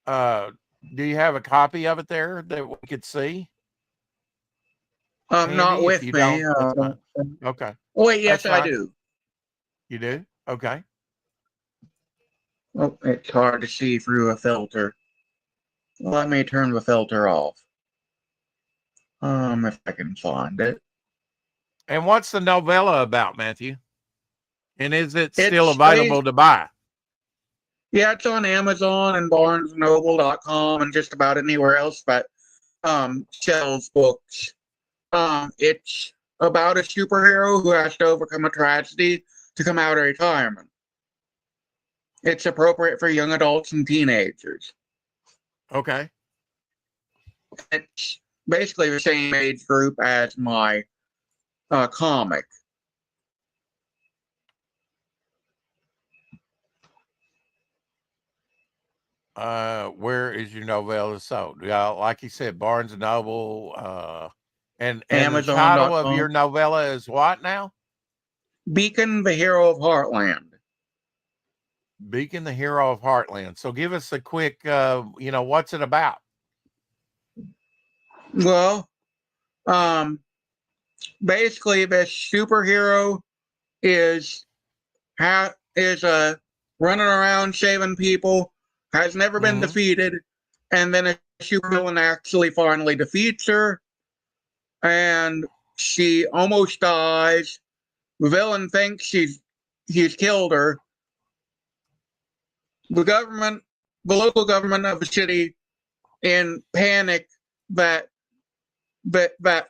Do you have a copy of it there that we could see? Not Handy? If with you me. don't, that's fine. Okay. Wait, yes, That's I fine. do. You do? Okay. Oh, it's hard to see through a filter. Let me turn the filter off. If I can find it. And what's the novella about, Matthew? And is it still It's available to buy? Yeah, it's on Amazon and BarnesandNoble.com and just about anywhere else that sells books. It's about a superhero who has to overcome a tragedy to come out of retirement. It's appropriate for young adults and teenagers. Okay. It's basically the same age group as my comic. Where is your novella sold? Yeah, like you said, Barnes and Noble. And the title of your novella is what now? Beacon, the Hero of Heartland. Beacon, the Hero of Heartland. So give us a quick, what's it about? Well, basically, this superhero is running around saving people, has never been defeated, and then a supervillain actually finally defeats her, and she almost dies. The villain thinks he's killed her. The local government of the city, in panic that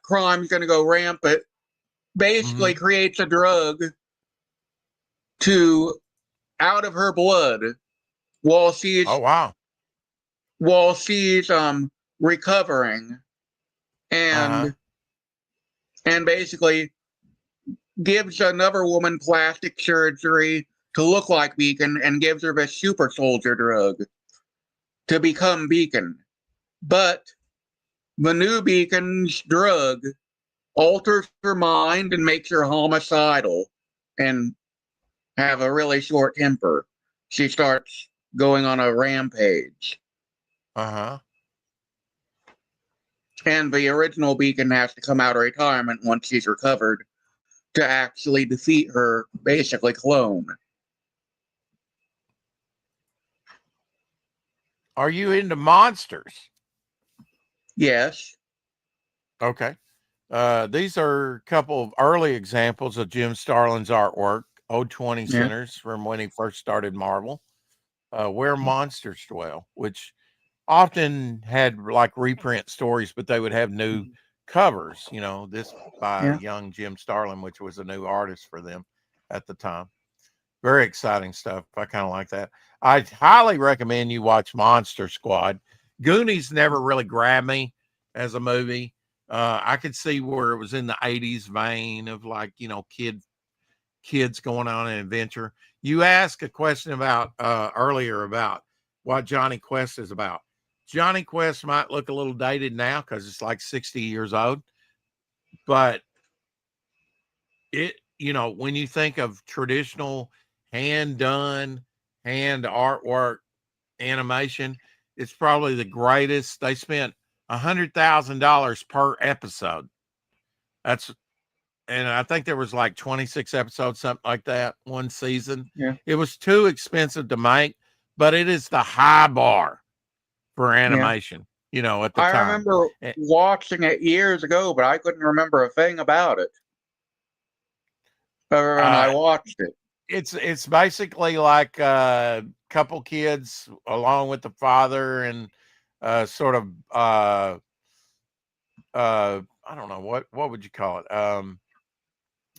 crime's going to go rampant, basically creates a drug out of her blood while she's recovering, and basically gives another woman plastic surgery to look like Beacon and gives her the super soldier drug to become Beacon. But the new Beacon's drug alters her mind and makes her homicidal and have a really short temper. She starts going on a rampage. And the original Beacon has to come out of retirement once she's recovered to actually defeat her, basically clone. Are you into monsters? Yes. Okay. These are a couple of early examples of Jim Starlin's artwork, Old 20 Centers, from when he first started Marvel, Where Monsters Dwell, which often had like reprint stories, but they would have new covers, this by young Jim Starlin, which was a new artist for them at the time. Very exciting stuff. I kind of like that. I highly recommend you watch Monster Squad. Goonies never really grabbed me as a movie. I could see where it was in the 80s vein of like, kids going on an adventure. You asked a question about earlier about what Johnny Quest is about. Johnny Quest might look a little dated now because it's like 60 years old, but when you think of traditional hand artwork animation, it's probably the greatest. They spent $100,000 per episode. And I think there was like 26 episodes, something like that, one season. It was too expensive to make, but it is the high bar for animation, at the time. I remember watching it years ago, but I couldn't remember a thing about it. When I watched it. It's basically like a couple kids along with the father and sort of I don't know what would you call it?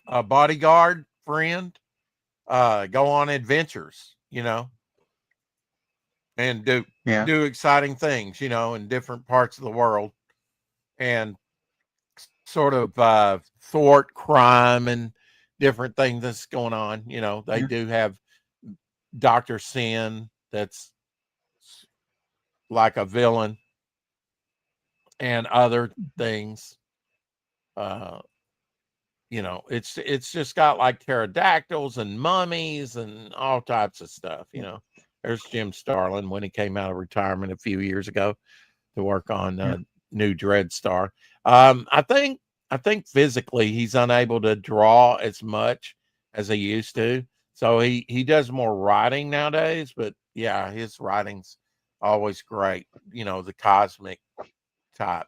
A bodyguard friend, go on adventures, and Yeah. do exciting things, in different parts of the world, and sort of thwart crime and different things that's going on. They Yeah. do have Dr. Sin that's like a villain, and other things. Uh, it's just got like pterodactyls and mummies and all types of stuff. There's Jim Starlin when he came out of retirement a few years ago to work on Yeah. new Dreadstar. I think physically he's unable to draw as much as he used to, so he does more writing nowadays. But yeah, his writing's always great. The cosmic type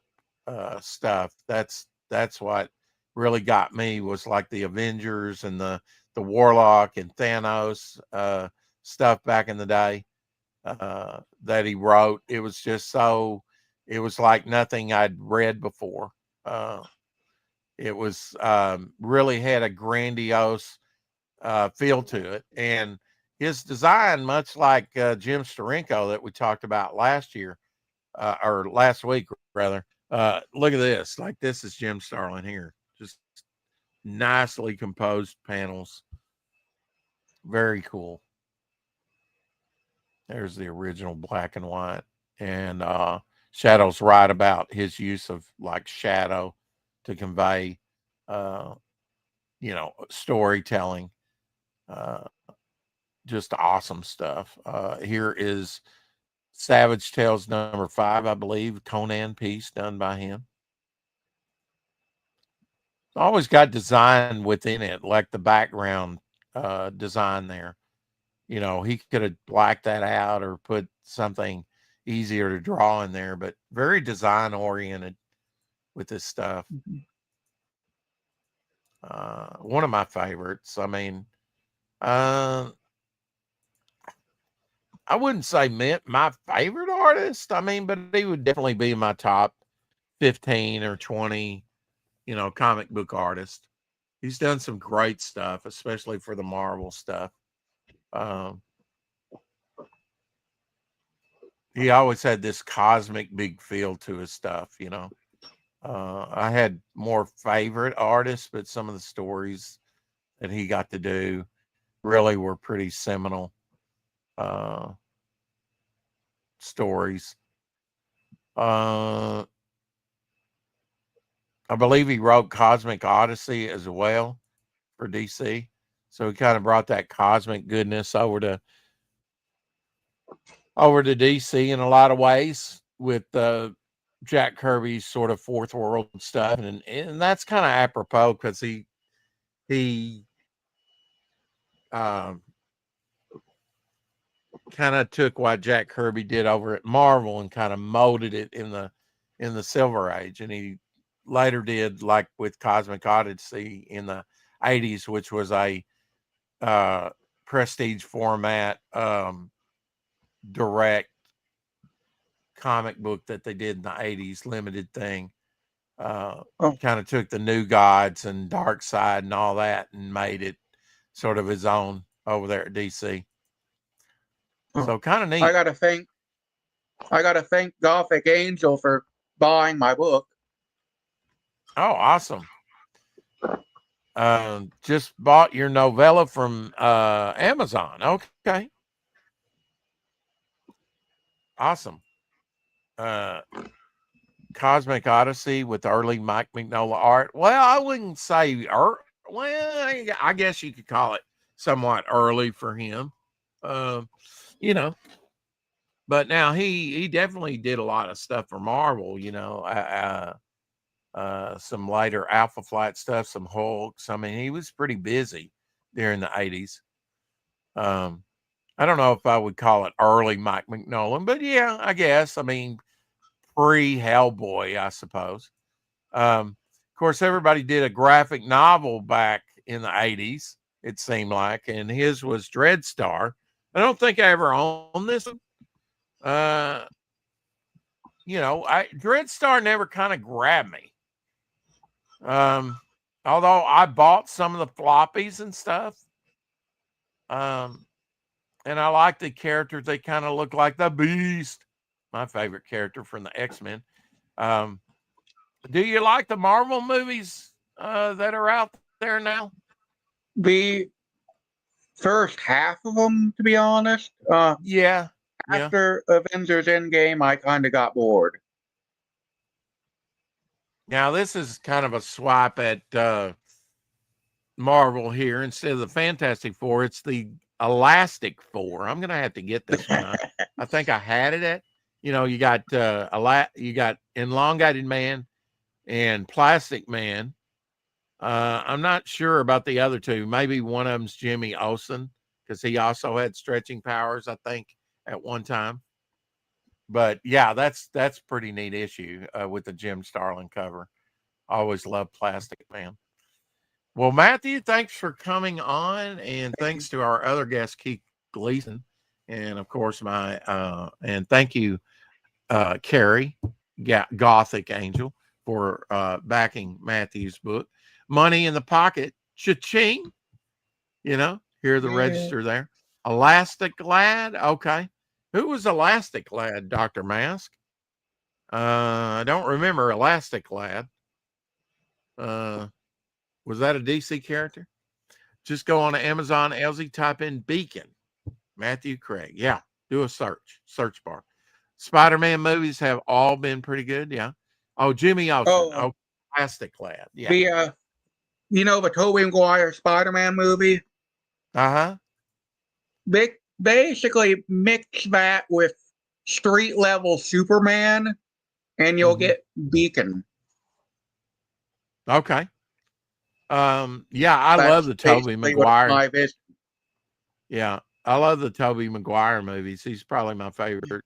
stuff. That's what really got me, was like the Avengers and the Warlock and Thanos stuff back in the day that he wrote. It was just it was like nothing I'd read before. It was really had a grandiose feel to it, and his design, much like Jim Steranko that we talked about last year, or last week rather. Look at this. Like, this is Jim Starlin here. Just nicely composed panels. Very cool. There's the original black and white. And Shadow's right about his use of like shadow to convey storytelling. Just awesome stuff. Here is Savage Tales #5, I believe, Conan piece done by him. Always got design within it, like the background design there. He could have blacked that out or put something easier to draw in there, but very design oriented with this stuff. One of my favorites. I mean, I wouldn't say my favorite artist. I mean, but he would definitely be my top 15 or 20, comic book artist. He's done some great stuff, especially for the Marvel stuff. He always had this cosmic big feel to his stuff. I had more favorite artists, but some of the stories that he got to do really were pretty seminal stories. I believe he wrote Cosmic Odyssey as well for DC. So he kind of brought that cosmic goodness over to DC in a lot of ways with Jack Kirby's sort of fourth world stuff. And that's kind of apropos because he kind of took what Jack Kirby did over at Marvel and kind of molded it in the Silver Age. And he later did, like with Cosmic Odyssey in the 80s, which was a prestige format direct comic book that they did in the 80s, limited thing. Kind of took the New Gods and Dark Side and all that and made it sort of his own over there at DC. So kind of neat. I gotta thank Gothic Angel for buying my book. Oh, awesome. Just bought your novella from Amazon. Okay. Awesome. Cosmic Odyssey with early Mike Mignola art. Well, I wouldn't say I guess you could call it somewhat early for him. But now he definitely did a lot of stuff for Marvel, some later Alpha Flight stuff, some Hulks. I mean, he was pretty busy during the 80s. I don't know if I would call it early Mike Mignola, but yeah, I guess. I mean, pre-Hellboy, I suppose. Of course, everybody did a graphic novel back in the 80s, it seemed like, and his was Dreadstar. I don't think I ever owned this one. Dreadstar never kind of grabbed me. Although I bought some of the floppies and stuff. And I like the characters. They kind of look like the Beast, my favorite character from the X-Men. Do you like the Marvel movies that are out there now? The first half of them, to be honest. Yeah. After Avengers Endgame, I kind of got bored. Now, this is kind of a swipe at Marvel here. Instead of the Fantastic Four, it's the Elastic Four. I'm going to have to get this one. I think I had it at, you got you got Elongated Man and Plastic Man. I'm not sure about the other two. Maybe one of them's Jimmy Olsen, because he also had stretching powers, I think, at one time. But yeah, that's pretty neat issue with the Jim Starlin cover. Always loved Plastic Man. Well, Matthew, thanks for coming on, and thanks to our other guest, Keith Gleason, and of course and thank you, Carrie, Gothic Angel, for backing Matthew's book. Money in the Pocket, cha-ching. Hear the register there. Elastic Lad, okay. Who was Elastic Lad, Dr. Mask? I don't remember Elastic Lad. Was that a DC character? Just go on to Amazon, LZ, type in Beacon, Matthew Craig. Yeah, do a search bar. Spider-Man movies have all been pretty good. Yeah. Oh, Jimmy Olsen. Oh, Elastic Lad. Yeah. The Tobey Maguire Spider-Man movie. Uh-huh. Basically mix that with street level Superman, and you'll get Beacon. Okay. Yeah, I love the Tobey Maguire. Yeah, I love the Tobey Maguire movies. He's probably my favorite.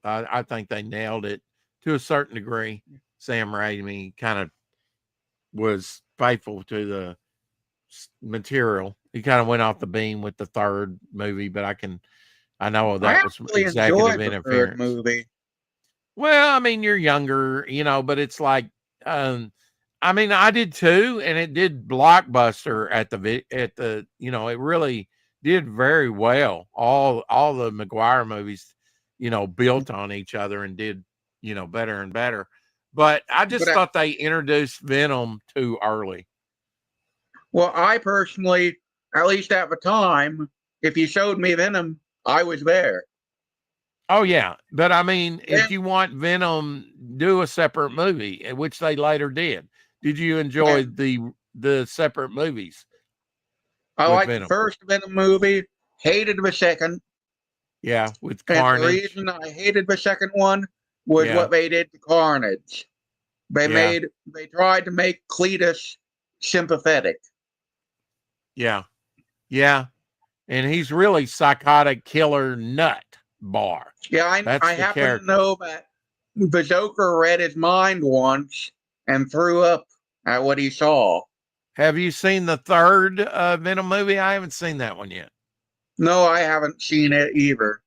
I think they nailed it to a certain degree. Sam Raimi kind of was faithful to the material. He kind of went off the beam with the third movie, but I know that was executive interference. Movie. Well, I mean, you're younger, but it's like, I did too, and it did blockbuster at the it really did very well. All the Maguire movies, built on each other and did, better and better. But I just thought they introduced Venom too early. Well, I personally, at least at the time, if you showed me Venom, I was there. Oh yeah, but I mean, if you want Venom, do a separate movie, which they later did. Did you enjoy the separate movies? I liked the first Venom movie, hated the second. Yeah, with Carnage. And the reason I hated the second one was what they did to Carnage. They tried to make Cletus sympathetic. Yeah. Yeah. And he's really psychotic killer nut bar. Yeah, I happen to know that the Joker read his mind once and threw up at what he saw. Have you seen the third Venom movie? I haven't seen that one yet. No, I haven't seen it either.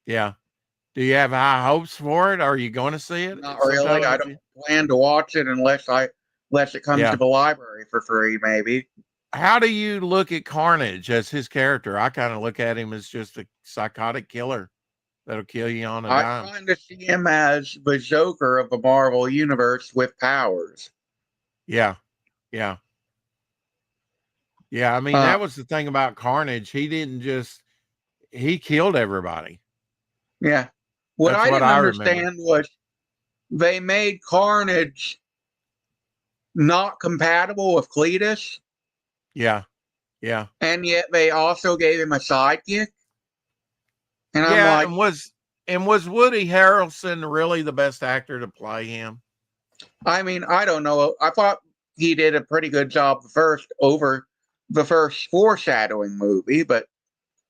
Yeah. Do you have high hopes for it? Are you going to see it? Not really. I don't plan to watch it unless it comes to the library for free, maybe. How do you look at Carnage as his character? I kind of look at him as just a psychotic killer that'll kill you on a dime. I kind of see him as the Joker of the Marvel universe with powers. Yeah. Yeah. Yeah, I mean, that was the thing about Carnage. He killed everybody. Yeah. What I didn't understand was they made Carnage not compatible with Cletus. Yeah. Yeah. And yet they also gave him a sidekick. And I'm like, and was Woody Harrelson really the best actor to play him? I mean, I don't know. I thought he did a pretty good job over the first foreshadowing movie, but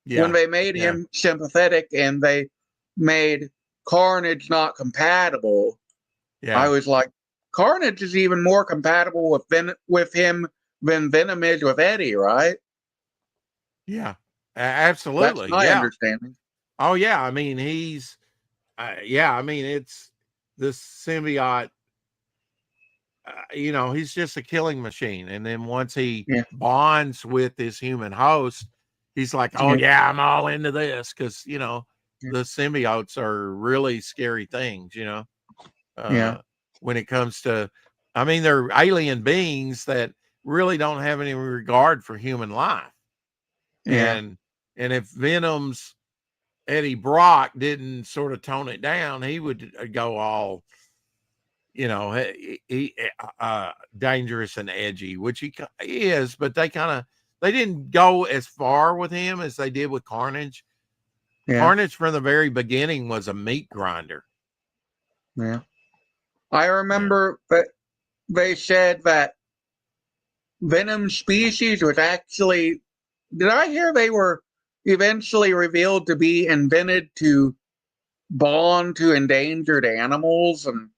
when they made him sympathetic and they made Carnage not compatible, I was like, Carnage is even more compatible with him than Venom is with Eddie, right? Yeah, absolutely. That's my understanding. Oh yeah, I mean it's the symbiote you know, he's just a killing machine. And then once he Yeah. bonds with his human host, he's like, oh, yeah, I'm all into this. Because, you know, the symbiotes are really scary things, you know, when it comes to, I mean, they're alien beings that really don't have any regard for human life. Yeah. And if Venom's Eddie Brock didn't sort of tone it down, he would go all, you know, he dangerous and edgy, which he is, but they didn't go as far with him as they did with Carnage. Yeah. Carnage from the very beginning was a meat grinder. Yeah. I remember that they said that Venom species was actually, did I hear they were eventually revealed to be invented to bond to endangered animals and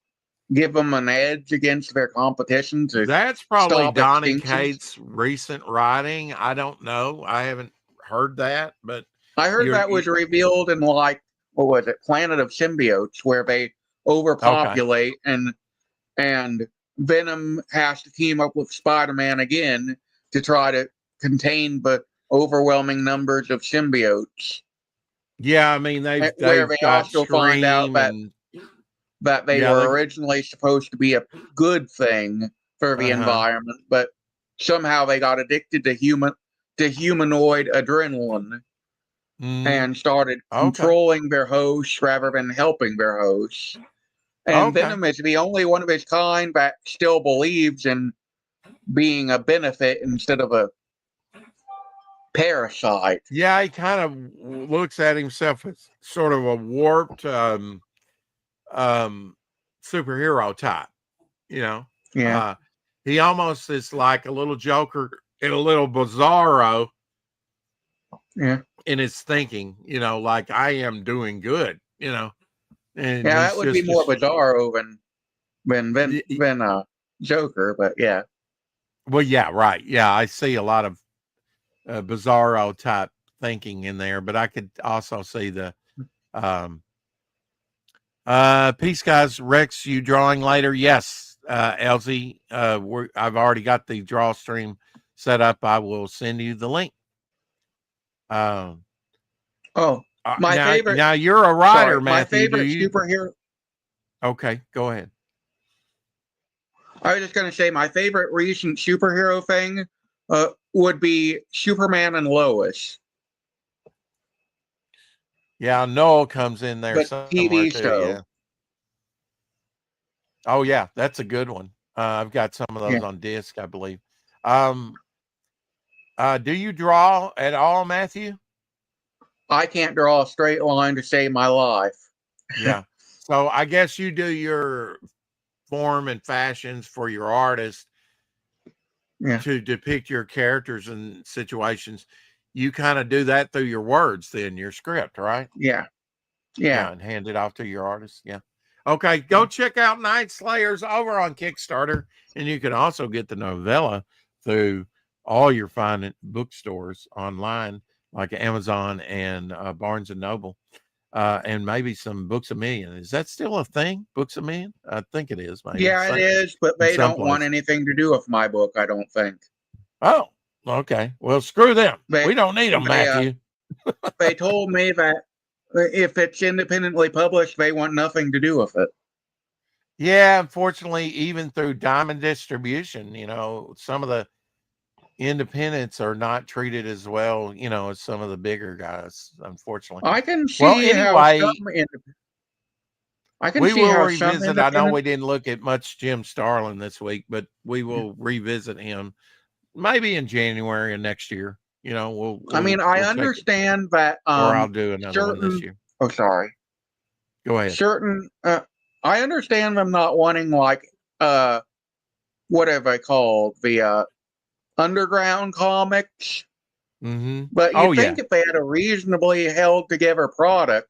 give them an edge against their competition to That's probably stop Donny extinctions? Cates' recent writing. I don't know. I haven't heard that, but I heard that was revealed in, like, what was it, Planet of Symbiotes, where they overpopulate and Venom has to team up with Spider-Man again to try to contain the overwhelming numbers of symbiotes. Yeah, I mean they've where they got also find out Scream that they were originally supposed to be a good thing for the environment, but somehow they got addicted to humanoid adrenaline and started controlling their hosts rather than helping their hosts. And Venom is the only one of his kind that still believes in being a benefit instead of a parasite. Yeah, he kind of looks at himself as sort of a warped superhero type, you know. Yeah. He almost is like a little Joker and a little Bizarro. Yeah. In his thinking, you know, like I am doing good, you know. And yeah, that would be more Bizarro than Joker, but yeah. Well, yeah, right. Yeah, I see a lot of Bizarro type thinking in there, but I could also see the peace guys. Rex, you drawing later? Yes, Elsie. I've already got the draw stream set up. I will send you the link. My favorite. Now you're a writer, sorry, Matthew. My favorite superhero. Okay, go ahead. I was just going to say my favorite recent superhero thing would be Superman and Lois. Yeah, Noel comes in there somewhere TV too. show. Yeah. Oh yeah, that's a good one. I've got some of those on disc, I believe. Do you draw at all, Matthew? I can't draw a straight line to save my life. Yeah. So I guess you do your form and fashions for your artist to depict your characters and situations. You kind of do that through your words, then your script, right? Yeah. And hand it off to your artist. Yeah. Okay, go check out Night Slayers over on Kickstarter, and you can also get the novella through all your fine bookstores online, like Amazon and Barnes and Noble, and maybe some Books A Million. Is that still a thing? Books A Million? I think it is. Maybe. Yeah, it is, but they don't want anything to do with my book, I don't think. Oh, okay. Well, screw them. We don't need them, Matthew. They told me that if it's independently published, they want nothing to do with it. Yeah, unfortunately, even through Diamond Distribution, you know, some of the independents are not treated as well, you know, as some of the bigger guys, unfortunately. I can see anyway, how some we will revisit. I know we didn't look at much Jim Starlin this week, but we will revisit him maybe in January of next year. You know, I understand that. Or I'll do another one this year. Oh, sorry. Go ahead. I understand them not wanting, like, what have I called the underground comics. Mm-hmm. But you think if they had a reasonably held together product,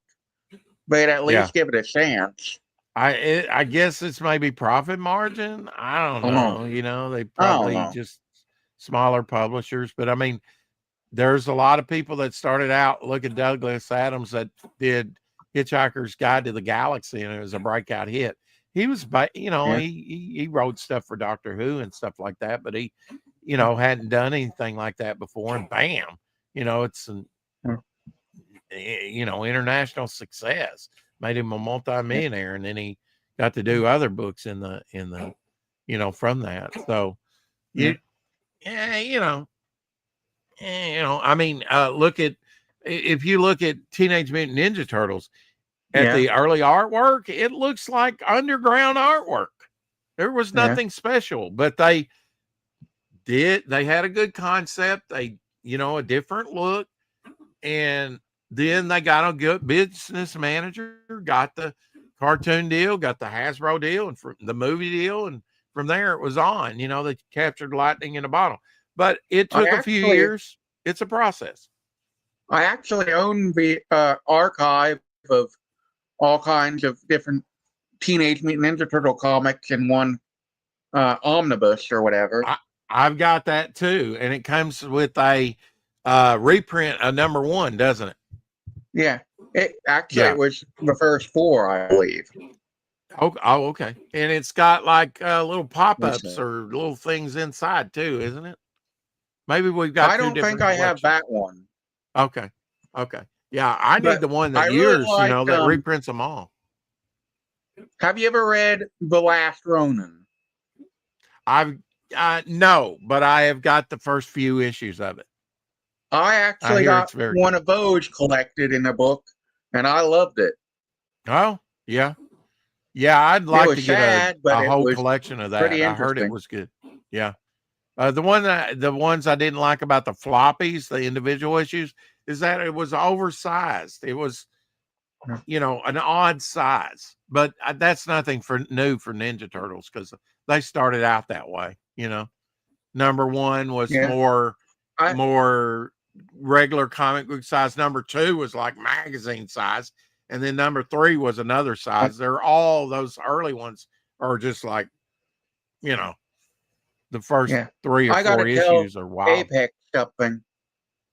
they'd at least give it a chance. I guess it's maybe profit margin. I don't know. You know, they probably just smaller publishers, but I mean, there's a lot of people that started out. Look at Douglas Adams that did Hitchhiker's Guide to the Galaxy, and it was a breakout hit. he was, you know, Yeah. he wrote stuff for Doctor Who and stuff like that, but he, you know, hadn't done anything like that before, and bam, you know, it's an, you know, international success, made him a multi-millionaire, and then he got to do other books in the, you know, from that. So you, you know, I mean, look at, if you look at Teenage Mutant Ninja Turtles, at the early artwork, it looks like underground artwork. There was nothing special, but they had a good concept. They, you know, a different look. And then they got a good business manager, got the cartoon deal, got the Hasbro deal, and the movie deal. And from there it was on, you know, they captured lightning in a bottle, but it took a few years. It's a process. I actually own the archive of all kinds of different Teenage Mutant Ninja Turtle comics in one omnibus or whatever. I've got that too, and it comes with a reprint of #1, doesn't it? Yeah, it was the first 4, I believe. Oh, okay. And it's got like little pop-ups or little things inside too, isn't it? Maybe we've got. I don't think I have that one. Okay. Yeah, I need the one that you know, that reprints them all. Have you ever read The Last Ronin? I've no, but I have got the first few issues of it. I actually got one of those collected in a book, and I loved it. Oh, yeah. I'd like to get a whole collection of that. I heard it was good. Yeah. The ones I didn't like about the floppies, the individual issues, is that it was oversized. It was, you know, an odd size, but that's nothing new for Ninja Turtles, because they started out that way. You know, #1 was more regular comic book size. #2 was like magazine size, and then #3 was another size. They're all, those early ones are just like, you know, the first 3 or 4 issues are wild. Apex something.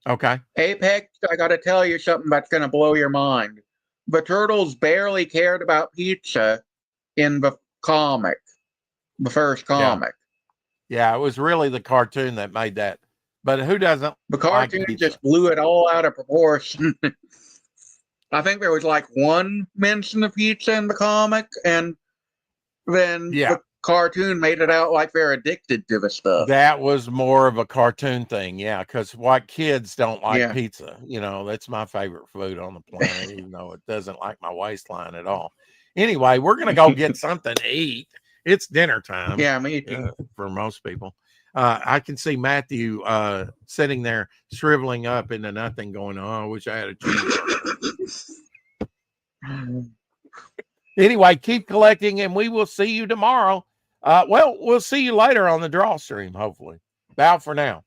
Okay. Apex, I got to tell you something that's going to blow your mind. The Turtles barely cared about pizza in the comic, the first comic. Yeah, it was really the cartoon that made that. But who doesn't? The cartoon just blew it all out of proportion. I think there was like one mention of pizza in the comic, and then the cartoon made it out like they're addicted to the stuff. That was more of a cartoon thing, because white kids don't like pizza. You know, that's my favorite food on the planet, even though it doesn't like my waistline at all. Anyway, we're going to go get something to eat. It's dinner time. Yeah, me too. For most people. I can see Matthew sitting there shriveling up into nothing, going, "Oh, I wish I had a cheeseburger." Anyway, keep collecting, and we will see you tomorrow. Well, we'll see you later on the draw stream, hopefully. Bow for now.